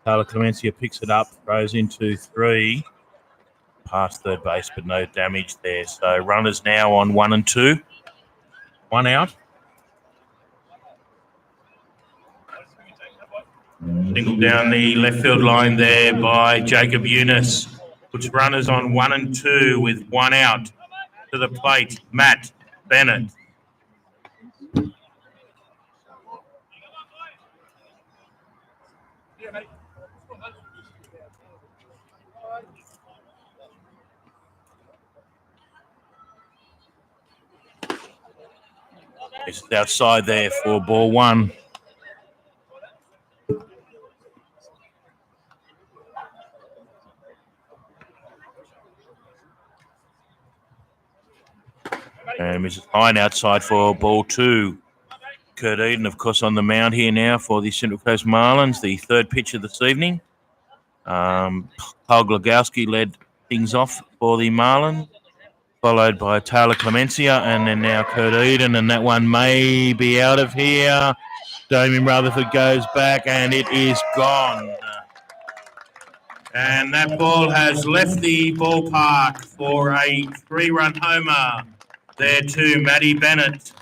Taylor Clemencia picks it up, throws into 3. Past third base, but no damage there. So runners now on 1 and 2. 1 out. Single down the left field line there by Jacob Eunice. Puts runners on 1 and 2 with 1 out. To the plate, Matt Bennett. It's outside there for ball 1. And Mrs. Hine outside for ball 2. Kurt Eden, of course, on the mound here now for the Central Coast Marlins, the third pitcher this evening. Paul Glogowski led things off for the Marlins, followed by Taylor Clemencia, and then now Kurt Eden, and that one may be out of here. Damien Rutherford goes back, and it is gone. And that ball has left the ballpark for a 3-run homer there to Matty Bennett.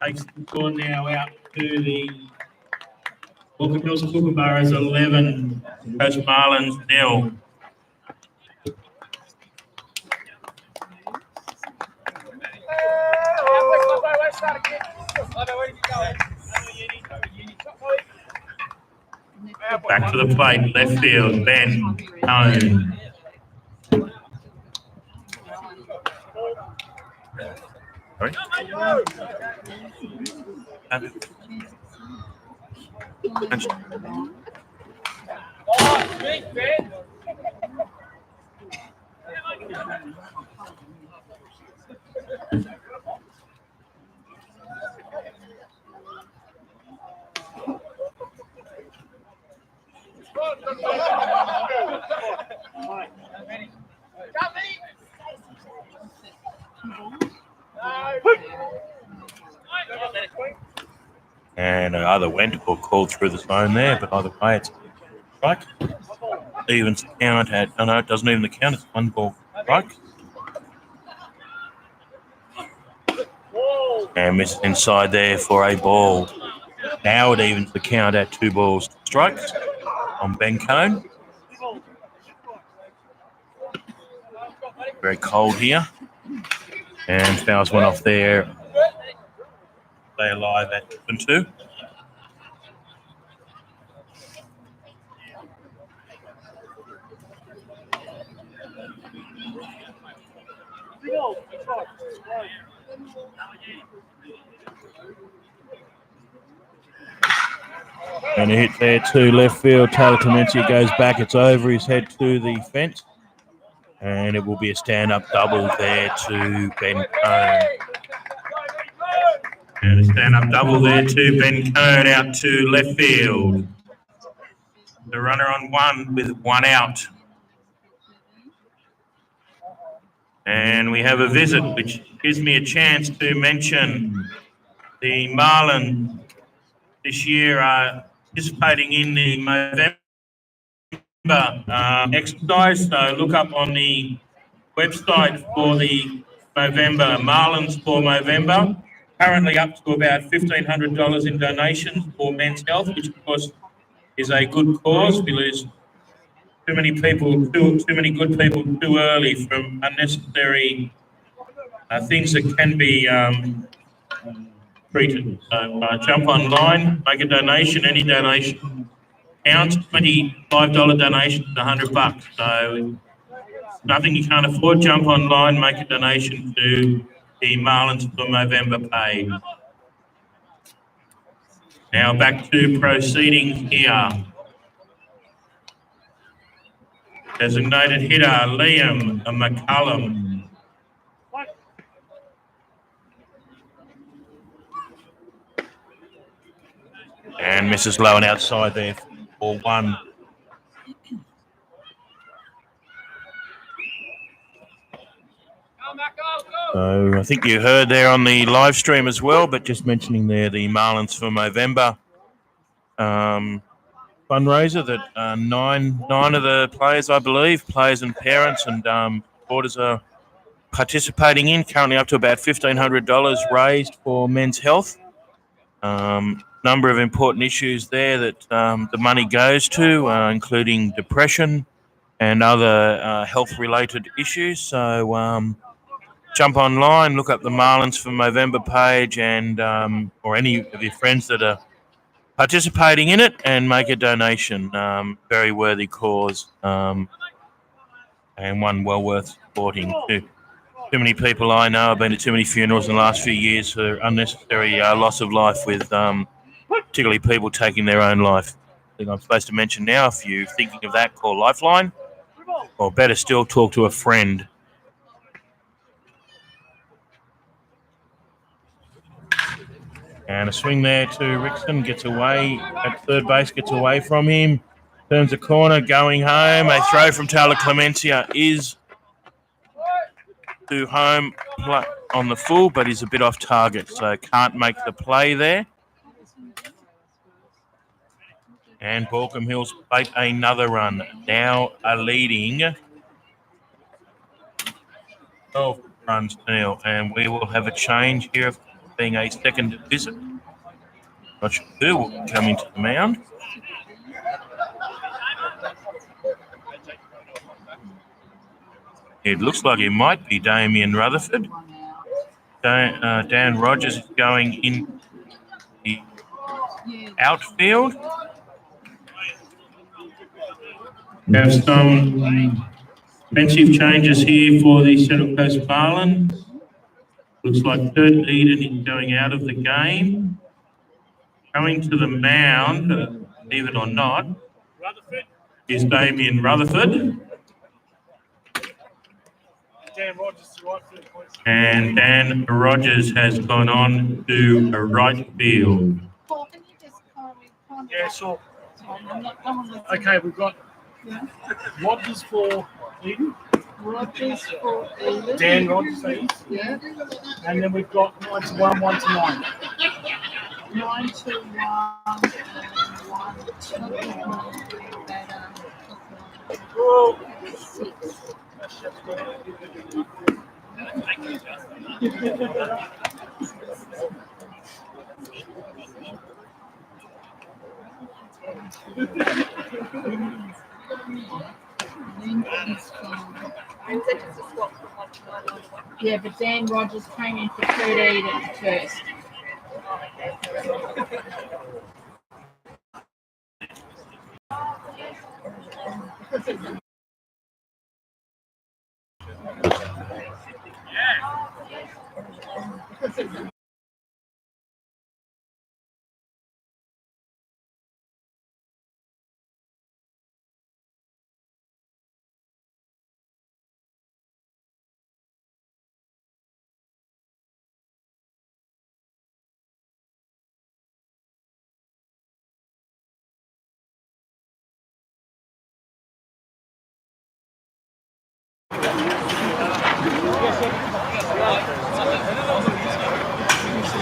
Takes the score now out to the Baulkham Hills Kookaburras 11, Coast Marlins 0. Back to the plate, left field, Ben Cone. Sorry? And either went or called through the zone there, but either way, it's strike. Evens the count at, oh no, it doesn't even the count, it's 1 ball strike. And misses inside there for a ball. Now it evens the count at 2 balls strikes on Ben Cone. Very cold here. And fouls one off there. Stay alive at 2. And a hit there to left field. Taylor Clemencia goes back. It's over his head to the fence. And it will be a stand-up double there to Ben Cone. And a stand-up double there to Ben Cone out to left field. The runner on 1 with 1 out. And we have a visit, which gives me a chance to mention the Marlins this year are participating in the Movember exercise. So look up on the website for the Movember, Marlins for Movember. Currently up to about $1,500 in donations for men's health, which of course is a good cause. We lose too many people, too many good people too early from unnecessary things that can be treated. So jump online, make a donation. Any donation counts. $25 donation is $100. So nothing you can't afford. Jump online, make a donation to the Marlins for Movember page. Now back to proceedings here. Designated hitter, Liam McCullum. And misses low and outside there for 1. So I think you heard there on the live stream as well, but just mentioning there the Marlins for Movember fundraiser that nine of the players, I believe, players and parents and supporters are participating in. Currently up to about $1,500 raised for men's health. Number of important issues there that the money goes to, including depression and other health-related issues. So jump online, look up the Marlins for Movember page, and or any of your friends that are participating in it, and make a donation. Very worthy cause, and one well worth supporting too. Too many people I know have been to too many funerals in the last few years for unnecessary loss of life, with particularly people taking their own life. I think I'm supposed to mention now, if you're thinking of that, call Lifeline, or better still, talk to a friend. And a swing there to Rickson, gets away at third base, gets away from him, turns a corner, going home. A throw from Taylor Clemencia is to home on the full, but he's a bit off target, so can't make the play there. And Baulkham Hills bait another run. Now are leading 12 runs to nil, and we will have a change here of being a second visit. Not sure who will come into the mound. It looks like it might be Damien Rutherford. Dan Rogers is going in the outfield. Have some defensive changes here for the Central Coast Marlins. Looks like Kurt Eden is going out of the game. Coming to the mound, believe it or not, is Damien Rutherford. And Dan Rogers has gone on to a right field. Paul, can you just comment? Yeah, sure. Okay, we've got Rogers for Eden. Rogers for Eden. Dan Rogers for Eden. Yeah. And then we've got 9 to 1, 1 to 9. 9 to 1 and 1 to 6. Yeah, but Dan Rogers came in for Kurt Eden first.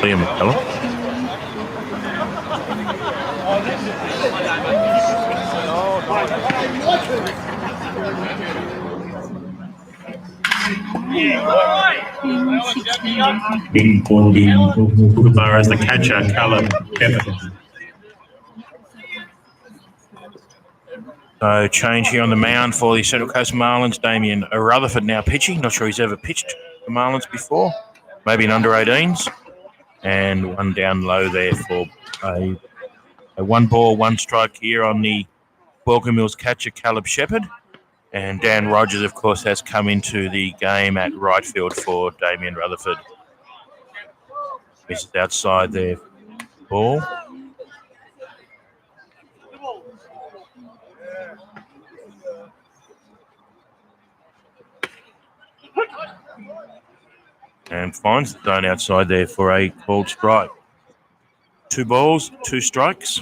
Liam McCullum. Kookaburra as the catcher, Callum Pepper. So change here on the mound for the Central Coast Marlins. Damien Rutherford now pitching. Not sure he's ever pitched the Marlins before. Maybe in under 18s. And one down low there for a 1 ball, 1 strike here on the Baulkham Mills catcher, Caleb Shepherd. And Dan Rogers, of course, has come into the game at right field for Damien Rutherford. This is outside there. Ball. And finds the zone outside there for a called strike. 2 balls, 2 strikes.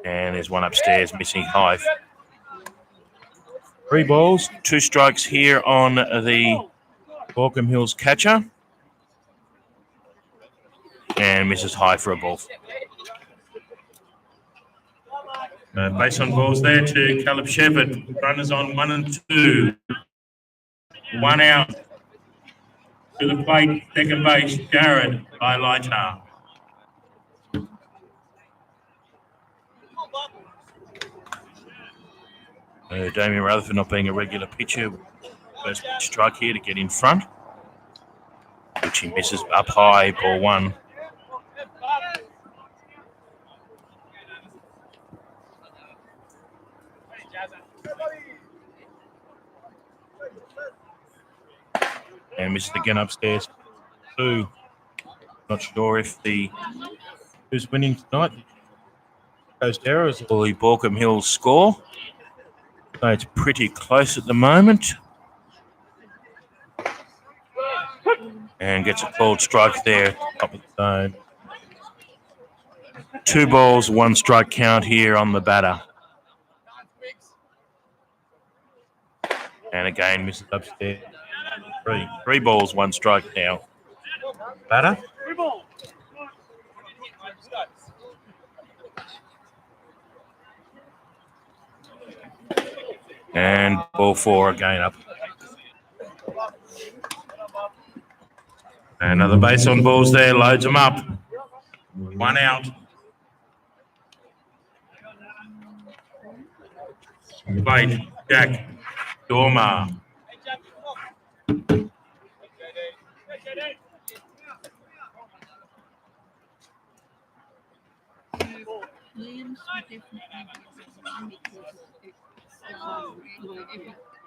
And there's one upstairs missing high. 3 balls, 2 strikes here on the Baulkham Hills catcher. And misses high for a ball. Base on balls there to Caleb Shepherd. Runners on 1 and 2. 1 out. To the plate, second base, Jared Lighter. Damien Rutherford not being a regular pitcher. First strike here to get in front, which he misses up high, ball 1. And misses again upstairs. 2. Not sure if who's winning tonight. Coast Arrows or the Baulkham Hills score. So it's pretty close at the moment. And gets a called strike there, top of the zone. 2 balls, 1 strike count here on the batter. And again, misses upstairs. 3 balls, 1 strike now. Batter. And ball 4 again up. Another base on balls there, loads them up. 1 out. Plate, Jack Dormer. Liam's definitely because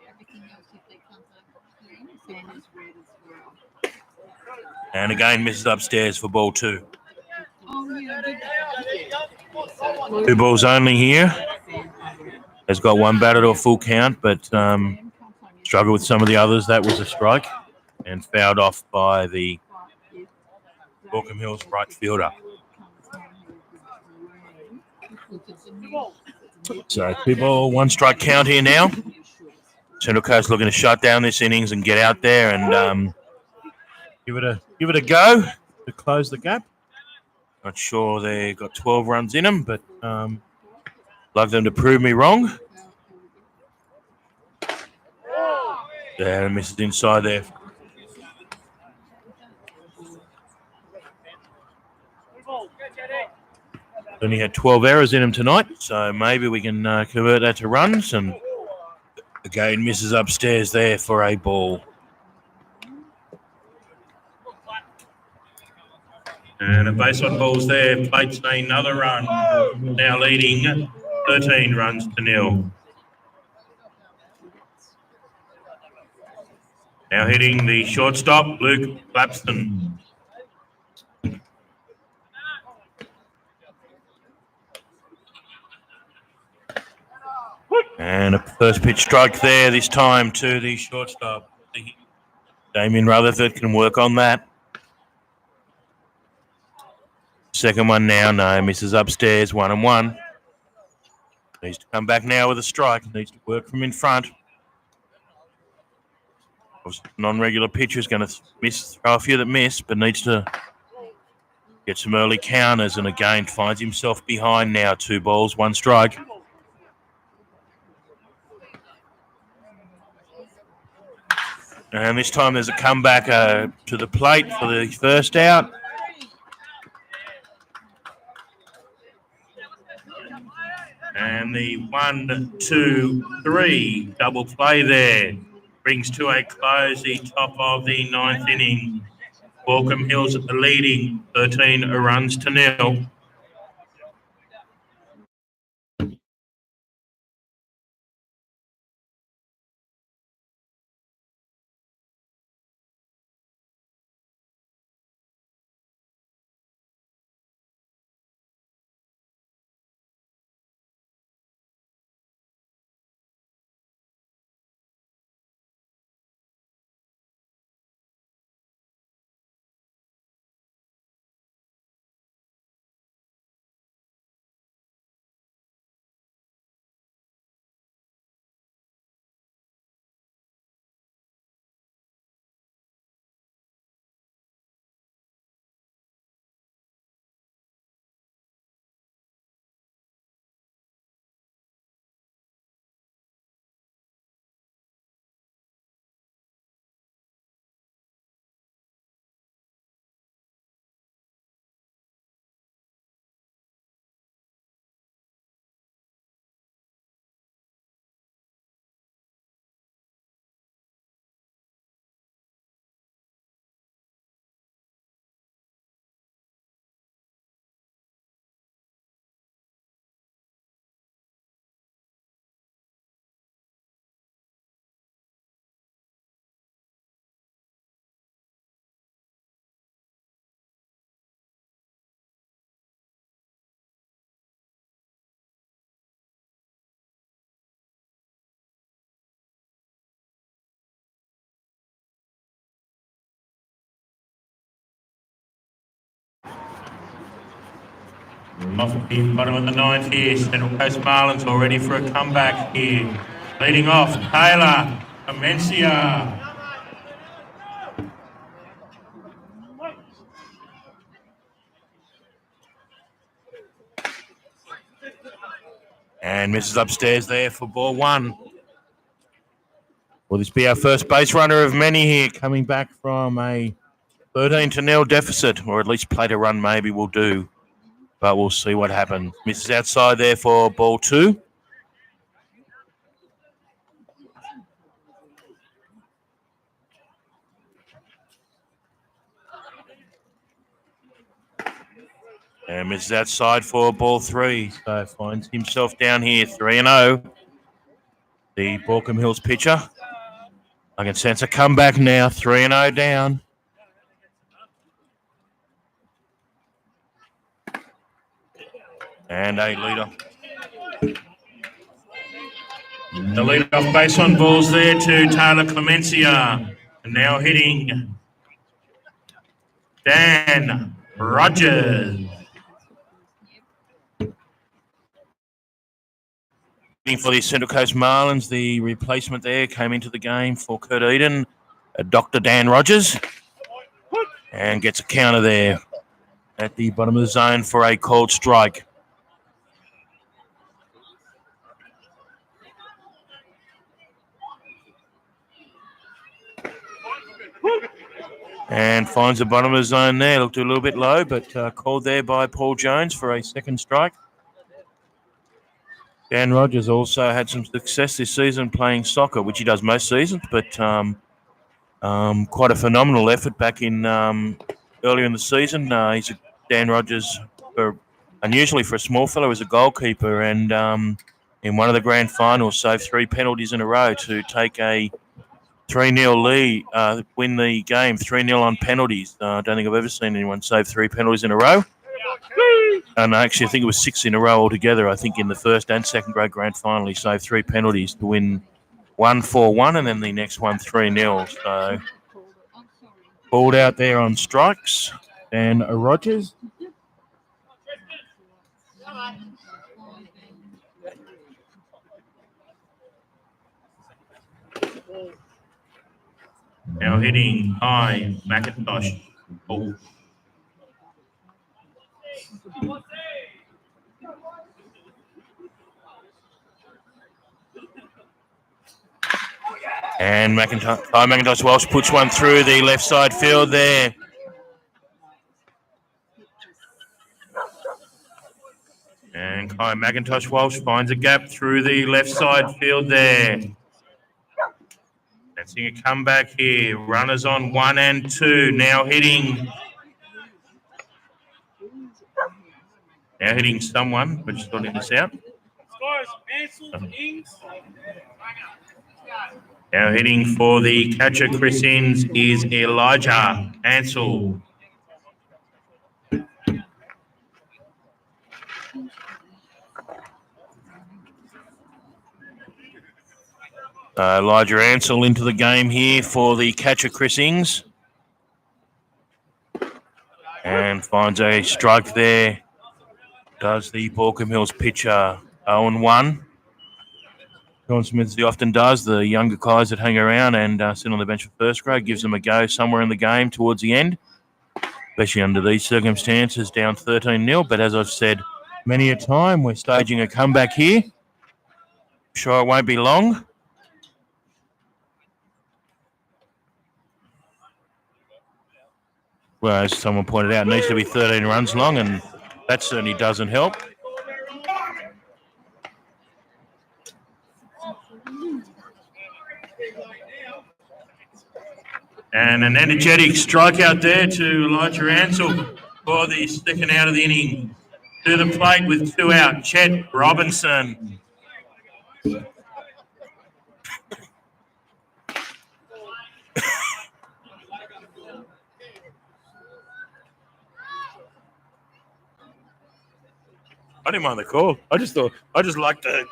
everything else if they comes up green, then is red as well. And again, misses upstairs for ball 2. Oh yeah, 2 balls only here. Has got 1 batted or full count, but struggled with some of the others. That was a strike and fouled off by the Baulkham Hills right fielder. So 2 ball, 1 strike count here now. Central Coast looking to shut down this innings and get out there and give it a go to close the gap. Not sure they got 12 runs in them, but love them to prove me wrong. Yeah, misses inside there. Only had 12 errors in him tonight, so maybe we can convert that to runs. And again, misses upstairs there for a ball. And a base on balls there. Plate's another run. Now leading 13 runs to 0. Now hitting the shortstop, Luke Clapston. And a first pitch strike there, this time to the shortstop. Damien Rutherford can work on that. Second one now, no, misses upstairs, 1 and 1. Needs to come back now with a strike. Needs to work from in front. Non-regular pitcher is going to throw a few that miss, but needs to get some early counters. And again, finds himself behind now. 2 balls, 1 strike. And this time there's a comeback to the plate for the first out. And the 1, 2, 3 double play there brings to a close the top of the 9th inning. Baulkham Hills leading 13 runs to 0. Off the bottom of the ninth here, Central Coast Marlins all ready for a comeback here. Leading off, Taylor Clemencia. And misses upstairs there for ball one. Will this be our first base runner of many here, coming back from a 13-0 deficit, or at least play to run maybe will do. But we'll see what happens. Misses outside there for ball two. And misses outside for ball three. So finds himself down here, 3-0. The Baulkham Hills pitcher. I can sense a comeback now, 3-0 down. And a leader. The lead-off base on balls there to Taylor Clemencia. And now hitting Dan Rogers. For the Central Coast Marlins, the replacement there came into the game for Kurt Eden, Dr. Dan Rogers, and gets a counter there at the bottom of the zone for a called strike. And finds the bottom of the zone there. Looked a little bit low, but called there by Paul Jones for a second strike. Dan Rogers also had some success this season playing soccer, which he does most seasons, but quite a phenomenal effort back in earlier in the season. Dan Rogers, unusually for a small fellow, was a goalkeeper, and in one of the grand finals saved 3 penalties in a row to take a 3-0 lead, win the game 3-0 on penalties. I don't think I've ever seen anyone save 3 penalties in a row. And actually, I think it was 6 in a row altogether. I think in the first and second grade grand final, he saved 3 penalties to win 1 4-1, and then the next one 3-0. So pulled out there on strikes. And Rogers. Now hitting high, McIntosh. Oh. And McIntosh Walsh puts one through the left side field there. And Kai McIntosh Walsh finds a gap through the left side field there. Let's see a comeback here. Runners on 1 and 2. Now hitting someone, but just sorting this out. Now hitting for the catcher, Chris Inns, is Elijah Ansell. Elijah Ansell into the game here for the catcher, Chris Ings. And finds a strike there. Does the Baulkham Hills pitcher 0-1. John Smith, as he often does, the younger guys that hang around and sit on the bench for first grade, gives them a go somewhere in the game towards the end, especially under these circumstances, down 13-0. But as I've said many a time, we're staging a comeback here. Sure it won't be long. Well, as someone pointed out, it needs to be 13 runs long, and that certainly doesn't help. And an energetic strikeout there to Elijah Ansell for the second out of the inning. To the plate with 2 out, Chet Robinson. I didn't mind the call. I just liked the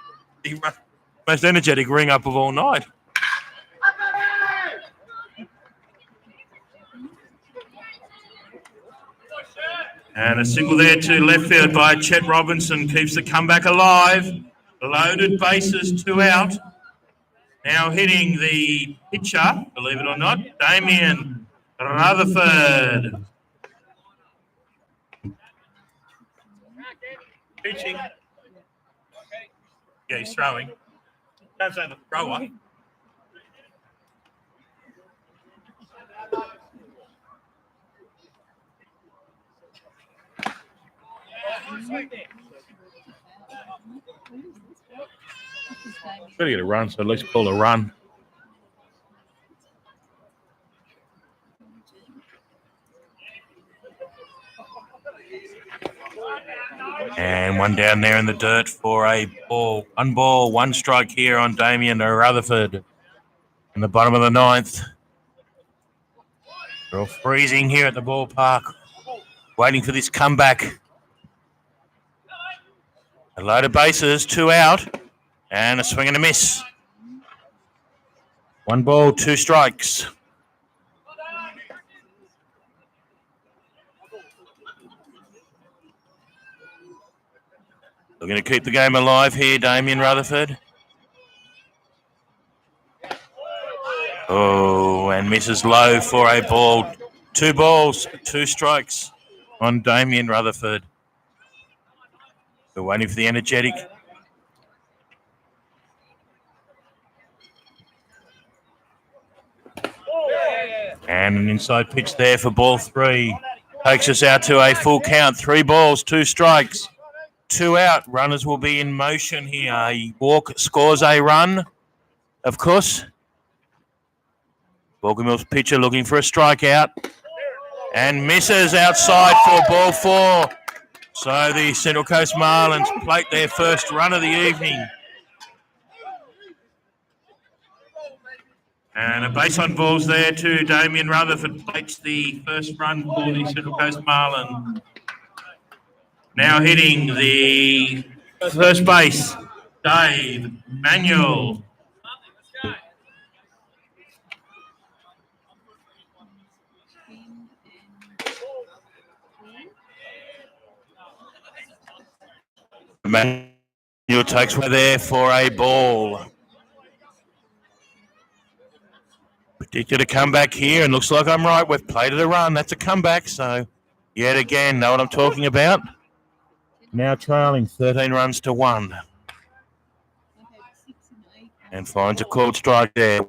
most energetic ring up of all night. And a single there to left field by Chet Robinson keeps the comeback alive. Loaded bases, 2 out. Now hitting the pitcher, believe it or not, Damien Rutherford. Pitching. Yeah, he's throwing. Don't say the thrower. Better get a run, so at least call a run. And one down there in the dirt for a ball. 1 ball, 1 strike here on Damien Rutherford in the bottom of the 9th. We're all freezing here at the ballpark, waiting for this comeback. A load of bases, 2 out, and a swing and a miss. 1 ball, 2 strikes. We're going to keep the game alive here, Damien Rutherford. Oh, and misses low for a ball. 2 balls, 2 strikes on Damien Rutherford. We're waiting for the energetic. And an inside pitch there for ball 3. Takes us out to a full count. 3 balls, 2 strikes. 2 out. Runners will be in motion here. A walk scores a run, of course. Baulkham's pitcher looking for a strikeout and misses outside for ball 4. So the Central Coast Marlins plate their first run of the evening. And a base on balls there to Damien Rutherford plates the first run for the Central Coast Marlins. Now hitting the first base, Dave Manuel. Manuel takes one there for a ball. Predicted a comeback here, and looks like I'm right. We've played it a run. That's a comeback, so yet again, know what I'm talking about. Now trailing 13 runs to 1. And finds a called strike there.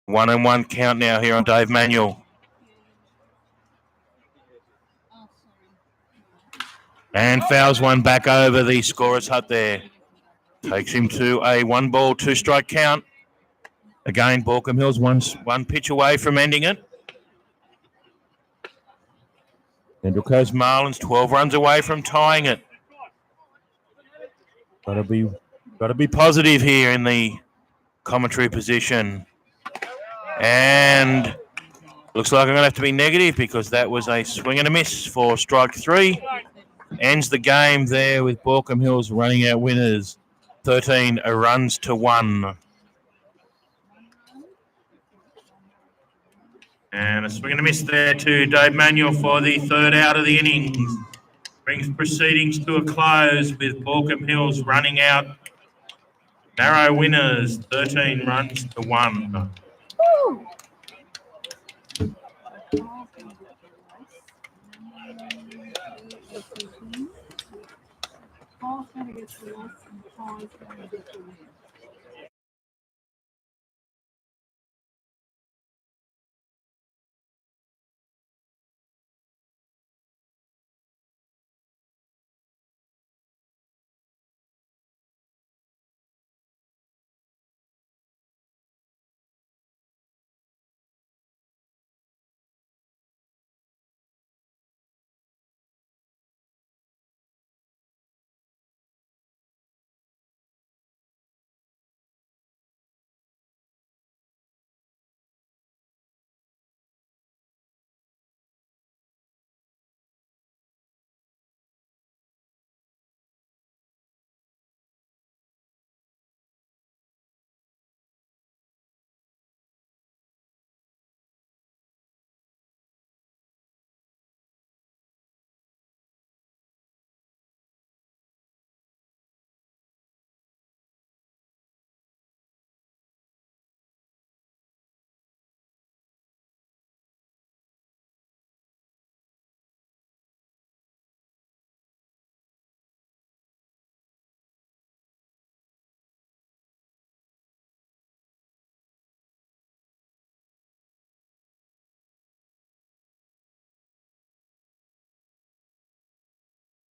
1-1 count now here on Dave Manuel. And fouls one back over the scorer's hut there. Takes him to a 1 ball, 2 strike count. Again, Baulkham Hills one pitch away from ending it. Central Coast Marlins 12 runs away from tying it. Got to be positive here in the commentary position. And looks like I'm going to have to be negative because that was a swing and a miss for strike 3. Ends the game there with Baulkham Hills running out winners. 13 runs to 1. And a swing and a miss there to Dave Manuel for the 3rd out of the innings. Brings proceedings to a close with Baulkham Hills running out narrow winners, 13 runs to 1. Paul's going to get the loss and Paul's going to get the win.